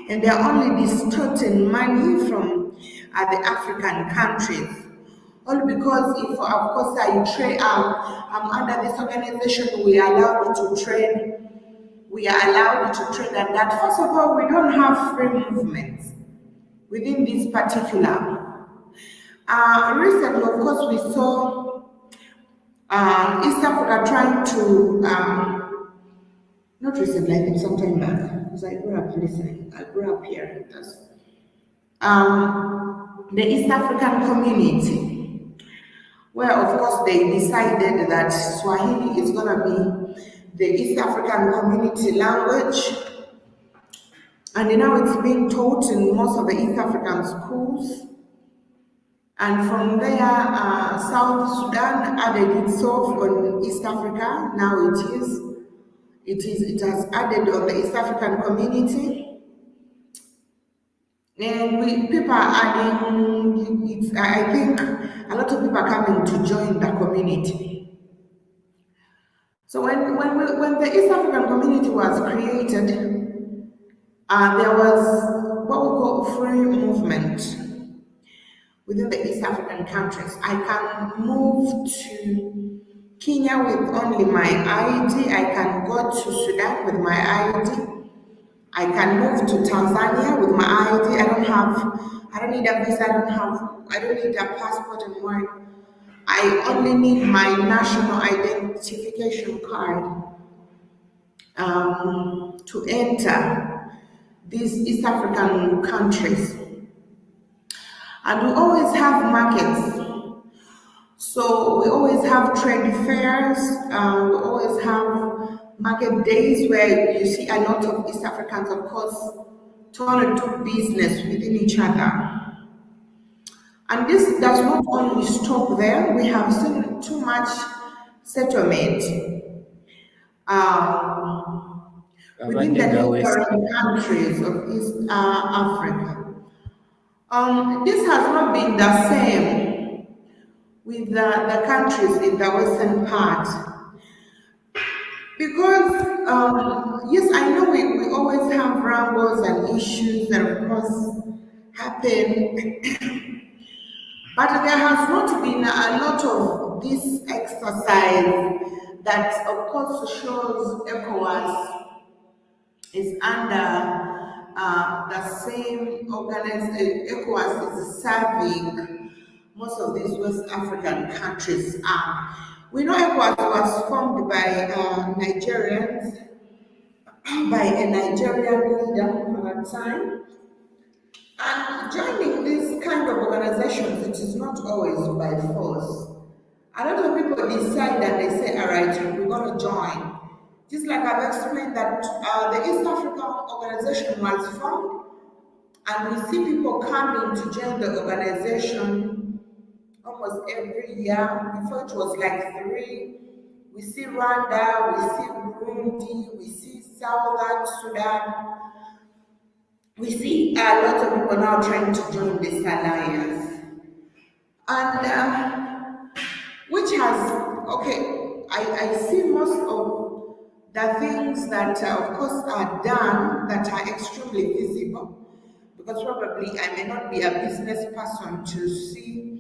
and they're only distorting money from the African countries. All because if, of course, I'm under this organization, we are allowed to trade. We are allowed to trade, and that, first of all, we don't have free movement within this particular. Recently, of course, we saw East Africa trying to, not recently, I think sometime back, because I grew up listening, I grew up hearing this. The East African community, where of course they decided that Swahili is going to be the East African community language, and now it's being taught in most of the East African schools. And from there, South Sudan added itself on East Africa. Now it has added on the East African community. And people are adding, I think a lot of people are coming to join the community. So when the East African community was created, there was what we call free movement within the East African countries. I can move to Kenya with only my ID. I can go to Sudan with my ID. I can move to Tanzania with my ID. I don't need a visa. I don't need a passport anymore. I only need my national identification card to enter these East African countries. And we always have markets. So we always have trade fairs. We always have market days where you see a lot of East Africans, of course, turn to business within each other. And this does not only stop there. We have seen too much settlement within the neighboring countries of East Africa. This has not been the same with the countries in the western part, because yes, I know we always have rumbles and issues that of course happen, but there has not been a lot of this exercise that of course shows ECOWAS is under the same organization. ECOWAS is serving most of these West African countries. We know ECOWAS was formed by Nigerians, by a Nigerian leader at that time. And joining these kind of organizations, it is not always by force. A lot of people decide and they say, all right, we're going to join. Just like I've explained that the East African organization was formed, and we see people coming to join the organization almost every year. Before it was like three. We see Rwanda, we see Burundi, we see Southern Sudan. We see a lot of people now trying to join this alliance. And which has, okay, I see most of the things that, of course, are done that are extremely visible, because probably I may not be a business person to see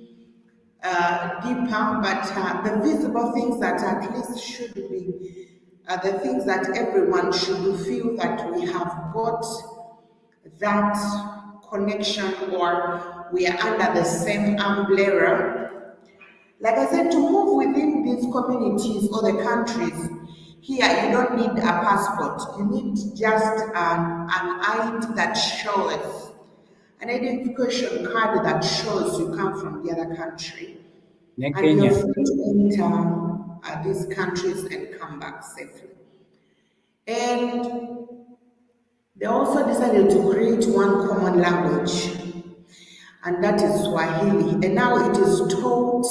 deeper, but the visible things that at least should be the things that everyone should feel that we have got that connection, or we are under the same umbrella. Like I said, to move within these communities or the countries, here you don't need a passport. You need just an ID that shows, an identification card that shows you come from the other country. Ne And you're Kenya. free to enter these countries and come back safely. And they also decided to create one common language, and that is Swahili. And now it is taught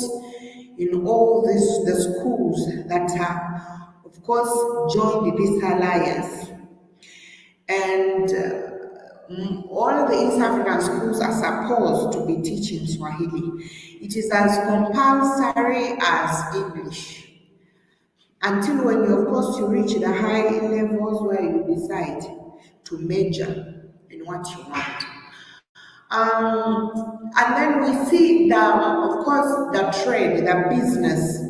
in all the schools that are, of course, joined this alliance. And all the East African schools are supposed to be teaching Swahili. It is as compulsory as English. Until when you, of course, you reach the high levels where you decide to major in what you want. And then we see the, of course, the trade, the business.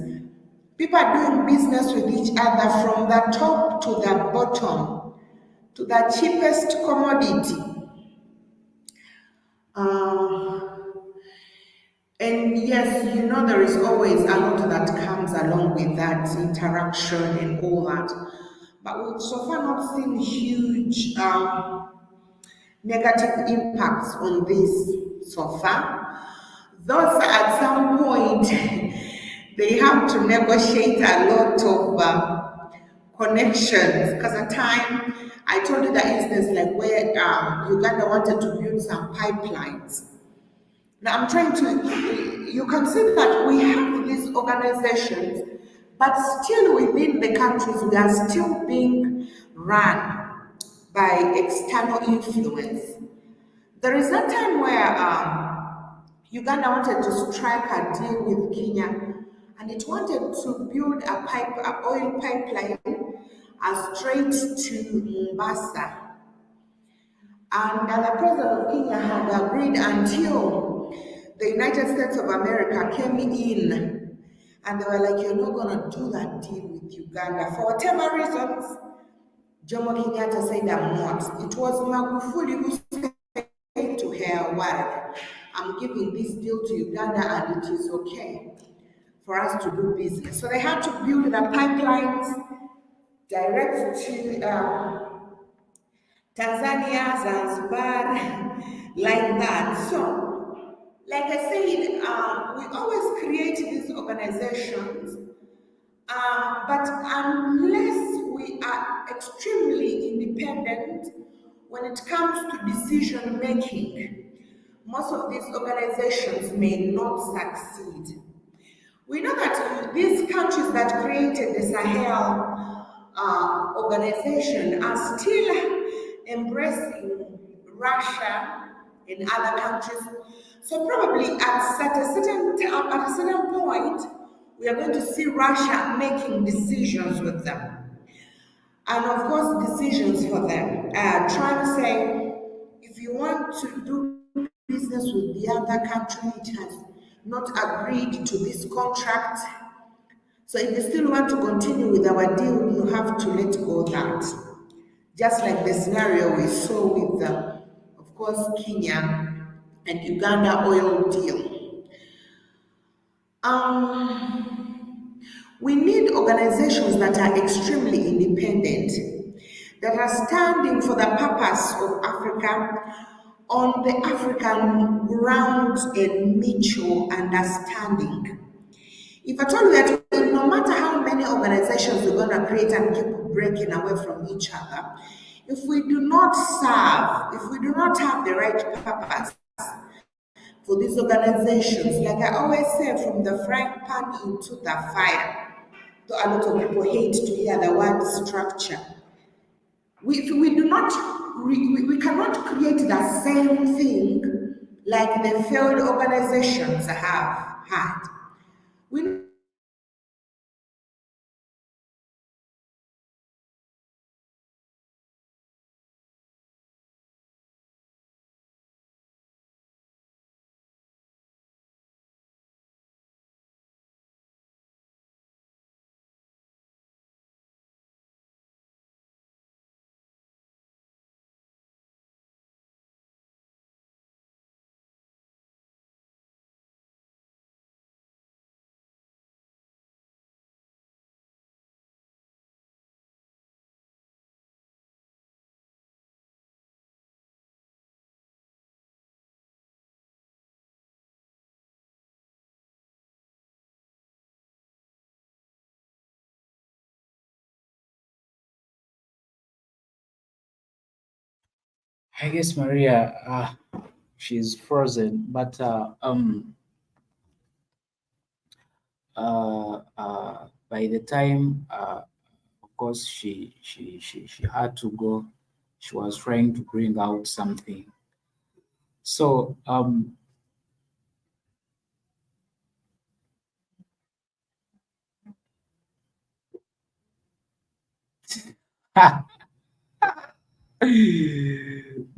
People are doing business with each other from the top to the bottom, to the cheapest commodity. And yes, you know, there is always a lot that comes along with that interaction and all that. But we've so far not seen huge negative impacts on this so far. Those at some point they have to negotiate a lot of connections, because at time I told you the instance like where Uganda wanted to build some pipelines. Now I'm trying to, you can see that we have these organizations, but still within the countries we are still being run by external influence. There is a time where Uganda wanted to strike a deal with Kenya, and it wanted to build a oil pipeline straight to Mombasa. And the president of Kenya had agreed until the United States of America came in, and they were like, "You're not going to do that deal with Uganda for whatever reasons." Jomo Kenyatta said, "I'm not." It was Magufuli who said to her, "Well, I'm giving this deal to Uganda, and it is okay for us to do business." So they had to build the pipelines direct to Tanzania, Zanzibar, like that. So, like I said, we always create these organizations, but unless we are extremely independent when it comes to decision making, most of these organizations may not succeed. We know that these countries that created the Sahel organization are still embracing Russia in other countries. So probably at a certain point, we are going to see Russia making decisions with them, and of course decisions for them. Trying to say, if you want to do business with the other country, it has not agreed to this contract. So if you still want to continue with our deal, you have to let go of that. Just like the scenario we saw with of course, Kenya and Uganda oil deal. We need organizations that are extremely independent, that are standing for the purpose of Africa, on the African ground and mutual understanding. If I told you that no matter how many organizations we're going to create and keep breaking away from each other, if we do not serve, if we do not have the right purpose for these organizations, like I always say, from the frying pan into the fire, though a lot of people hate to hear the word structure. If we do not, we cannot create the same thing like the failed organizations have had. We I guess Maria, she's frozen, but by the time, of course, she had to go. She was trying to bring out something. So,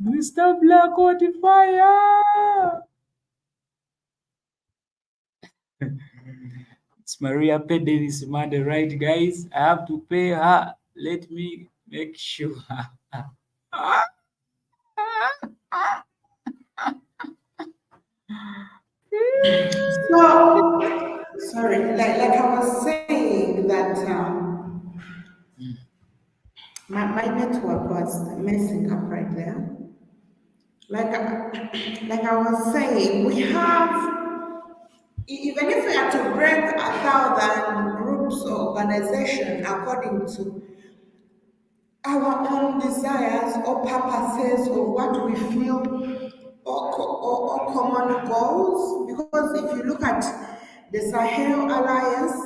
Mr. Black Fire. It's Maria paid this Monday, right, guys? I have to pay her. Let me make sure. so sorry, like I was saying that my network was messing up right there. Like like I was saying, we have even if we are to break 1,000 groups or organizations according to our own desires or purposes or what we feel or common goals, because if you look at the Sahel Alliance,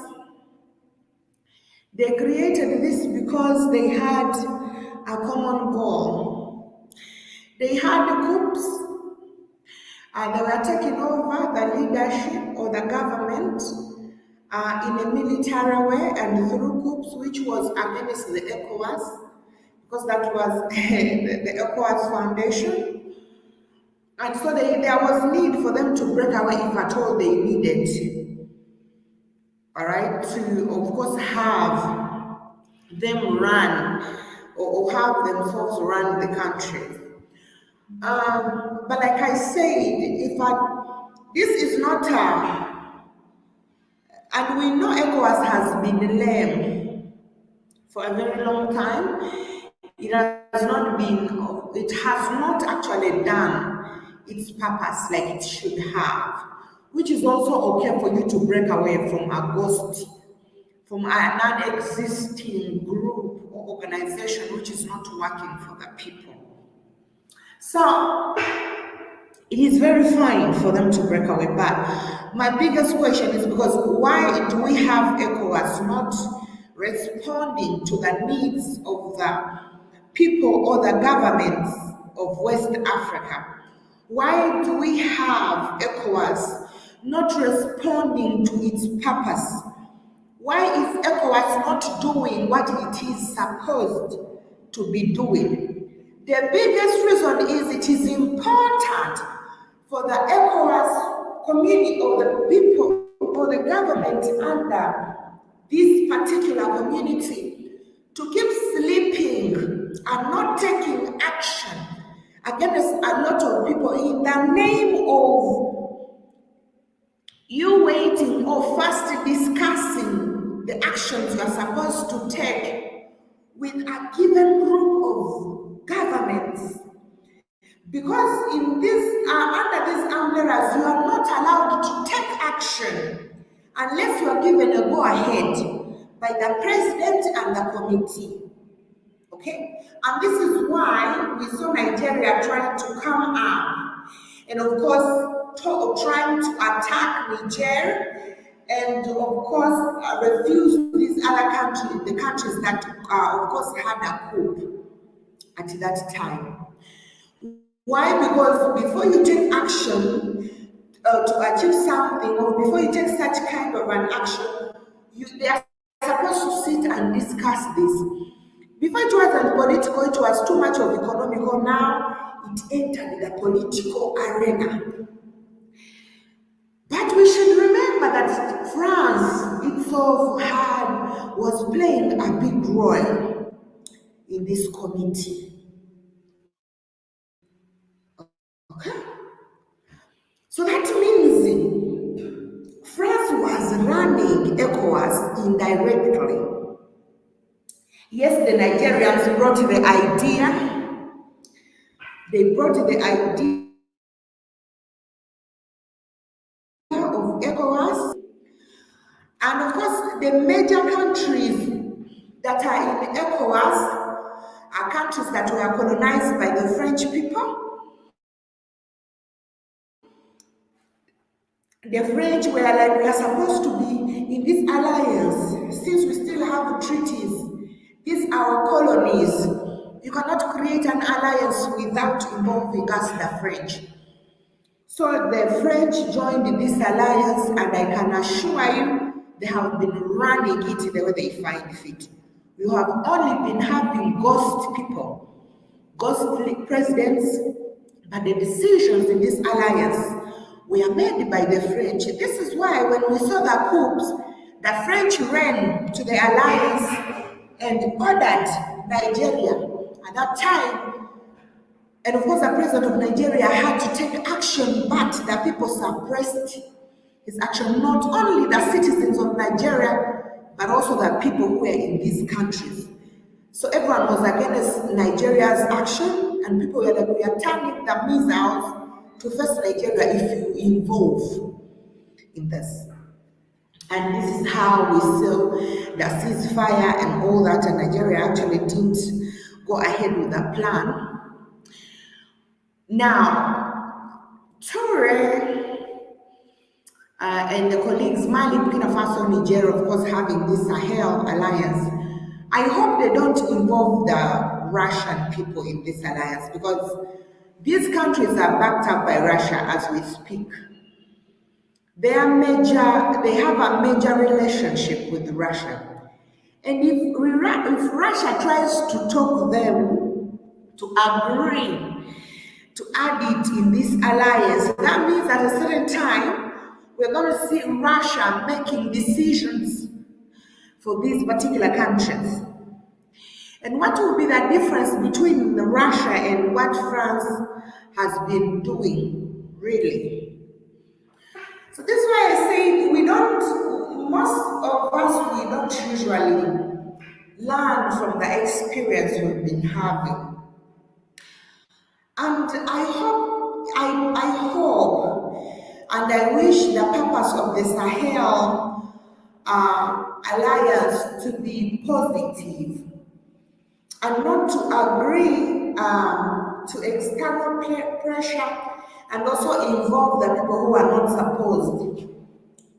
they created this because they had a common goal. They had the coups and they were taking over the leadership or the government in a military way and through coups, which was against the ECOWAS, because that was the ECOWAS foundation. And so there was need for them to break away if at all they needed, all right, to of course have them run or have themselves run the country. But like I said, if I, this is not and we know ECOWAS has been lame for a very long time. It has not actually done its purpose like it should have, which is also okay for you to break away from a ghost, from a non-existing group or organization which is not working for the people. So it is very fine for them to break away. But my biggest question is because why do we have ECOWAS not responding to the needs of the people or the governments of West Africa? Why do we have ECOWAS not responding to its purpose? Why is ECOWAS not doing what it is supposed to be doing? The biggest reason is it is important for the ECOWAS community or the people or the government under this particular community to keep sleeping and not taking action against a lot of people in the name of you waiting or first discussing the actions you are supposed to take with a given group of governments Because in this under these umbrellas, you are not allowed to take action unless you are given a go-ahead by the president and the committee. Okay? And this is why we saw Nigeria trying to come up and, of course, trying to attack Niger and, of course, refuse these other countries, the countries that, of course, had a coup at that time. Why? Because before you take action to achieve something, or before you take such kind of an action, they are supposed to sit and discuss this. Before it wasn't political, it was too much of economical. Now it entered the political arena. But we should remember that France itself was playing a big role in this committee. Okay? So that means France was running ECOWAS indirectly. Yes, the Nigerians brought the idea. They brought the idea of ECOWAS. And of course, the major countries that are in ECOWAS are countries that were colonized by the French people. The French were like, we are supposed to be in this alliance since we still have treaties. These are our colonies. You cannot create an alliance without involving us, the French. So the French joined this alliance, and I can assure you, they have been running it the way they find fit. You have only been having ghost people, ghost presidents, but the decisions in this alliance were made by the French. This is why when we saw the coups, the French ran to the alliance and ordered Nigeria at that time. And of course, the president of Nigeria had to take action, but the people suppressed his action. Not only the citizens of Nigeria, but also the people who were in these countries. So everyone was against Nigeria's action, and people were like, we are turning the missiles to face Nigeria if you involve in this. And this is how we saw the ceasefire and all that, and Nigeria actually didn't go ahead with the plan. Now, Traore and the colleagues, Mali, BURKINAFASO, Niger, of course, having this Sahel alliance, I hope they don't involve the Russian people in this alliance, because these countries are backed up by Russia as we speak. They have a major relationship with Russia. And if Russia tries to talk them to agree to add it in this alliance, that means at a certain time, we're going to see Russia making decisions for these particular countries. And what will be the difference between Russia and what France has been doing, really? So this is why I say most of us, we don't usually learn from the experience we've been having. And I hope, and I wish the purpose of the Sahel alliance to be positive and not to agree to external pressure and also involve the people who are not supposed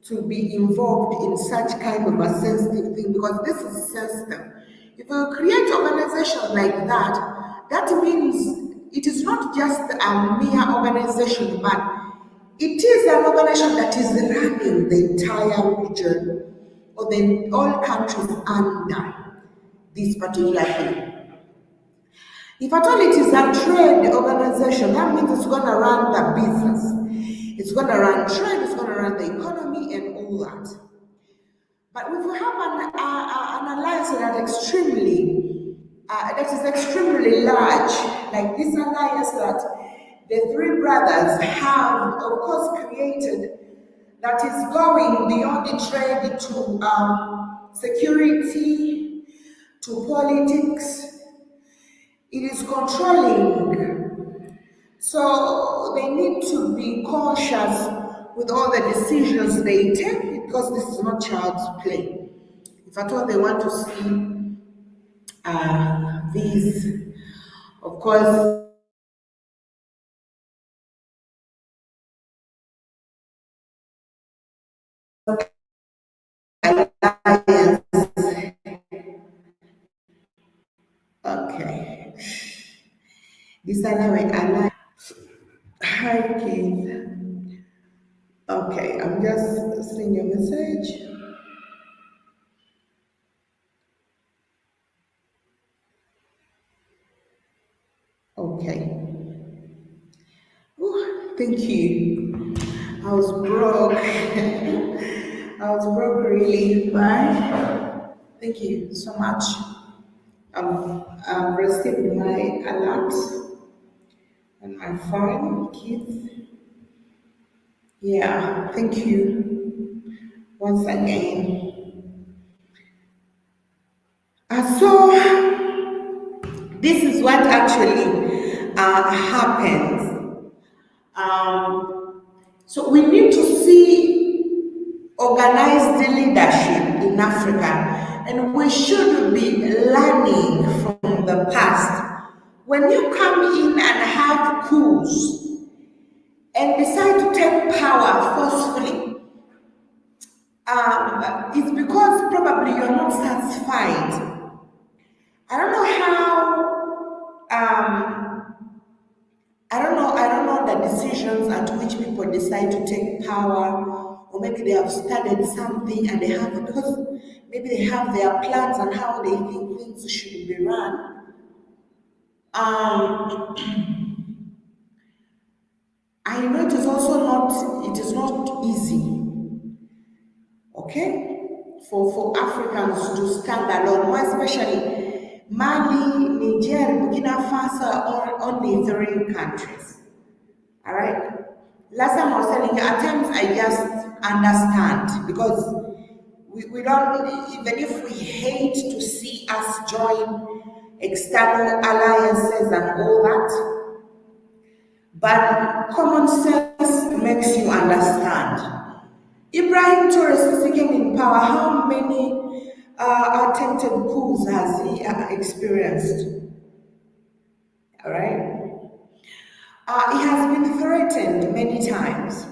to be involved in such kind of a sensitive thing, because this is sensitive. If you create an organization like that, that means it is not just a mere organization, but it is an organization that is running the entire region or all countries under this particular thing. If at all it is a trade organization, that means it's going to run the business. It's going to run trade, it's going to run the economy and all that. But if we have an alliance that is extremely large, like this alliance that the three brothers have, of course, created, that is going beyond the trade to security, to politics. It is controlling So they need to be cautious with all the decisions they take because this is not child's play. If at all they want to see these, of course, okay. This allow. Hi, Keith. Okay, I'm just seeing your message. Okay. Ooh, thank you. I was broke. I was broke really bad. Thank you so much. I've received my alert on my phone, kids. Yeah, thank you once again. So this is what actually happens. So we need to see organized leadership in Africa, and we should be learning from the past. When you come in and have coups and decide to take power forcefully, it's because probably you're not satisfied. I don't know how I don't know the decisions at which people decide to take power, or maybe they have studied something and they have, because maybe they have their plans on how they think things should be run. Um, I know it is not easy, okay, for Africans to stand alone, more especially Mali, Niger, Burkina Faso are only three countries. All right. Last time I was telling you, at times I just understand because we don't, even if we hate to see us join external alliances and all that, but common sense makes you understand. Ibrahim Traore, since he came in power, how many attempted coups has he experienced? All right. He has been threatened many times.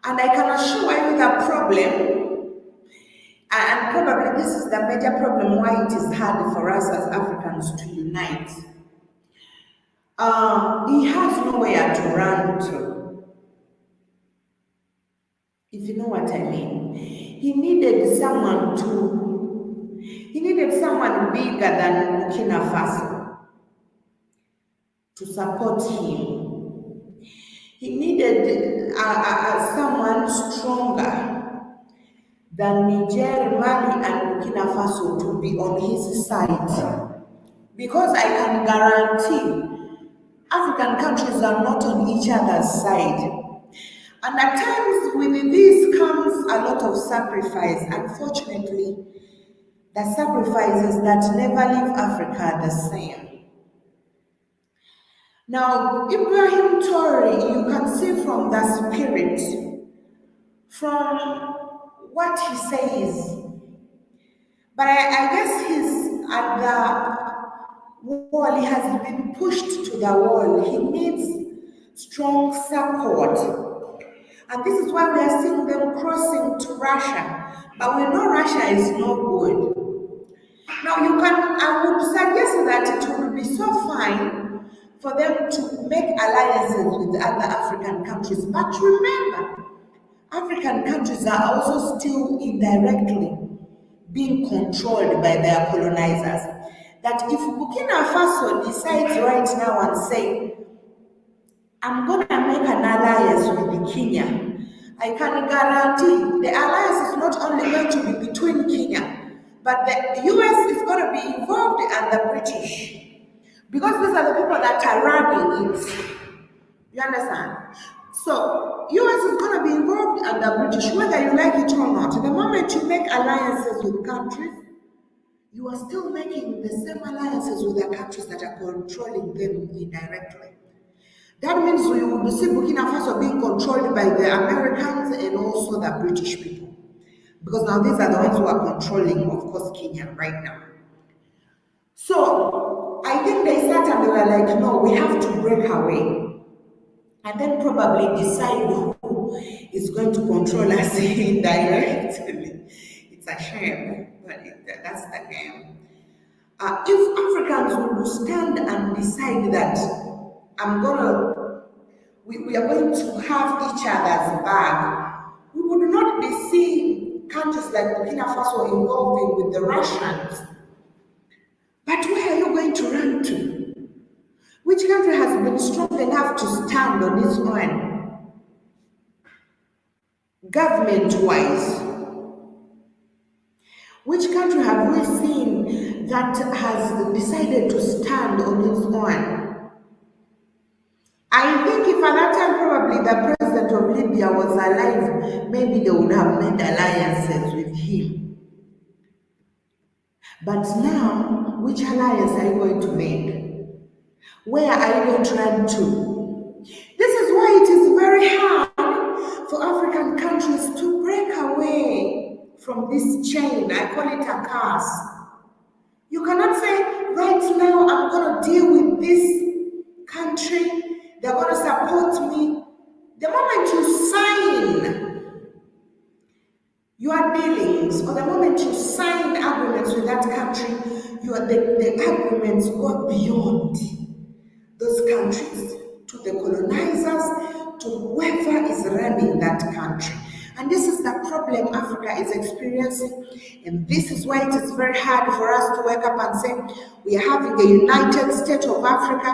And I can assure you the problem, and probably this is the major problem why it is hard for us as Africans to unite. He has nowhere to run to, if you know what I mean. He needed someone bigger than Burkina Faso to support him. He needed someone stronger than Niger, Mali, and Burkina Faso to be on his side. Because I can guarantee African countries are not on each other's side. And at times with this comes a lot of sacrifice. Unfortunately, the sacrifices that never leave Africa the same. Now, Ibrahim Traore, you can see from the spirit, from what he says. But I guess he's at the wall, he has been pushed to the wall. He needs strong support. And this is why we are seeing them crossing to Russia. But we know Russia is no good. Now I would suggest that it would be so fine for them to make alliances with other African countries. But remember, African countries are also still indirectly being controlled by their colonizers. That if Burkina Faso decides right now and say, I'm going to make an alliance with Kenya, I can guarantee the alliance is not only going to be between Kenya, but the US is going to be involved and the British. Because these are the people that are running it. You understand? So, US is going to be involved and the British, whether you like it or not. The moment you make alliances with countries, you are still making the same alliances with the countries that are controlling them indirectly. That means we will see Burkina Faso being controlled by the Americans and also the British people. Because now these are the ones who are controlling, of course, Kenya right now. So I think they sat and they were like, no, we have to break away. And then probably decide who is going to control us indirectly. It's a shame, but that's the game. If Africans would stand and decide that we are going to have each other's back, we would not be seeing countries like Burkina Faso involving with the Russians. But where are you going to run to? Which country has been strong enough to stand on its own, government-wise? Which country have we seen that has decided to stand on its own? I think if at that time probably the president of Libya was alive, maybe they would have made alliances with him. But now, which alliance are you going to make? Where are you going to run to? This is why it is very hard for African countries to break away from this chain. I call it a curse. You cannot say, right now I'm going to deal with this country, they're going to support me. The moment you sign your dealings, or the moment you sign agreements with that country, the agreements go beyond those countries, to the colonizers, to whoever is running that country. And this is the problem Africa is experiencing, and this is why it is very hard for us to wake up and say we are having a united state of Africa,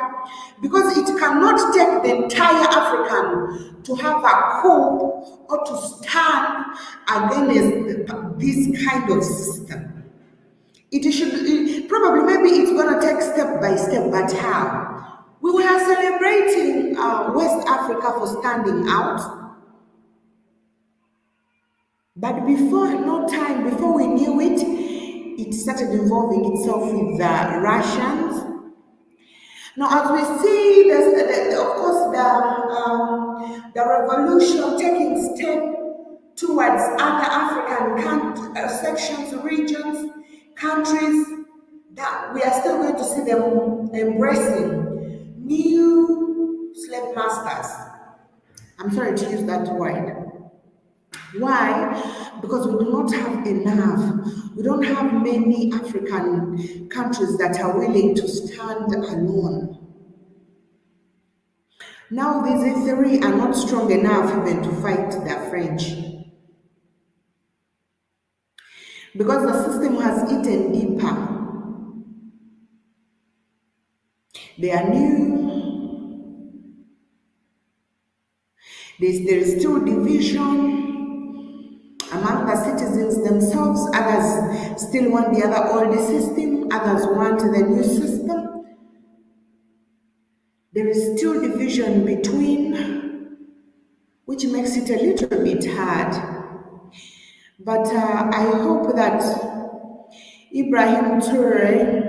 because it cannot take the entire African to have a coup or to stand against this kind of system. Probably maybe it's going to take step by step, but how? We were celebrating West Africa for standing out, but before we knew it, it started involving itself with the Russians. Now, as we see, of course, the revolution taking step towards other African sections, regions, countries, that we are still going to see them embracing new slave masters. I'm sorry to use that word. Why? Because we do not have enough. We don't have many African countries that are willing to stand alone. Now these three are not strong enough even to fight the French, because the system has eaten deeper. They are new. There is still division among the citizens themselves. Others still want the other old system, others want the new system. There is still division between, which makes it a little bit hard. But I hope that Ibrahim Traore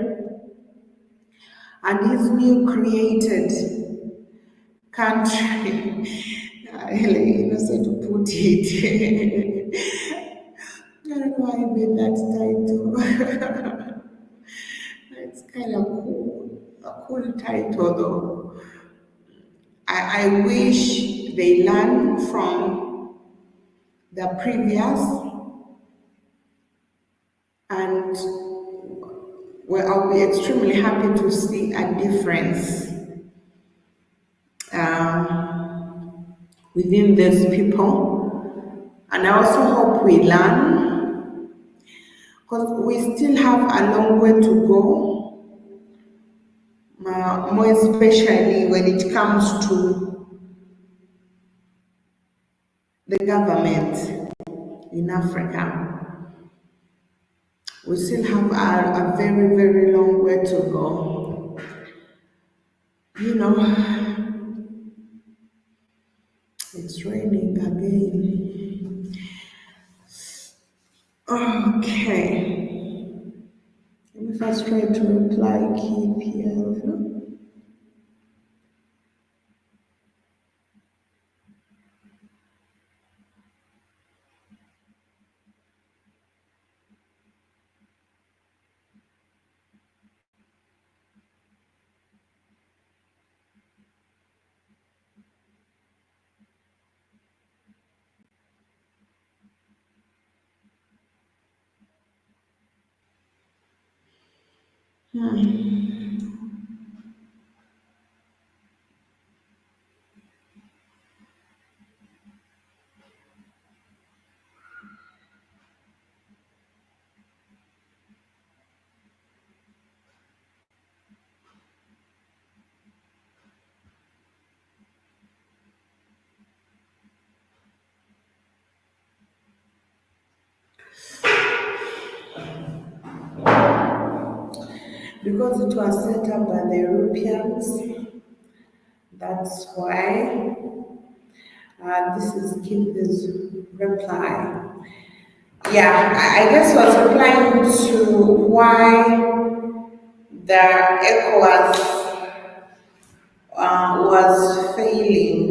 and his new created country, INNOSSETU put it. I don't know why I made that title. It's kind of cool, a cool title though. I wish they learn from the previous, and well, I'll be extremely happy to see a difference within these people. And I also hope we learn, because we still have a long way to go, more especially when it comes to the government in Africa. We still have a very, very long way to go. You know, it's raining again. Okay. Let me first try to reply keep here. Because it was set up by the Europeans, that's why this is Kim's reply. Yeah, I guess was replying to why the ECOWAS was failing.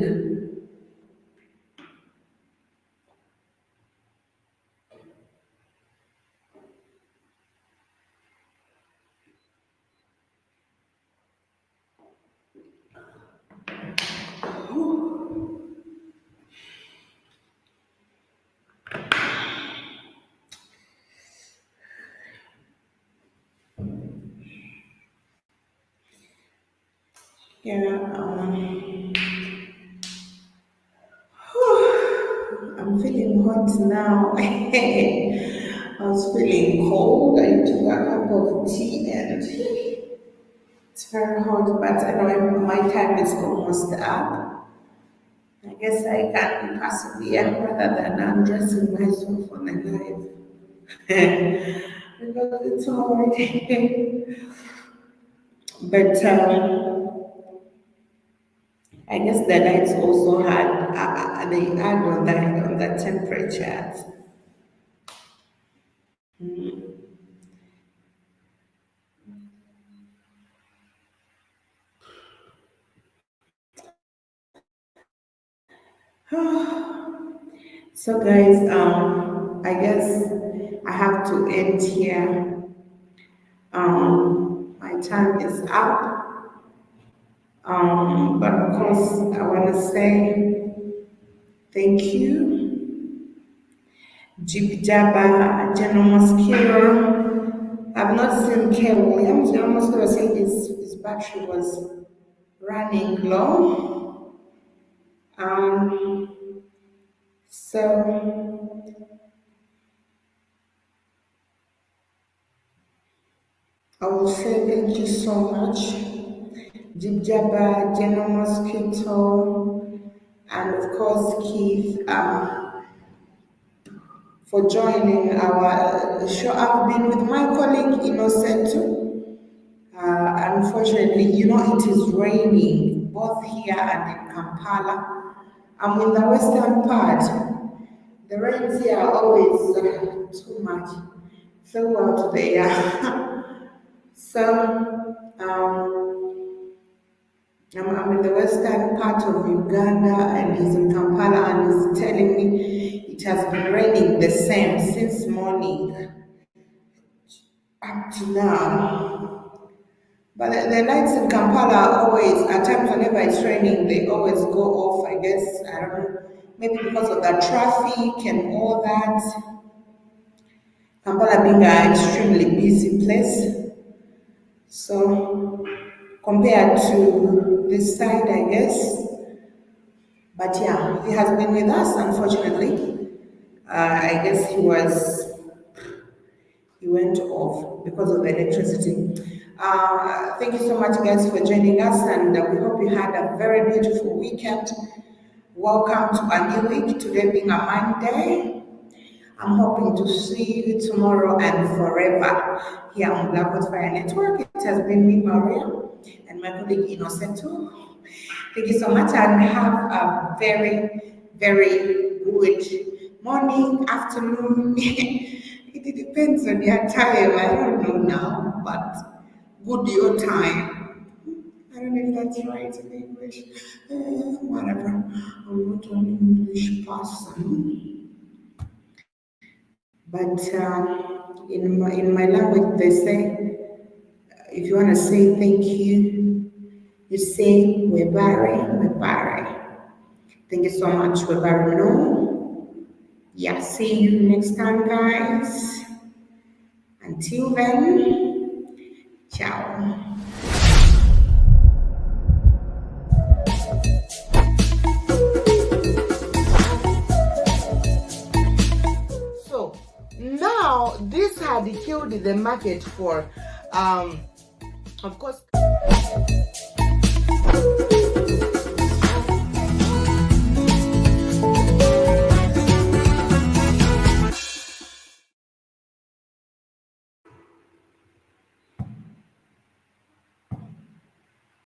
Yeah, I'm feeling hot now. I was feeling cold. I took a cup of tea and it's very hot, but I know my time is almost up. I guess I can persevere rather than undressing myself on a live. Because it's hard. But I guess the lights also had they add on the temperatures. So guys, I guess I have to end here. My time is up. But of course, I want to say thank you, Jeep Jabba, General Mosquito. I've not seen K. Williams. General Mosquito said his battery was running low. Um, so I will say thank you so much, Jeep Jabba, General Mosquito, and of course Keith. For joining our show. I've been with my colleague INNOSSETU. Unfortunately, it is raining both here and in Kampala. I'm in the western part. The rains here are always too much. So well today. So, I'm in the western part of Uganda and he's in Kampala and he's telling me it has been raining the same since morning up to now. But the lights in Kampala are always, at times whenever it's raining, they always go off, I guess, I don't know, maybe because of the traffic and all that. Kampala being an extremely busy place. So, compared to this side, I guess. But yeah, he has been with us, unfortunately. I guess he went off because of the electricity. Thank you so much, guys, for joining us, and we hope you had a very beautiful weekend. Welcome to a new week, today being a Monday. I'm hoping to see you tomorrow and forever here on Black Hot Fire Network. It has been me, Maria, and my colleague INNOSSETU. Thank you so much and have a very, very good morning, afternoon. It depends on your time. I don't know now, but good your time. I don't know if that's right in English. Whatever. I'm not an English person. But in my language, they say, if you want to say thank you, you say webare, webare. Thank you so much, webare. No. Yeah, see you next time, guys. Until then, Ciao. So now this had killed the market for of course